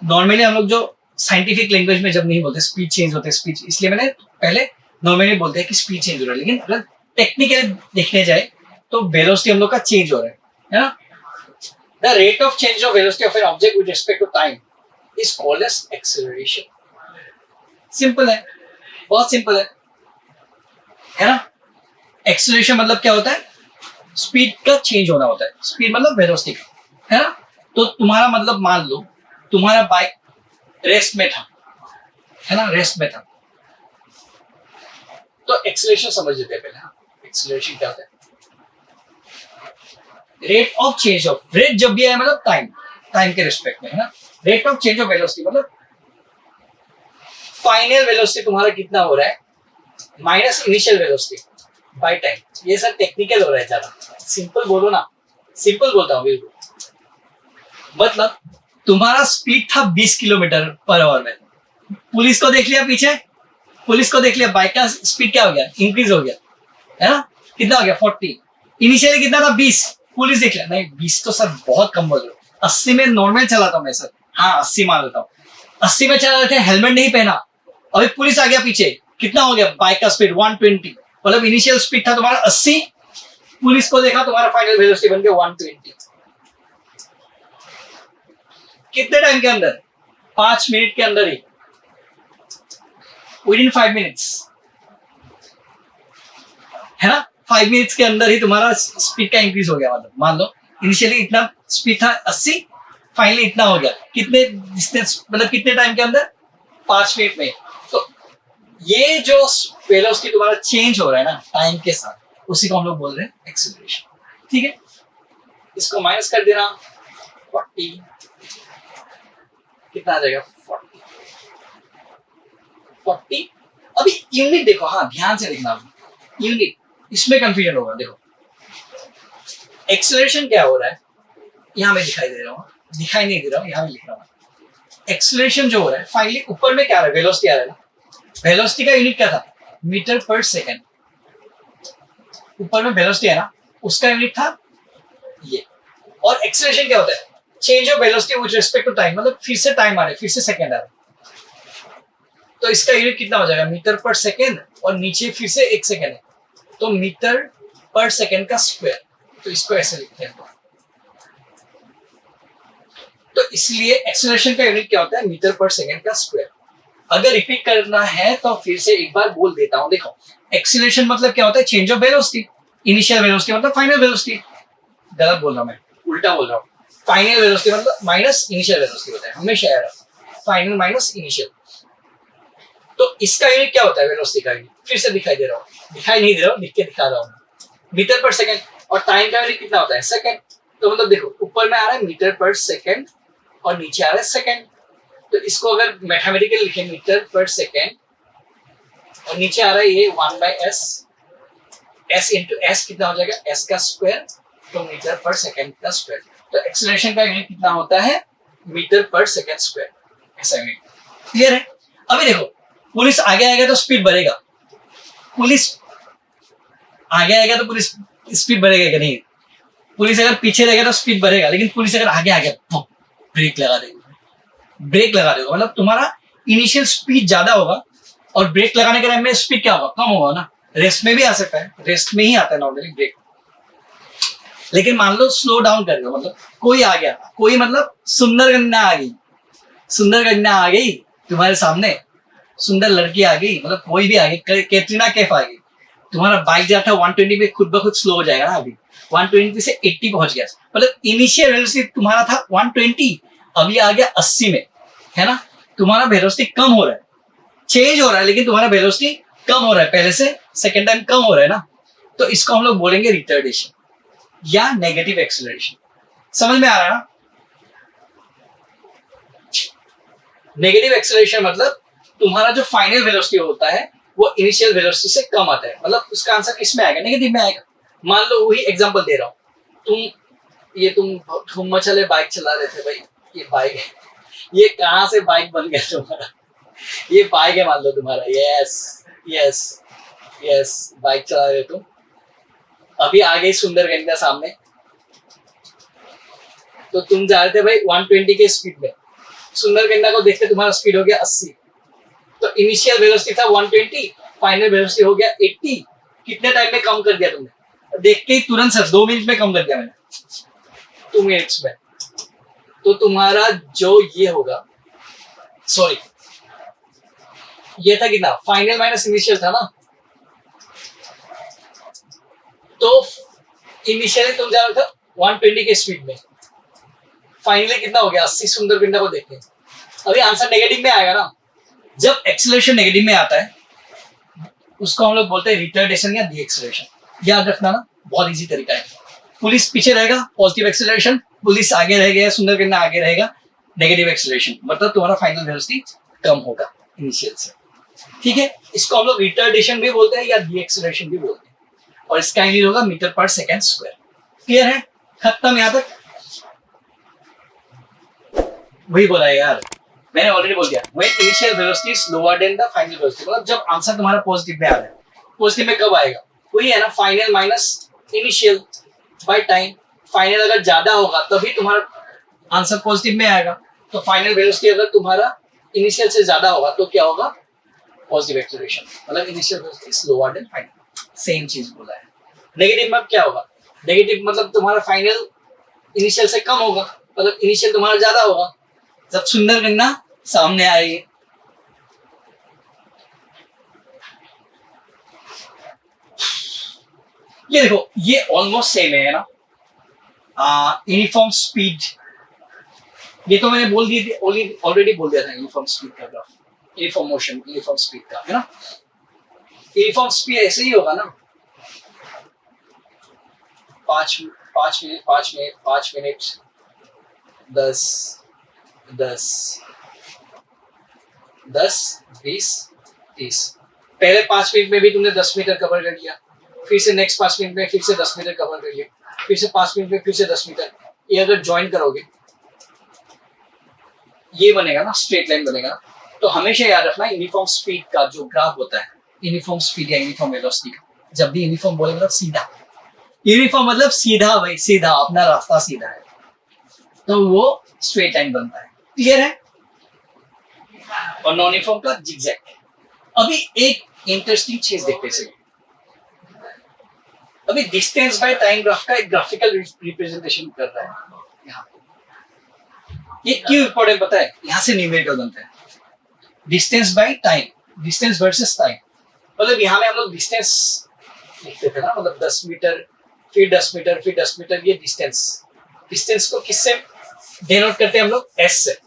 नॉर्मली हम लोग जो साइंटिफिक लैंग्वेज में जब नहीं बोलते स्पीड चेंज होते, स्पीड, इसलिए मैंने पहले नॉर्मली बोलते हैं कि स्पीड चेंज हो रहा है, लेकिन अगर टेक्निकली देखने जाए तो वेलोसिटी हम लोग का चेंज हो रहा है ना। The rate of change of velocity of an object with respect to time is called as acceleration. Simple है, बहुत सिंपल है ना। एक्सेलरेशन मतलब क्या होता है, स्पीड का चेंज होना होता है, स्पीड मतलब वेलोसिटी, है ना। तो तुम्हारा मतलब मान लो तुम्हारा बाइक रेस्ट में था, है ना, रेस्ट में था, तो एक्सेलरेशन समझ लेते हैं पहले। हाँ, एक्सेलरेशन क्या होता है, rate of change of, rate जब भी है मतलब टाइम, टाइम के रिस्पेक्ट में, है ना। Rate of change of velocity मतलब फाइनल वेलोसिटी तुम्हारा कितना हो रहा है minus initial velocity by time. ये सब टेक्निकल हो रहा है ज्यादा, सिंपल बोलो ना, सिंपल बोलता हूँ बिल्कुल। मतलब तुम्हारा स्पीड था 20 किलोमीटर पर आवर में, पुलिस को देख लिया पीछे, पुलिस को देख लिया, बाइक का स्पीड क्या हो गया, इंक्रीज हो गया, है ना। कितना हो गया 40, इनिशियली कितना था 20, पुलिस देख लिया, नहीं 20 तो सर बहुत कम बोल रहे हो, 80 में नॉर्मल चलाता हूँ मैं सर, हाँ 80 मान लेता हूँ, 80 में चला रहे थे, हेलमेट नहीं पहना, अभी पुलिस आ गया पीछे, कितना हो गया बाइक का स्पीड 120, मतलब इनिशियल स्पीड था तुम्हारा 80, पुलिस को देखा, तुम्हारा फाइनल वेलोसिटी बन गया 120। कितने टाइम के अंदर, 5 मिनट के अंदर ही, विद इन 5 मिनट्स, है ना। 5 मिनट्स के अंदर ही तुम्हारा स्पीड का इंक्रीज हो गया। मतलब मान लो इनिशियली इतना स्पीड था 80, फाइनली इतना हो गया, कितने डिस्टेंस, मतलब कितने टाइम के अंदर, 5 मिनट में। तो ये जो वेलोसिटी तुम्हारा चेंज हो रहा है ना टाइम के साथ, उसी को हम लोग बोल रहे हैं एक्सेलरेशन, ठीक है। इसको माइनस कर देना, 40 कितना आ जाएगा 40, 40। अभी यूनिट देखो, हाँ ध्यान से देखना, यूनिट इसमें कंफ्यूजन होगा। देखो एक्सेलरेशन क्या हो रहा है, यहाँ में दिखाई दे रहा हूँ, दिखाई नहीं दे रहा हूँ, यहाँ में लिख रहा हूँ। एक्सेलरेशन जो हो रहा है फाइनली ऊपर में क्या आ रहा है, वेलोसिटी आ रहा है ना। वेलोसिटी का यूनिट क्या था, मीटर पर सेकेंड। ऊपर में वेलोसिटी है ना, उसका यूनिट था ये। और एक्सेलरेशन क्या होता है, change of velocity with respect to time, मतलब फिर से टाइम आ रहा है, फिर से सेकंड आ रहा है। तो इसका यूनिट कितना हो जाएगा, मीटर पर सेकेंड, और नीचे फिर से 1 सेकेंड है, तो मीटर पर सेकेंड का स्क्वायर। तो इसको ऐसे लिखते हैं। तो इसलिए एक्सेलरेशन का यूनिट क्या होता है, मीटर पर सेकेंड का स्क्वायर। अगर रिपीट करना है तो फिर से एक बार बोल देता हूं। देखो एक्सेलरेशन मतलब क्या होता है, change of velocity. Initial velocity मतलब फाइनल वेलोसिटी। गलत बोल रहा हूं मैं, उल्टा बोल रहा हूं। फाइनल वेलोसिटी मतलब माइनस इनिशियल वेलोसिटी होता है, हमेशा याद रखो, फाइनल माइनस इनिशियल। तो इसका यूनिट क्या होता है, वेलोसिटी का यूनिट फिर से दिखाई दे रहा हूँ, दिखाई नहीं दे रहा हूँ, लिख के दिखा रहा हूँ, मीटर पर सेकेंड। और टाइम का यूनिट कितना होता है, सेकेंड। तो मतलब देखो ऊपर में आ रहा है मीटर पर सेकेंड और नीचे आ रहा है सेकेंड। तो इसको अगर मैथमेटिकल लिखे, मीटर पर सेकेंड और नीचे आ रहा है ये 1/s, s इंटू एस कितना हो जाएगा, s का स्क्वायर, तो मीटर पर सेकेंड का स्क्वायर। तो एक्सेलरेशन का यूनिट कितना होता है, मीटर पर सेकेंड स्क्वायर, ऐसा यूनिट। क्लियर है। अभी देखो पुलिस आगे आएगा तो स्पीड बढ़ेगा, पुलिस आगे आएगा तो पुलिस स्पीड बढ़ेगा कि नहीं, पुलिस अगर पीछे रहेगा तो स्पीड बढ़ेगा, लेकिन पुलिस अगर आगे आ गया ब्रेक लगा देगा, ब्रेक लगा देगा, मतलब तुम्हारा इनिशियल स्पीड ज्यादा होगा और ब्रेक लगाने के टाइम में स्पीड क्या होगा, कम होगा ना। रेस्ट में भी आ सकता है, रेस्ट में ही आता है नॉर्मली ब्रेक। लेकिन मान लो स्लो डाउन कर दो, मतलब कोई आ गया, कोई मतलब सुंदर कन्या आ गई, सुंदर कन्या आ गई तुम्हारे सामने, सुंदर लड़की आ गई, मतलब कोई भी आ गई, कैटरीना कैफ आ गई, तुम्हारा बाइक जाता है 120 पे खुद ब खुद स्लो हो जाएगा ना। अभी 120 से 80 पहुंच गया, मतलब इनिशियल वेलोसिटी तुम्हारा था 120, अभी आ गया 80 में, है ना। तुम्हारा वेलोसिटी कम हो रहा है, चेंज हो रहा है, लेकिन तुम्हारा वेलोसिटी कम हो रहा है, पहले से सेकेंड टाइम कम हो रहा है ना। तो इसको हम लोग बोलेंगे रिटार्डेशन या नेगेटिव एक्सेलरेशन। समझ में आ रहा है ना। नेगेटिव एक्सेलरेशन मतलब तुम्हारा जो फाइनल वेलोसिटी होता है वो इनिशियल वेलोसिटी से कम आता है, मतलब उसका आंसर किस में आएगा, नेगेटिव में आएगा। मान लो वही एग्जांपल दे रहा हूं, तुम मचले बाइक चला रहे थे भाई, ये बाइक है, ये कहां से बाइक बन गया तुम्हारा, ये बाइक है मान लो तुम्हारा, यस यस यस, बाइक चला रहे तुम, अभी आ गई सुंदर कन्या सामने, तो तुम जा रहे थे भाई 120 के स्पीड में, सुंदर कन्या को देखते तुम्हारा स्पीड हो गया 80, तो इनिशियल वेलोसिटी था 120, फाइनल वेलोसिटी हो गया 80। कितने टाइम में कम कर दिया तुमने, देख के ही तुरंत सर 2 मिनट में कम कर दिया मैंने, 2 मिनट्स में। तो तुम्हारा जो ये होगा, सॉरी ये था कितना, फाइनल माइनस इनिशियल था ना। तो इनिशियली तुम जा रहे थे 120 के स्पीड में, फाइनली कितना हो गया 80, सुंदर कन्या को देख के। अभी आंसर नेगेटिव में आएगा ना। जब एक्सेलरेशन नेगेटिव में आता है उसको हम लोग बोलते हैं रिटार्डेशन या डी एक्सेलरेशन। याद रखना ना, बहुत इजी तरीका है। पुलिस पीछे रहेगा पॉजिटिव एक्सेलरेशन, पुलिस आगे रह गया, सुंदर कन्या आगे रहेगा नेगेटिव एक्सेलरेशन, मतलब तुम्हारा फाइनल वेलोसिटी कम होगा इनिशियल से। ठीक है, इसको हम लोग रिटार्डेशन भी बोलते हैं या डी एक्सेलरेशन भी बोलते हैं, और इसका यूनिट होगा मीटर पर सेकेंड स्क्वायर। क्लियर है, खत्म यहां तक। वही बोला है यार, मैंने ऑलरेडी बोल दिया, when initial velocity is lower than the final velocity, मतलब जब आंसर तुम्हारा पॉजिटिव में आ रहा है, पॉजिटिव में कब आएगा, वही है ना, final minus initial by time. Final अगर ज्यादा होगा तभी तुम्हारा आंसर पॉजिटिव में आएगा, तो फाइनल वेलोसिटी अगर तुम्हारा इनिशियल से ज्यादा होगा तो क्या होगा, पॉजिटिव एक्सेलरेशन, मतलब initial velocity is lower than final. Same चीज बोला है। नेगेटिव में क्या होगा, नेगेटिव मतलब तुम्हारा फाइनल इनिशियल से कम होगा, मतलब इनिशियल तुम्हारा ज्यादा होगा, जब सुंदर कन्या सामने आएगी। ये देखो ये ऑलमोस्ट सेम है ना, यूनिफॉर्म स्पीड, ये तो मैंने बोल दी थी, ऑलरेडी बोल दिया था यूनिफॉर्म स्पीड का graph, uniform motion uniform speed का, है ना। यूनिफॉर्म स्पीड ऐसे ही होगा ना, 5 मिनट 10 20 30। पहले 5 मिनट में भी तुमने 10 मीटर कवर कर लिया, फिर से नेक्स्ट 5 मिनट में फिर से 10 मीटर कवर कर लिया, फिर से 5 मिनट में फिर से 10 मीटर। ये अगर ज्वाइन करोगे ये बनेगा ना, स्ट्रेट लाइन बनेगा ना। तो हमेशा याद रखना यूनिफॉर्म स्पीड का जो ग्राफ होता है, यूनिफॉर्म स्पीड या यूनिफॉर्म वेलोसिटी का, जब भी यूनिफॉर्म बोले मतलब सीधा, यूनिफॉर्म मतलब सीधा भाई, सीधा, अपना रास्ता सीधा है, तो वो स्ट्रेट लाइन बनता है। क्लियर है? और नॉन यूनिफॉर्म का जिगजैग। अभी एक इंटरेस्टिंग चीज देखते हैं, अभी डिस्टेंस बाय टाइम ग्राफ का एक ग्राफिकल रिप्रेजेंटेशन कर रहा है यहाँ। ये क्यों इंपॉर्टेंट पता है? यहाँ से न्यूमेरिकल बनता है, distance by time, distance versus time. मतलब यहाँ में हम लोग डिस्टेंस लिखते थे ना, मतलब 10 मीटर, फिर 10 मीटर, फिर 10 मीटर, ये डिस्टेंस। डिस्टेंस को किससे डिनोट करते हैं हम लोग? एस से।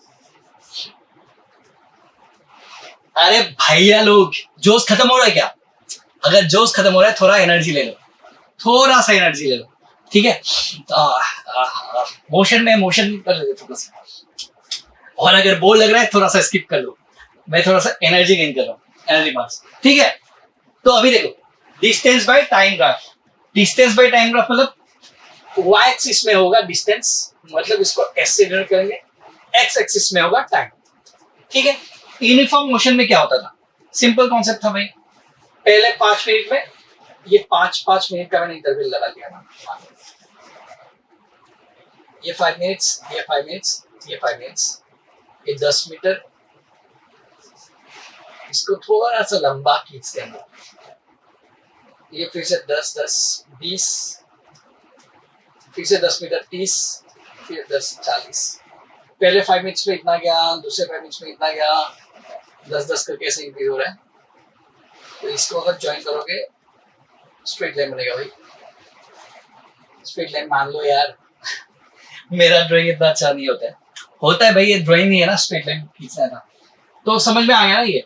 अरे भैया लोग, जोश खत्म हो रहा है क्या? अगर जोश खत्म हो रहा है, थोड़ा एनर्जी ले लो, थोड़ा सा एनर्जी ले लो, ठीक है? मोशन में मोशन कर लेते थोड़ा सा, और अगर बोर लग रहा है थोड़ा सा स्किप कर लो, मैं थोड़ा सा एनर्जी गेन कर रहा हूँ, एनर्जी मार्क्स, ठीक है? तो अभी देखो, distance by time graph, distance by time graph मतलब वाई एक्सिस में होगा डिस्टेंस, मतलब इसको एस से डिनोट करेंगे, एक्स एक्सिस में होगा टाइम, ठीक है? यूनिफॉर्म मोशन में क्या होता था? सिंपल कॉन्सेप्ट था भाई, पहले 5 मिनट में ये 5-5 मिनट का मैंने इंटरवल लगा दिया था, ये 5 मिनट्स, ये 5 मिनट्स, ये 5 मिनट्स, ये 10 मीटर, इसको थोड़ा सा लंबा खींचते हैं, ये फिर से 10-10, 20, फिर से 10 मीटर 30, फिर 10-40। पहले 5 मिनट्स में इतना गया, दूसरे 5 मिनट्स में इतना गया, 10-10 करके ऐसे इंक्रीज हो रहा है। तो इसको अगर ज्वाइन करोगे स्ट्रेट लाइन बनेगा भाई, स्ट्रेट लाइन मान लो यार। मेरा ड्राइंग इतना अच्छा नहीं होता है, होता है भाई, ये ड्राइंग नहीं है ना, स्ट्रेट लाइन खींचना है ना। तो समझ में आ गया ना ये?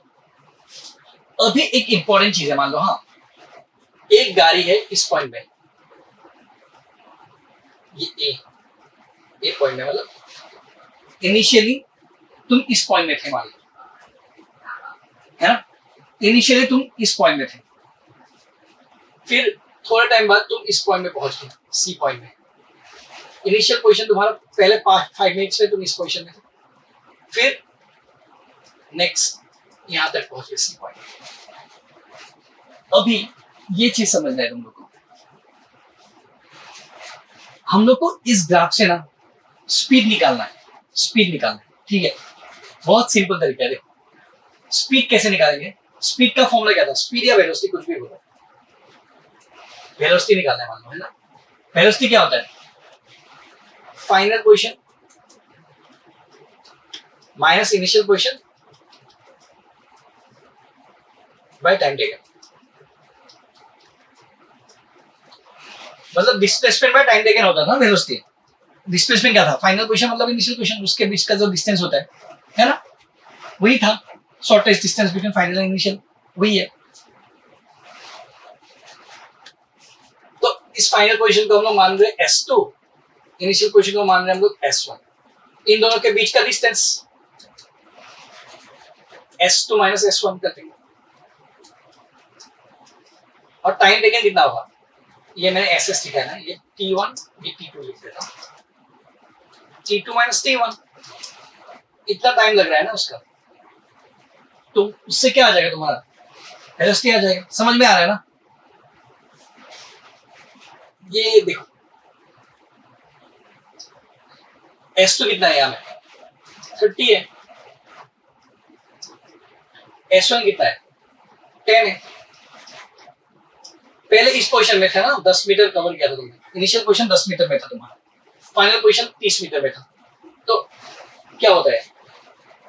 अभी एक इंपॉर्टेंट चीज है, मान लो हाँ, एक गाड़ी है इस पॉइंट में, ये ए पॉइंट में, मतलब इनिशियली तुम इस पॉइंट में थे, मान लो, है ना? इनिशियली तुम इस पॉइंट में थे, फिर थोड़ा टाइम बाद तुम इस पॉइंट में पहुंच गए, सी पॉइंट में। इनिशियल पोजीशन तुम्हारा पहले 5 मिनट्स में तुम इस पोजीशन में थे, फिर नेक्स्ट यहां तक पहुंच गए, सी पॉइंट। अभी ये चीज समझना है तुम लोग को, हम लोग को इस ग्राफ से ना स्पीड निकालना है, स्पीड निकालना है, ठीक है? बहुत सिंपल तरीका है। देखो स्पीड कैसे निकालेंगे, स्पीड का फॉर्मूला क्या था? स्पीड या वेलोसिटी, कुछ भी बोलो, वेलोसिटी निकालना है मान लो, है ना? वेलोसिटी क्या होता है? Final position minus initial position by time taken, मतलब डिस्प्लेसमेंट बाय टाइम टेकन होता था वेलोसिटी। डिस्प्लेसमेंट क्या था? फाइनल पोजीशन मतलब इनिशियल पोजीशन, उसके बीच का जो डिस्टेंस होता है ना, वही था shortest distance between final and initial, वही है। तो इस फाइनल पोजीशन को हम लोग मान रहे हैं S2, इनिशियल पोजीशन को मान रहे हैं हम लोग S1। इन दोनों के बीच का डिस्टेंस S2 माइनस S1 कर देंगे, और टाइम टेकन कितना होगा? ये मैंने SS लिखा है ना, ये T1, ये T2 लिख देता हूं, T2 माइनस T1, इतना टाइम लग रहा है ना उसका, तो उससे क्या आ जाएगा तुम्हारा? वेलोसिटी आ जाएगा। समझ में आ रहा है ना? ये देखो S2 कितना है यहाँ में? 30 है, S1 कितना है? 10 है। पहले इस पोजीशन में था ना, 10 मीटर कवर किया था तुमने, इनिशियल पोजीशन 10 मीटर में था तुम्हारा, फाइनल पोजीशन 30 मीटर में था। तो क्या होता है?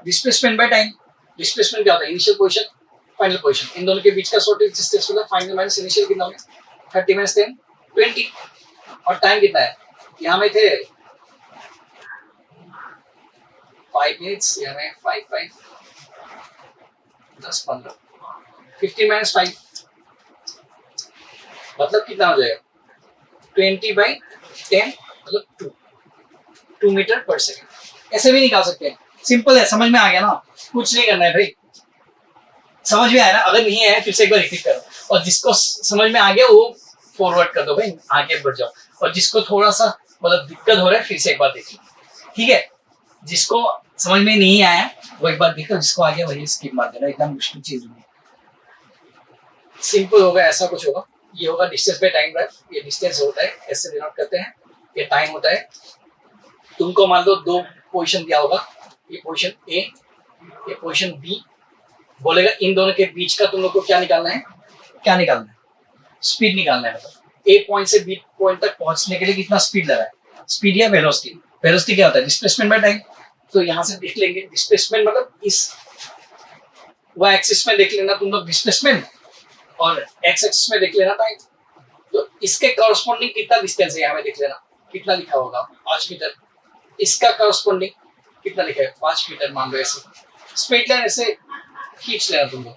डिस्प्लेसमेंट बाय टाइम, डिस्प्लेसमेंट क्या होता है? इनिशियल पोजीशन फाइनल पोजीशन, इन दोनों के बीच का शॉर्टेस्ट डिस्टेंस मतलब फाइनल माइनस इनिशियल कितना होगा? 30 माइनस 10 20, और टाइम कितना है? यहाँ में थे 5 मिनट्स, यहाँ में 5 10 15, 15 माइनस 5 मतलब कितना हो जाएगा? 20/10 मतलब 2 मीटर पर सेकेंड। ऐसे भी निकाल सकते हैं, सिंपल है, समझ में आ गया ना? कुछ नहीं करना है भाई, समझ में आया ना? अगर नहीं आया फिर से एक बार रिपीट करो, और जिसको समझ में आ गया वो फॉरवर्ड कर दो भाई, आगे बढ़ जाओ, और जिसको थोड़ा सा मतलब दिक्कत हो रहा है फिर से एक बार देख लो, ठीक है? जिसको समझ में नहीं आया वो एक बार देखो, जिसको आ गया वही स्किप मार देना, एकदम मुश्किल चीज नहीं है, सिंपल होगा, ऐसा कुछ होगा। ये होगा डिस्टेंस बाय टाइम ग्राफ, ये डिस्टेंस होता है, ऐसे डिनोट करते हैं, ये टाइम होता है। तुमको मान लो दो पोजीशन दिया होगा, ये पोजीशन ए, ये पोजीशन बी, बोलेगा इन दोनों के बीच का तुम लोग को क्या निकालना है, क्या निकालना है, स्पीड निकालना है। मतलब ए पॉइंट से बी पॉइंट तक पहुंचने के लिए कितना स्पीड लगा है, स्पीड या वेलोसिटी। वेलोसिटी क्या होता है, डिस्प्लेसमेंट बाय टाइम। तो यहाँ से देख लेंगे डिस्प्लेसमेंट, मतलब इस वाई एक्सिस में देख लेना तुम लोग डिस्प्लेसमेंट, और एक्स एक्सिस में देख लेना टाइम। तो इसके कॉरस्पॉन्डिंग कितना डिस्टेंस है यहाँ में देख लेना, कितना लिखा होगा 5 मीटर। इसका कॉरस्पॉन्डिंग कितना लिखा है 5 मीटर, मान लो ऐसे स्ट्रेट लाइन ऐसे खींच लेना तुम लोग,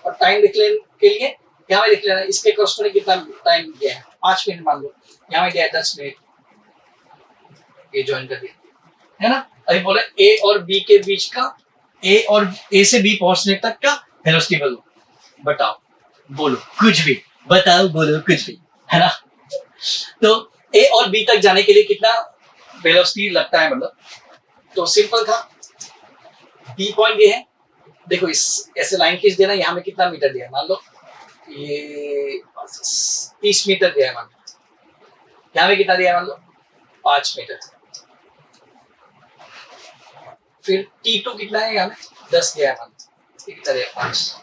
और टाइम देख लेने के लिए यहाँ में देख लेना इसके कॉरस्पॉन्डिंग कितना टाइम दिया है, 5 मिनट मान लो, यहाँ में दिया है 10 मिनट, ये ज्वाइन कर दिया है ना। अभी बोला ए और बी के बीच का, ए और ए से बी पहुंचने तक का वेलोसिटी बोलो, बताओ, बोलो कुछ भी, बताओ बोलो कुछ भी, है ना। तो ए और बी तक जाने के लिए कितना वेलोसिटी लगता है, मतलब तो सिंपल था, बी पॉइंट ये है, देखो इस ऐसे लाइन खींच देना, यहाँ में कितना मीटर दिया है, मान लो ये 30 मीटर दिया है, मान लो यहाँ में कितना दिया है, मान लो 5 मीटर। फिर T2 कितना है, यहाँ में 10 दिया है, मान लो कितना दिया है 5।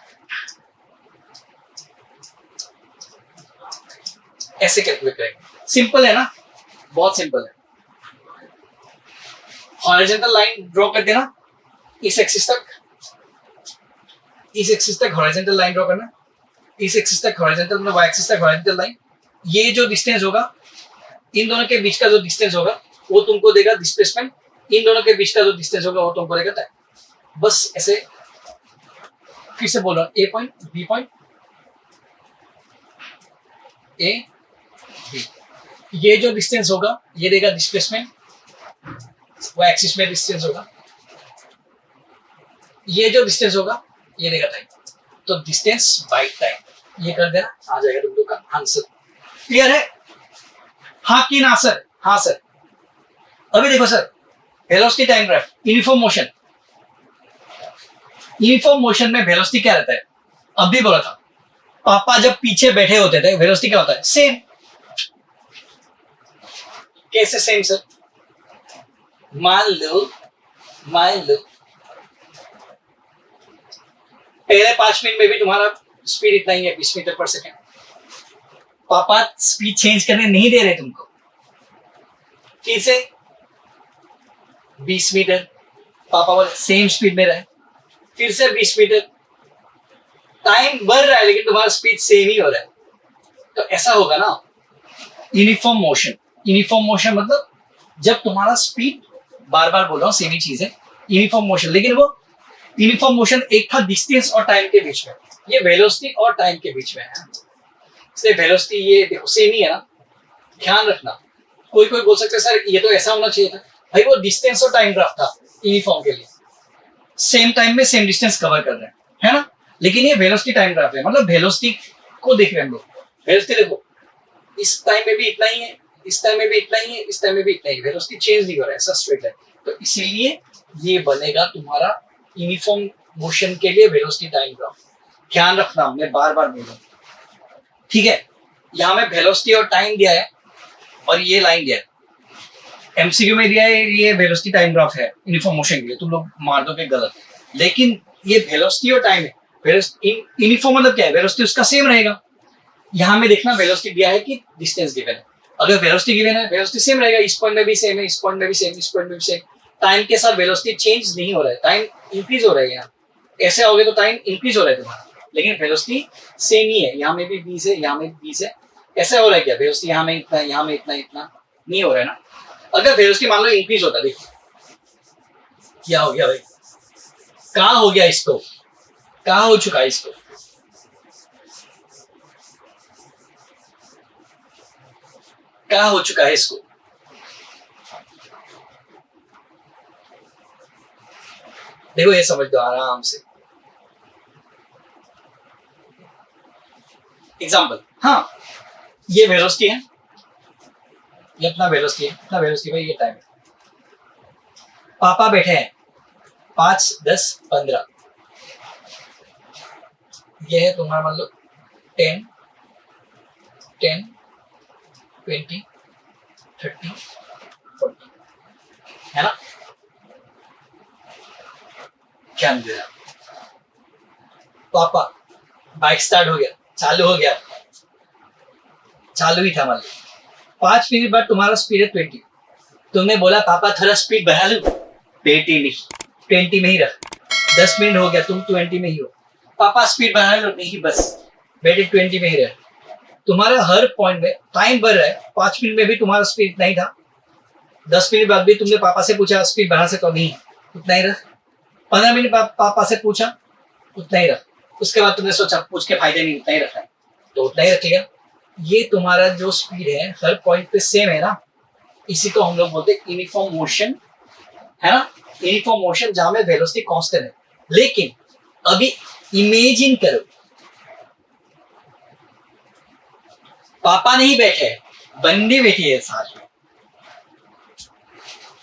ऐसे कैलकुलेट करेंगे, सिंपल है ना, बहुत सिंपल है। हॉरिजॉन्टल लाइन ड्रॉ कर देना इस एक्सिस तक, इस एक्सिस तक हॉरिजॉन्टल लाइन ड्रॉ करना, इस एक्सिस तक हॉरिजॉन्टल, मतलब वाई एक्सिस तक हॉरिजॉन्टल लाइन। ये जो डिस्टेंस होगा इन दोनों के बीच का जो डिस्टेंस होगा वो तुमको देगा डिस्प्लेसमेंट, इन दोनों के बीच का जो डिस्टेंस होगा वो तुमको देगा टाइम। बस ऐसे फिर से बोल रहा हूँ, A point B point, A B, ये जो डिस्टेंस होगा ये देगा डिस्प्लेसमेंट, वो एक्सिस में डिस्टेंस होगा, ये जो डिस्टेंस होगा ये देगा टाइम। तो डिस्टेंस बाय टाइम ये कर देना, आ जाएगा तुम लोग का आंसर। क्लियर है? हाँ कि ना सर? हाँ सर। अभी देखो sir, velocity time graph, uniform motion, uniform motion में वेलोसिटी क्या रहता है, अब भी बोला था, पापा जब पीछे बैठे होते थे वेलोसिटी क्या होता है, सेम। कैसे सेम सर? मान लो पहले 5 मिनट में भी तुम्हारा स्पीड इतना ही है, 20 मीटर पर सेकेंड। पापा स्पीड चेंज करने नहीं दे रहे तुमको, फिर से 20 मीटर, पापा बोले सेम स्पीड में रहे, फिर से 20 मीटर, टाइम बढ़ रहा है लेकिन तुम्हारा स्पीड सेम ही हो रहा है। तो ऐसा होगा ना यूनिफॉर्म मोशन। यूनिफॉर्म मोशन मतलब जब तुम्हारा स्पीड, बार बार बोल रहा हूँ सेम ही चीज है, यूनिफॉर्म मोशन, लेकिन वो यूनिफॉर्म मोशन एक था डिस्टेंस और टाइम के बीच में, ये वेलोसिटी और टाइम के बीच में है। इसलिए वेलोसिटी ये देखो सेम ही है ना, ध्यान रखना। कोई कोई बोल सकते सर ये तो ऐसा होना चाहिए था, भाई वो डिस्टेंस और टाइम ग्राफ था यूनिफॉर्म के लिए, सेम टाइम में सेम डिस्टेंस कवर कर रहे हैं, है ना। लेकिन ये वेलोसिटी टाइम ग्राफ है, मतलब वेलोसिटी को देख रहे हैं हम लोग। वेलोसिटी देखो इस टाइम में भी इतना ही है, इस टाइम में भी इतना ही है, इस टाइम में भी इतना ही, वेलोसिटी चेंज नहीं हो रहा है, ऐसा स्ट्रेट लाइन। तो इसीलिए ये बनेगा तुम्हारा यूनिफॉर्म मोशन के लिए वेलोसिटी टाइम ग्राफ। ध्यान रखना, मैं बार बार बोल रहा हूँ, ठीक है। यहाँ में वेलोसिटी और टाइम दिया है और ये लाइन दिया है, एमसीक्यू में दिया है ये वेलोसिटी टाइम ग्राफ है यूनिफॉर्म मोशन के लिए, तुम लोग मार दोगे गलत, लेकिन ये वेलोसिटी और टाइम है। यूनिफॉर्म मतलब क्या है, वेलोसिटी उसका सेम रहेगा। यहाँ में देखना वेलोसिटी दिया है कि डिस्टेंस गिवन है, अगर वेलोसिटी गिवन है वेलोसिटी सेम रहेगा, इस पॉइंट में भी सेम है, इस पॉइंट में भी सेम, इस पॉइंट में भी सेम। टाइम के साथ वेलोसिटी चेंज नहीं हो रहा है, टाइम इंक्रीज हो रहा है। यहाँ ऐसे होगे तो टाइम इंक्रीज हो रहा है तुम्हारा, लेकिन वेलोसिटी सेम ही है, यहाँ में भी 20 है, यहाँ में 20 है। ऐसा हो रहा है क्या, वेलोसिटी यहाँ में इतना, यहाँ में इतना, इतना नहीं हो रहा है ना। अगर वेलोसिटी मान लो इंक्रीज होता, देखो क्या हो गया भाई, कहाँ हो गया इसको, कहाँ हो चुका है इसको, क्या हो चुका है इसको। देखो ये समझ दो आराम से, एग्जाम्पल, हाँ ये वेलोसिटी है, ये अपना वेलोसिटी है, अपना वेलोसिटी भाई, ये टाइम है। पापा बैठे हैं 5, 10, 15, ये है तुम्हारा मान लो 10, 10, 20, 30, 40, है ना? क्या दे रहा? पापा बाइक स्टार्ट हो गया, चालू हो गया, चालू ही था मान लो, 5 मिनट बाद तुम्हारा स्पीड है 20, तुमने बोला पापा थोड़ा स्पीड बढ़ा लूं, 20 नहीं, 20 में ही रख। 10 मिनट हो गया, तुम 20 में ही हो, पापा स्पीड बढ़ा लो, नहीं बस बेटे 20 में ही रह। तुम्हारा हर पॉइंट में टाइम बढ़ रहा है, 5 मिनट में भी तुम्हारा स्पीड नहीं था, 10 मिनट बाद भी तुमने पापा से पूछा स्पीड बढ़ा सको, नहीं उतना ही रख। 15 मिनट बाद पापा से पूछा, उतना ही रख। उसके बाद तुमने सोचा पूछ के फायदे नहीं, उतना ही रखा है, तो उतना ही रखेगा। ये तुम्हारा जो स्पीड है हर पॉइंट पे सेम है ना, इसी को हम लोग बोलते हैं यूनिफॉर्म मोशन, है ना? यूनिफॉर्म मोशन जहां में वेलोसिटी कांस्टेंट है। लेकिन अभी इमेजिन करो, पापा नहीं बैठे, बंदी बैठी है साथ में।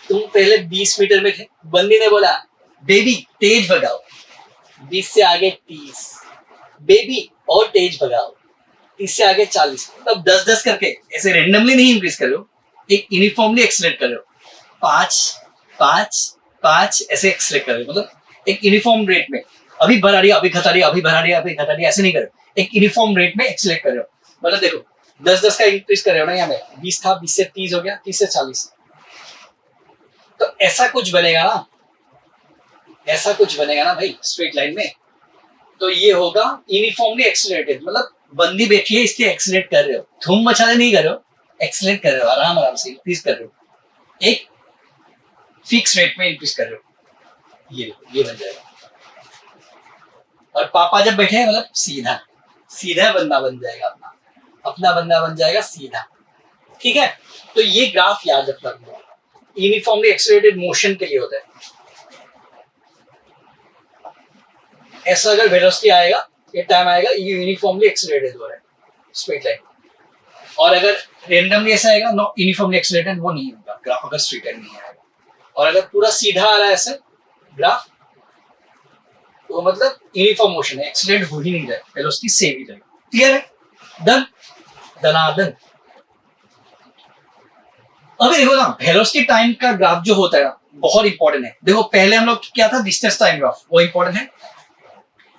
तुम पहले 20 मीटर में थे, बंदी ने बोला बेबी तेज भगाओ, 20 से आगे 30, बेबी और तेज भगाओ, 30 से आगे 40, तब 10-10 करके ऐसे रेंडमली नहीं इंक्रीज कर रहे हो, एक यूनिफॉर्मली एक्सलेट कर रहे हो, 5, 5, 5 ऐसे एक्सलेट कर रहे हो, मतलब एक यूनिफॉर्म रेट में, अभी बढ़ा रही है, अभी घटा रही है, अभी बढ़ा रही है, अभी घटा रही है, ऐसे नहीं कर रहे हो, एक यूनिफॉर्म रेट में एक्सलेट कर रहे हो। मतलब देखो 10-10 का इंक्रीज कर रहे हो ना, यहाँ में 20 था, 20 से 30 हो गया, 30 से 40, तो ऐसा कुछ बनेगा ना, ऐसा कुछ बनेगा ना भाई स्ट्रेट लाइन में, तो ये होगा यूनिफॉर्मली एक्सीलरेटेड, मतलब बंदी बैठी है इसलिए एक्सीलरेट कर रहे हो, धूम मचाने नहीं कर रहे हो, एक्सीलरेट कर रहे हो, आराम आराम से इंक्रीज कर रहे हो, एक फिक्स रेट में इंक्रीज कर रहे हो, ये बन जाएगा। और पापा जब बैठे हैं मतलब सीधा सीधा बंदा बन जाएगा, अपना अपना बंदा बन जाएगा सीधा, ठीक है? तो ये ग्राफ याद रखना, यूनिफॉर्मली एक्सीलरेटेड मोशन के लिए होता है। ऐसा अगर वेलोसिटी आएगा, ये टाइम आएगा, ये यूनिफॉर्मली एक्सीलरेटेड हो रहा है स्ट्रेट लाइन। और अगर रेंडमली ऐसा आएगा, नो यूनिफॉर्मली एक्सीलरेटेड, वो नहीं होगा ग्राफ, अगर स्ट्रेट लाइन नहीं आएगा। और अगर पूरा सीधा आ रहा है ऐसे ग्राफ, तो मतलब यूनिफॉर्म मोशन है, एक्सीलरेट हो ही नहीं रहा है, वेलोसिटी सेम ही रहेगा। क्लियर है? डन, दनादन। अभी देखो ना, वेलोसिटी टाइम का ग्राफ जो होता है ना, बहुत इंपॉर्टेंट है। देखो पहले हम लोग क्या था, डिस्टेंस टाइम ग्राफ, वो इंपॉर्टेंट है।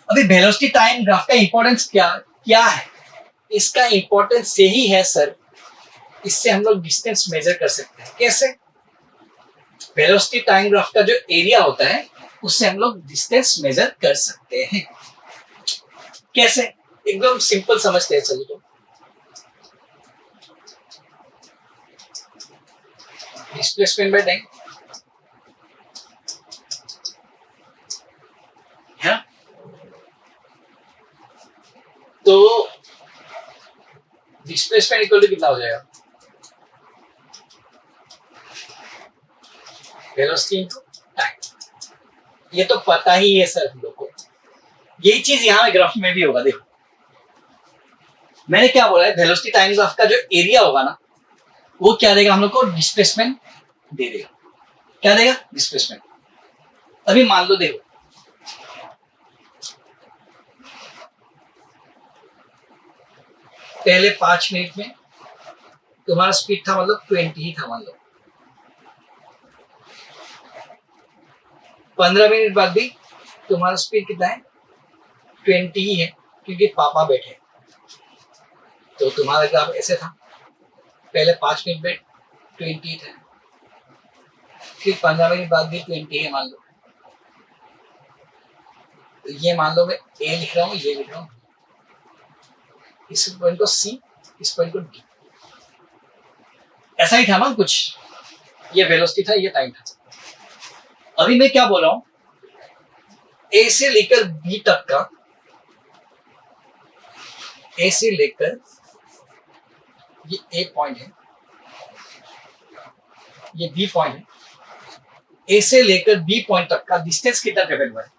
अभी वेलोसिटी टाइम ग्राफ का इंपॉर्टेंस क्या क्या है? इसका इंपॉर्टेंस यही है सर, इससे हम लोग डिस्टेंस मेजर कर सकते हैं। कैसे? वेलोसिटी टाइम ग्राफ का जो एरिया होता है, उससे हम लोग डिस्टेंस मेजर कर सकते हैं। कैसे? एकदम सिंपल समझते हैं, चलो तो डिस्प्लेसमेंट बाय टाइम है, तो डिस्प्लेसमेंट इक्वल टू कितना हो जाएगा? Velocity into time. ये तो पता ही है सर हम लोग को, यही चीज यहाँ ग्राफ में भी होगा। देखो मैंने क्या बोला है, वेलोसिटी टाइम ग्राफ का जो एरिया होगा ना, वो क्या देगा हम लोग को? डिस्प्लेसमेंट दे देगा। क्या देगा? डिस्प्लेसमेंट। अभी मान लो, देखो पहले 5 मिनट में तुम्हारा स्पीड था मतलब 20 ही था मान लो, 15 मिनट बाद भी तुम्हारा स्पीड कितना है? 20 ही है, क्योंकि पापा बैठे। तो तुम्हारा ग्राफ ऐसे था, पहले 5 मिनट में 20 था, फिर 15 मिनट बाद भी 20 है मान लो। तो ये मान लो मैं ए लिख रहा हूँ, ये लिख रहा हूँ, इस पॉइंट को सी, इस पॉइंट को डी। ऐसा ही था ना कुछ, ये वेलोसिटी था, ये टाइम था। अभी मैं क्या बोल रहा हूं, ए से लेकर बी तक का, ए से लेकर, ये ए पॉइंट है, ये बी पॉइंट है, ए से लेकर बी पॉइंट तक का डिस्टेंस कितना ट्रेवल हुआ है?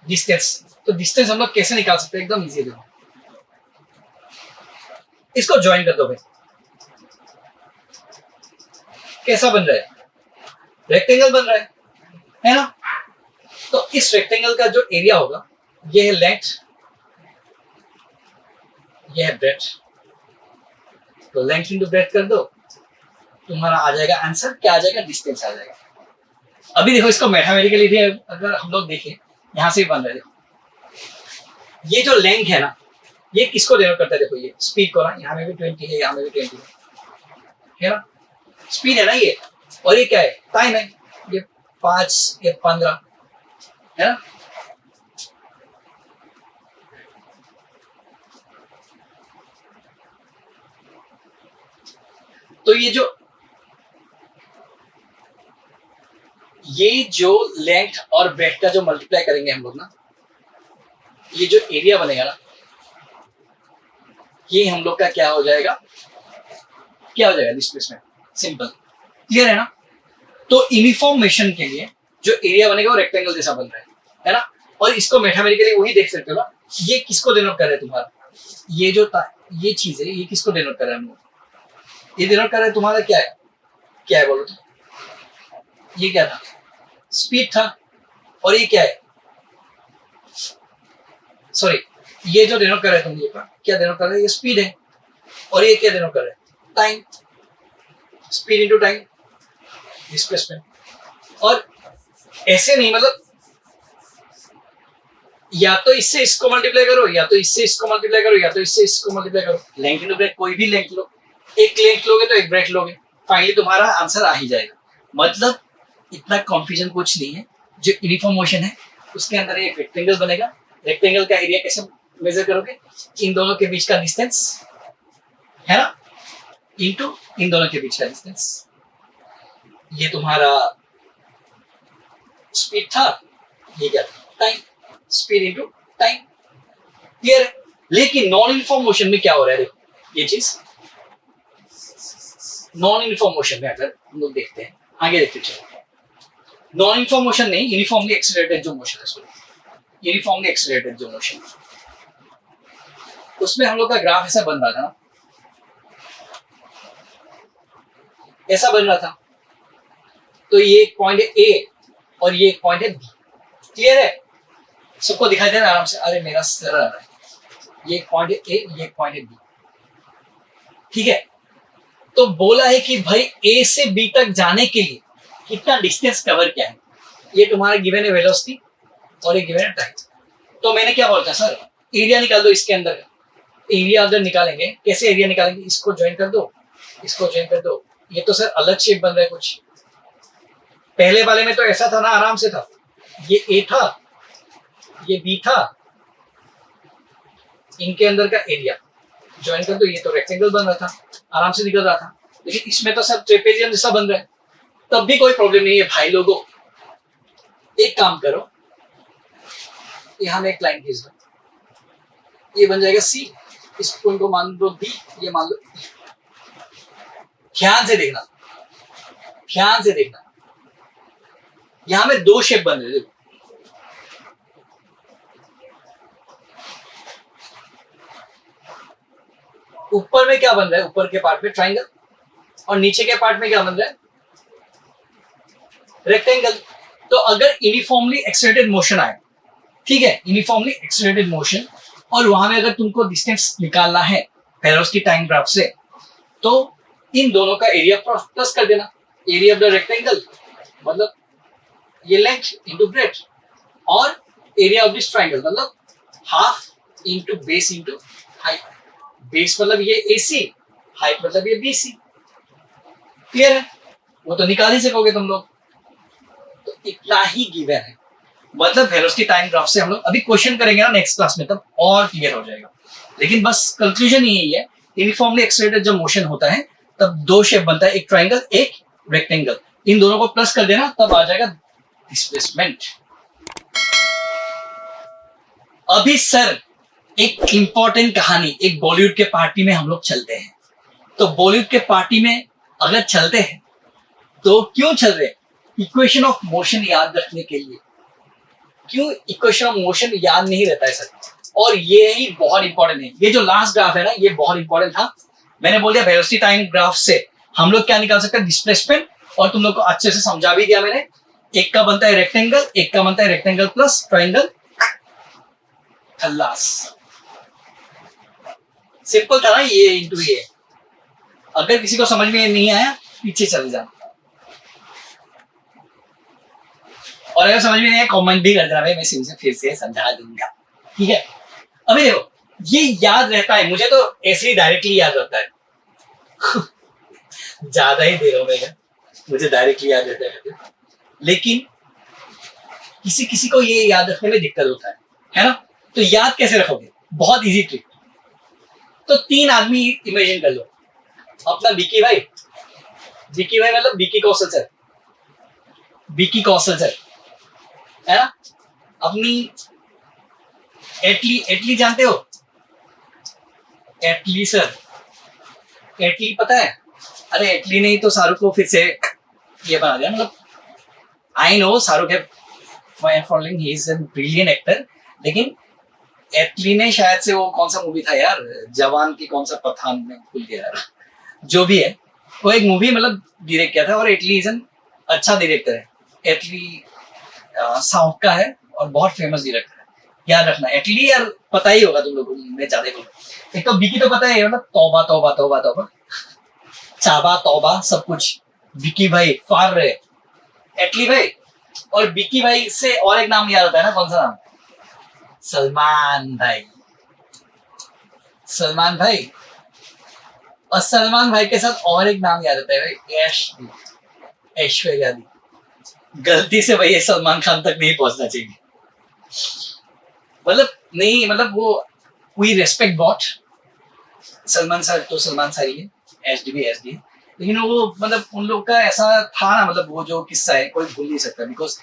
डिस्टेंस, तो डिस्टेंस हम लोग कैसे निकाल सकते हैं? एकदम इजी है। देखो इसको ज्वाइन कर दो भाई, कैसा बन रहा है? रेक्टेंगल बन रहा है ना? तो इस रेक्टेंगल का जो एरिया होगा, ये है लेंथ, ये है ब्रेथ, तो लेंथ इंटू ब्रेथ कर दो, तुम्हारा आ जाएगा आंसर, क्या आ जाएगा? डिस्टेंस आ जाएगा। अभी देखो इसको मैथमेटिकली भी अगर हम लोग देखें, यहां से भी बन रहा है, देखो ये जो लेंथ है ना, ये किसको डिनोट करता है? देखो ये स्पीड को ना, यहाँ में भी 20 है, यहाँ में भी 20 है ना, स्पीड है ना ये, और ये क्या है? टाइम है, ये 5, ये 15 है ना। तो ये जो लेंथ और ब्रेथ का जो मल्टीप्लाई करेंगे हम लोग ना, ये जो एरिया बनेगा ना, ये हम लोग का क्या हो जाएगा? क्या हो जाएगा? डिस्प्लेसमेंट। सिंपल, क्लियर है ना? तो यूनिफॉर्म मोशन के लिए जो एरिया बनेगा वो रेक्टेंगल जैसा बन रहा है ना? और इसको मैथमेटिकली वही देख सकते हो ना, ये किसको डिनोट कर रहा है तुम्हारा? ये जो ये चीज है, ये किसको डिनोट कर रहा है हम लोग? ये डिनोट कर रहा है तुम्हारा क्या है? क्या है बोलो तो? ये क्या था? स्पीड था। और ये क्या है? सॉरी, ये जो डिनोट कर रहा है तुम लोग का, क्या डिनोट कर रहा है? ये स्पीड है। और ये क्या डिनोट कर रहा है? Time. Speed into time, displacement. और ऐसे नहीं, मतलब या तो इससे इसको मल्टीप्लाई करो, या तो इससे इसको मल्टीप्लाई करो, या तो इससे इसको मल्टीप्लाई करो। लेंथ इनटू ब्रेथ, कोई भी लेंथ लो, एक लेंथ लोगे तो एक ब्रेथ लोगे, फाइनली तुम्हारा आंसर आ ही जाएगा। मतलब इतना कॉन्फ्यूजन कुछ नहीं है। जो यूनिफॉर्म मोशन है उसके अंदर एक रेक्टेंगल बनेगा, रेक्टेंगल का एरिया कैसे मेजर करोगे? इन दोनों के बीच का डिस्टेंस है ना, इनटू इन दोनों के बीच का डिस्टेंस। ये तुम्हारा स्पीड था, ये क्या था? Time. Speed into time, clear है? लेकिन नॉन यूनिफॉर्म मोशन में क्या हो रहा है? देखो ये चीज नॉन यूनिफॉर्म मोशन में अगर हम लोग देखते हैं, आगे देखते चलो, नॉन यूनिफॉर्म मोशन नहीं, यूनिफॉर्मली एक्सीलरेटेड जो मोशन है, सॉरी, यूनिफॉर्मली एक्सीलरेटेड जो मोशन, उसमें हम लोग का ग्राफ ऐसा बन रहा था ना, ऐसा बन रहा था। तो ये एक पॉइंट है ए और ये एक पॉइंट है बी, क्लियर है? सबको दिखाई दे रहा है आराम से? अरे मेरा सर आ रहा है। ये एक पॉइंट है ए, ये एक पॉइंट है बी, ठीक है? तो बोला है कि भाई ए से बी तक जाने के लिए कितना डिस्टेंस कवर किया है। ये तुम्हारा गिवन है वेलोसिटी और ये गिवन है टाइम। तो मैंने क्या बोलता, सर एरिया निकाल दो इसके अंदर का। एरिया अगर निकालेंगे, कैसे एरिया निकालेंगे? इसको ज्वाइन कर दो, इसको ज्वाइन कर दो। ये तो सर अलग शेप बन रहा है कुछ। पहले वाले में तो ऐसा था ना, आराम से था। ये ए था, ये बी था, इनके अंदर का एरिया ज्वाइन कर दो। ये तो रेक्टेंगल बन रहा था, आराम से निकल रहा था। लेकिन इसमें तो सब ट्रेपेजियम जैसा बन रहा है, तब भी कोई प्रॉब्लम नहीं है भाई लोगों। एक काम करो, यहां में एक लाइन खींच दो, ये बन जाएगा सी, इस पॉइंट को मान लो बी, ये मान लो। ध्यान से देखना, ध्यान से देखना, यहां में दो शेप बन रहे हैं। ऊपर में क्या बन रहा है? ऊपर के पार्ट में ट्राइंगल, और नीचे के पार्ट में क्या बन रहा है? रेक्टेंगल। तो अगर यूनिफॉर्मली एक्सीलरेटेड मोशन आए, ठीक है, यूनिफॉर्मली एक्सीलरेटेड मोशन, और वहां में अगर तुमको डिस्टेंस निकालना है वेलोसिटी टाइम ग्राफ से, तो इन दोनों का एरिया प्लस कर देना। एरिया ऑफ द रेक्टेंगल मतलब ये लेंथ इंटू ब्रेथ, और एरिया ऑफ दिस ट्राइंगल मतलब half into base into height. Base मतलब ये AC, हाइट मतलब ये BC, क्लियर है? वो तो निकाल ही सकोगे तुम लोग। तो इतना ही गिवन है। मतलब वेलोसिटी टाइम ग्राफ से हम लोग अभी क्वेश्चन करेंगे ना नेक्स्ट क्लास में, तब और क्लियर हो जाएगा। लेकिन बस कंक्लूजन यही है, यूनिफॉर्मली एक्सीलरेटेड जब मोशन होता है तब दो शेप बनता है, एक ट्राइंगल एक रेक्टेंगल। इन दोनों को प्लस कर देना, तब आ जाएगा डिस्प्लेसमेंट। अभी सर एक इंपॉर्टेंट कहानी, एक बॉलीवुड के पार्टी में हम लोग चलते हैं। तो बॉलीवुड के पार्टी में अगर चलते हैं तो क्यों चल रहे? इक्वेशन ऑफ मोशन याद रखने के लिए। क्यों इक्वेशन ऑफ मोशन याद नहीं रहता है सर? और ये ही बहुत इंपॉर्टेंट है। ये जो लास्ट ग्राफ है ना, ये बहुत इंपॉर्टेंट था। मैंने बोल दिया वेलोसिटी टाइम ग्राफ से हम लोग क्या निकाल सकते हैं, डिस्प्लेसमेंट, और तुम लोग को अच्छे से समझा भी दिया मैंने। एक का बनता है रेक्टेंगल, एक का बनता है रेक्टेंगल प्लस ट्रायंगल, खल्लास। सिंपल था ना ये इंटू ये। अगर किसी को समझ में नहीं आया पीछे चले जाना, और अगर समझ में नहीं आया कमेंट भी कर देना भाई, मैं फिर से समझा दूंगा, ठीक है। अभी देखो ये याद रहता है, मुझे तो ऐसे ही डायरेक्टली याद रहता है ज्यादा ही दे रहा हूं मैं, मुझे डायरेक्टली याद रहता है, लेकिन किसी किसी को ये याद रखने में दिक्कत होता है ना। तो याद कैसे रखोगे, बहुत इजी ट्रिक। तो 3 आदमी इमेजिन कर लो, अपना विकी भाई मतलब विकी कौशल सर, विकी कौशल सर है ना, अपनी एटली जानते हो, एटली सर, एटली पता है, अरे एटली नहीं तो शाहरुख को फिर से ये बना दिया। मतलब आई नो शाहरुख है fire following, he is a brilliant actor, लेकिन एटली ने शायद से वो कौन सा मूवी था यार, जवान की कौन सा, पठान में भूल गया यार, जो भी है वो एक मूवी मतलब डायरेक्ट किया था। और एटली इज एन अच्छा डायरेक्टर है, एटली साउथ का है और बहुत फेमस डायरेक्टर है, याद रखना। एटली यार पता ही होगा तुम लोगों को, मैं ज्यादा बोल, एक तो विकी तो पता है मतलब तौबा तौबा तौबा तौबा, चाबा तौबा सब कुछ। विकी भाई फार रहे, एटली भाई, और विकी भाई से और एक नाम याद आता है ना, कौन सा नाम, सलमान भाई, सलमान भाई। और सलमान भाई के साथ और एक नाम याद आता है भाई, ऐश्वर्या दी। गलती से भाई सलमान खान तक नहीं पहुंचना चाहिए, मतलब नहीं, मतलब वो we respect but, Salman sir तो सलमान सर ही है, एचडी भी एचडी, लेकिन वो मतलब उन लोग का ऐसा था ना, मतलब वो जो किस्सा है कोई भूल नहीं सकता, बिकॉज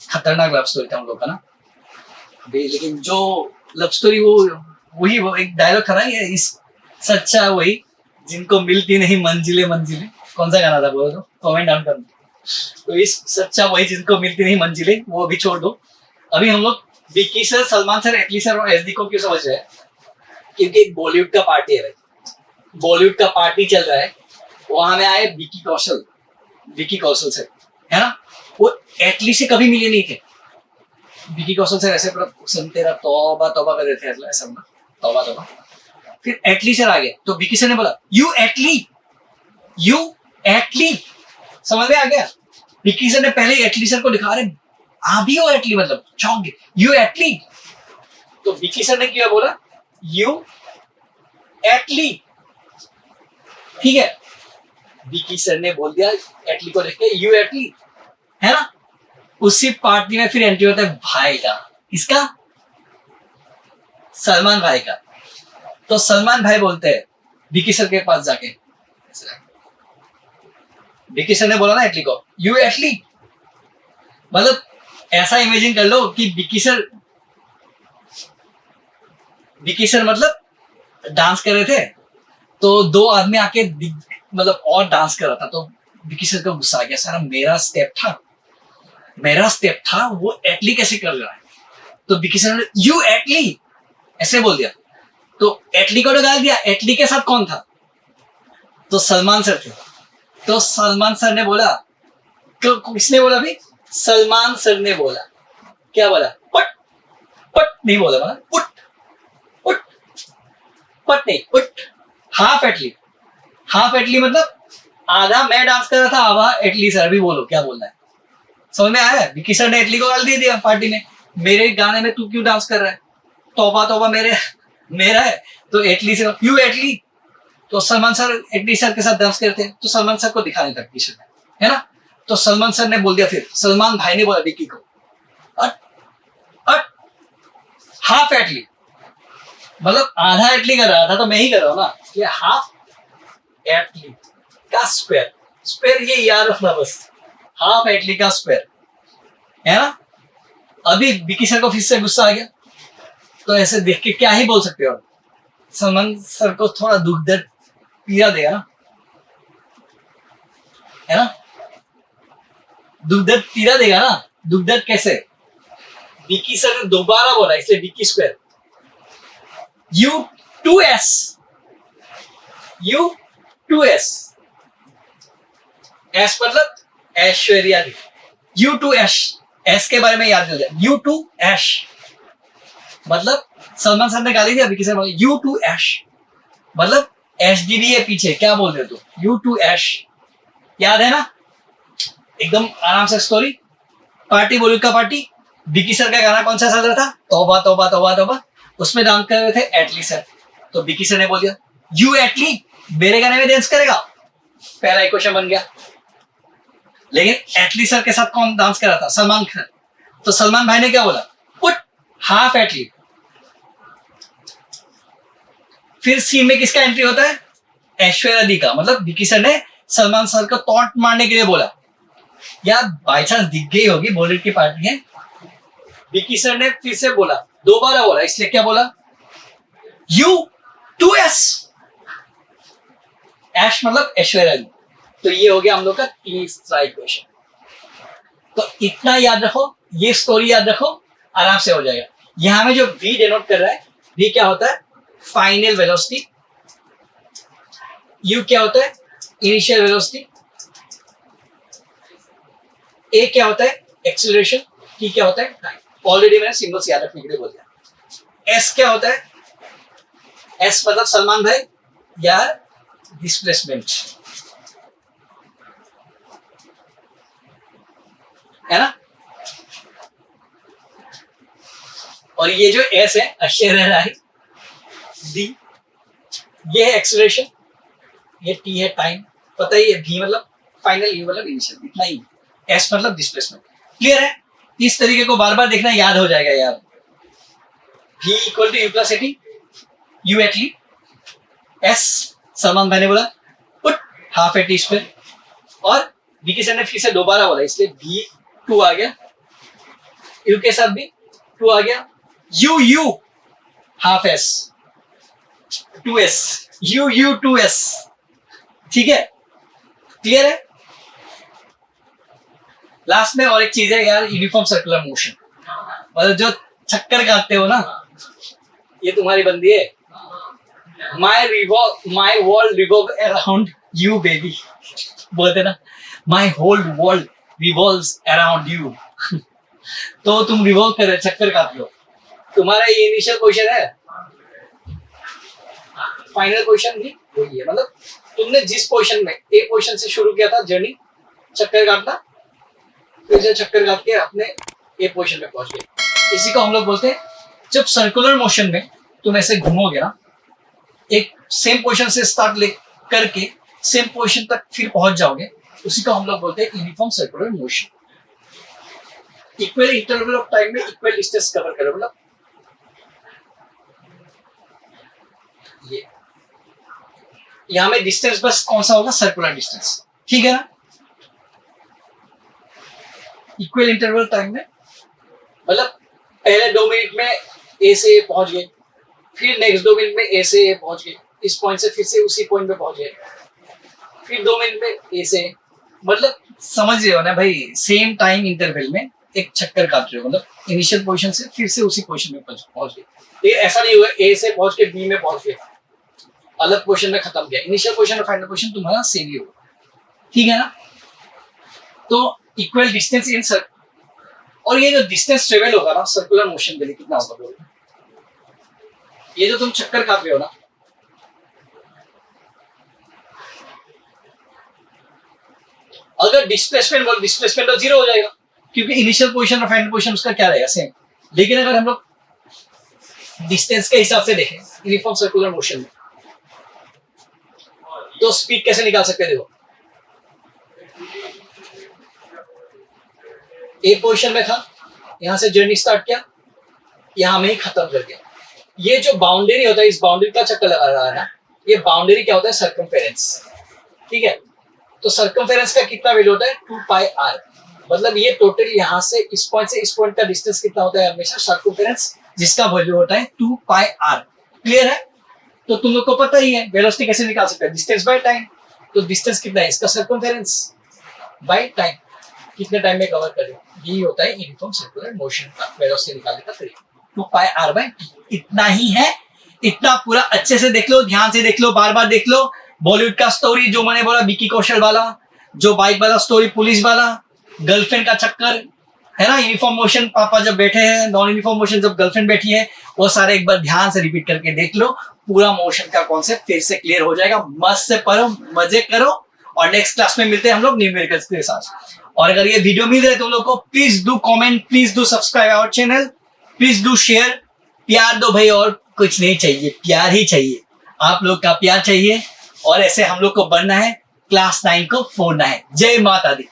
खतरनाक लव स्टोरी था उन लोग का ना। लेकिन जो लव स्टोरी वो एक डायलॉग था ना, ये इस सच्चा वही जिनको मिलती नहीं मंजिले मंजिले, कौन सा गाना था बोलो तो कमेंट डाउन कर दो। तो इस सच्चा वही जिनको मिलती नहीं मंजिले, वो भी छोड़ दो। अभी हम लोग विक्की सर, सलमान सर, एटली सर और एसडी को क्यों समझ रहे हैं, क्योंकि बॉलीवुड का पार्टी है भाई, बॉलीवुड का पार्टी चल रहा है, वहां में आए विक्की कौशल सर है ना। वो एटली से कभी मिले नहीं थे, विक्की कौशल सर ऐसे सुनते रहा, तौबा तौबा कर रहे थे ऐसा ना, तौबा तौबा। फिर एटली सर आ गए तो विक्की सर ने बोला यू एटली, समझ में आ गया। विक्की सर ने पहले एटली सर को दिखा रहे, आप भी हो एटली, मतलब चौंक गए, यू एटली। तो विक्की सर ने क्या बोला, यू एटली, ठीक है। विक्की सर ने बोल दिया एटली को देख के, यू एटली, है ना। उसी पार्टी में फिर एंट्री होता है भाई का, किसका, सलमान भाई का। तो सलमान भाई बोलते हैं विक्की सर के पास जाके, विक्की सर ने बोला ना एटली को, यू एटली, मतलब ऐसा इमेजिन कर लो कि विक्की सर मतलब डांस कर रहे थे, तो 2 आदमी आके मतलब और डांस कर रहा था, तो विक्की सर को गुस्सा आ गया, सर मेरा स्टेप था वो एटली कैसे कर रहा है। तो विक्की सर ने यू एटली ऐसे बोल दिया, तो एटली को डाल दिया। एटली के साथ कौन था, तो सलमान सर थे। तो सलमान सर ने बोला, किसने बोला भाई, सलमान सर ने बोला, क्या बोला, पट नहीं बोला, बोला उठ पट नहीं, उठ, हाफ एटली मतलब आधा मैं डांस कर रहा था, आधा एटली सर, भी बोलो क्या बोलना है, समझ में आया। विक्की सर ने एटली को गाल दे दिया पार्टी में, मेरे गाने में तू क्यों डांस कर रहा है, तौबा तौबा मेरा है, तो एटली से यू एटली। तो सलमान सर एटली सर के साथ डांस करते हैं, तो सलमान सर को दिखाने तक विक्की सर है ना। तो सलमान सर ने बोल दिया, फिर सलमान भाई ने बोला विक्की को, हाफ एटली, मतलब आधा एटली कर रहा था तो मैं ही कर रहा हूं ना, ये हाफ एटली का स्क्वायर ये याद रखना बस, हाफ एटली का स्क्वायर है ना। अभी विक्की सर को फिर से गुस्सा आ गया, तो ऐसे देख के क्या ही बोल सकते हो, सलमान सर को थोड़ा दुख दर्द पीड़ा देगा ना, है ना, दुख दर्द पीड़ा देगा ना। दुख दर्द कैसे, विक्की सर ने दोबारा बोला, इसलिए Vicky square, U2S, U2S, S मतलब ऐश्वर्या दी। U2S, S के बारे में याद कर लिया। U2S मतलब सलमान सर ने गाली दी अभी किसी ने, U2S मतलब HDD है पीछे, क्या बोल रहे हो तुम? U2S याद है ना? एकदम आराम से स्टोरी। पार्टी बॉलीवुड का पार्टी, बिकी सर का गाना कौन सा चल रहा था? तौबा तौबा तौबा तौबा। उसमें डांस कर रहे थे एटली सर, तो बिकी सर ने बोल दिया यू एटली मेरे गाने में डांस करेगा। पहला एक क्वेश्चन बन गया। लेकिन एटली सर के साथ कौन डांस कर रहा था? सलमान खान। तो सलमान भाई ने क्या बोला? पुट हाफ एटली। फिर सीन में किसका एंट्री होता है? ऐश्वर्या दी का। मतलब विकी सर ने सलमान सर को टॉन्ट मारने के लिए बोला। यार बाई चांस दिख गई होगी, बॉलीवुड की पार्टी है। विकी सर ने फिर से बोला, दोबारा बोला, इसलिए क्या बोला? U2S, ऐश मतलब ऐश्वर्या दी। तो ये हो गया हम लोग का तीसरा इक्वेशन। तो इतना याद रखो, ये स्टोरी याद रखो, आराम से हो जाएगा। यहां में जो V डिनोट कर रहा है, V क्या होता है? Final velocity. U क्या होता है? Initial velocity. A क्या होता है? एक्सीलरेशन। T क्या होता है? टाइम। ऑलरेडी मैंने सिंबल्स याद रखने के लिए बोल दिया। S क्या होता है? S मतलब सलमान भाई या डिस्प्लेसमेंट, है ना? और ये जो S है, ऐश्वर्या राय दी, ये है एक्सीलरेशन, ये T है टाइम। पता ही है, V मतलब फाइनल, U मतलब इनिशियल, इतना ही। S मतलब डिस्प्लेसमेंट। क्लियर है? इस तरीके को बार बार देखना, याद हो जाएगा यार। V equal to U plus at, U एटली, S सलमान भाई ने बोला पुट हाफ एटी स्क्वायर, और विकी सर ने फिर से दोबारा बोला, इसलिए V2 आ गया। U के साथ भी 2 आ गया। U half S, 2S, U2S। ठीक है? क्लियर है? लास्ट में और एक चीज है यार, यूनिफॉर्म सर्कुलर मोशन। मतलब जो चक्कर काटते हो ना, ये तुम्हारी बंदी है। My world revolve around you baby, बोलते ना, my whole world revolves around you. तो तुम रिवॉल्व कर रहे, चक्कर काट लो। तुम्हारा ये इनिशियल क्वेश्चन है, फाइनल क्वेश्चन भी वही है। मतलब तुमने जिस पोजीशन में, एक पोजीशन से शुरू किया था जर्नी, चक्कर काटना, फिर से चक्कर काट के अपने एक पोजीशन पे पहुंच गए। इसी को हम लोग बोलते हैं, जब सर्कुलर मोशन में तुम ऐसे घूमोगे ना, एक सेम पोजीशन से स्टार्ट ले करके सेम पोजीशन तक फिर पहुंच जाओगे, उसी को हम लोग बोलते हैं uniform circular motion. Equal interval of time में इक्वल डिस्टेंस कवर करो। मतलब ये यहां में डिस्टेंस बस कौन सा होगा? Circular distance. ठीक है ना? इक्वल इंटरवल टाइम में मतलब पहले 2 मिनट में ए से ए पहुंच गए, फिर नेक्स्ट 2 मिनट में ए से ए पहुंच गए, इस पॉइंट से फिर से उसी पॉइंट पे पहुंच गए, फिर 2 मिनट में ए से। मतलब समझ रहे हो ना भाई? सेम टाइम इंटरवल में एक चक्कर काट रहे हो, मतलब इनिशियल पोजीशन से फिर से उसी पोजीशन में पहुंच गए। ये ऐसा नहीं हुआ ए से पहुंच के बी में पहुंच गए, अलग पोजीशन में खत्म किया। इनिशियल पोजीशन और फाइनल पोजीशन तुम्हारा सेम ही होगा। ठीक है ना? तो इक्वल डिस्टेंस इन सर्कल, और ये जो डिस्टेंस ट्रेवल होगा ना सर्कुलर मोशन के लिए, कितना होगा बोलो? ये जो तुम चक्कर काट रहे हो ना, अगर डिस्प्लेसमेंट बोलो, डिस्प्लेसमेंट तो 0 हो जाएगा, क्योंकि इनिशियल पोजीशन और फाइनल पोजीशन उसका क्या रहेगा? सेम। लेकिन अगर हम लोग डिस्टेंस के हिसाब से देखें यूनिफॉर्म सर्कुलर मोशन में, तो स्पीड कैसे निकाल सकते? देखो, एक पोजीशन में था, यहां से जर्नी स्टार्ट किया, यहां में ही खत्म कर दिया। ये जो बाउंड्री होता है, इस बाउंड्री का चक्कर लगा रहा है ना, ये बाउंड्री क्या होता है? सर्कमफेरेंस। ठीक है? तो सर्कमफेरेंस का कितना वैल्यू होता है? 2πr। मतलब ये टोटल यहां से इस पॉइंट का डिस्टेंस कितना होता है? हमेशा सर्कमफेरेंस, जिसका वैल्यू होता है 2πr। क्लियर है? तो तुम लोग को पता ही है वेलोसिटी कैसे निकाल सकते हैं? Distance by time. तो डिस्टेंस कितना है? इसका सर्कमफेरेंस बाय टाइम, कितने टाइम में कवर करें, यही होता है यूनिफॉर्म सर्कुलर मोशन का वेलोसिटी निकालने का तरीका। 2πr/t इतना ही है। इतना पूरा अच्छे से देख लो, ध्यान से देख लो, बार बार देख लो। बॉलीवुड का स्टोरी जो मैंने बोला, विकी कौशल वाला, जो बाइक वाला स्टोरी, पुलिस वाला, गर्लफ्रेंड का चक्कर है ना, यूनिफॉर्म मोशन पापा जब बैठे हैं, नॉन यूनिफॉर्म मोशन जब गर्लफ्रेंड बैठी है, वो सारे एक बार ध्यान से रिपीट करके देख लो। पूरा मोशन का कॉन्सेप्ट फिर से क्लियर हो जाएगा। मस्त से पढ़ो, मजे करो, और नेक्स्ट क्लास में मिलते हैं हम लोग न्यूमेरिकल्स के साथ। और अगर ये वीडियो मिल रहा है तुम लोग को, please do comment, please do subscribe our channel, please do share. प्यार दो भाई, और कुछ नहीं चाहिए, प्यार ही चाहिए, आप लोग का प्यार चाहिए। और ऐसे हम लोग को बनना है, क्लास 9 को फोड़ना है। जय माता दी।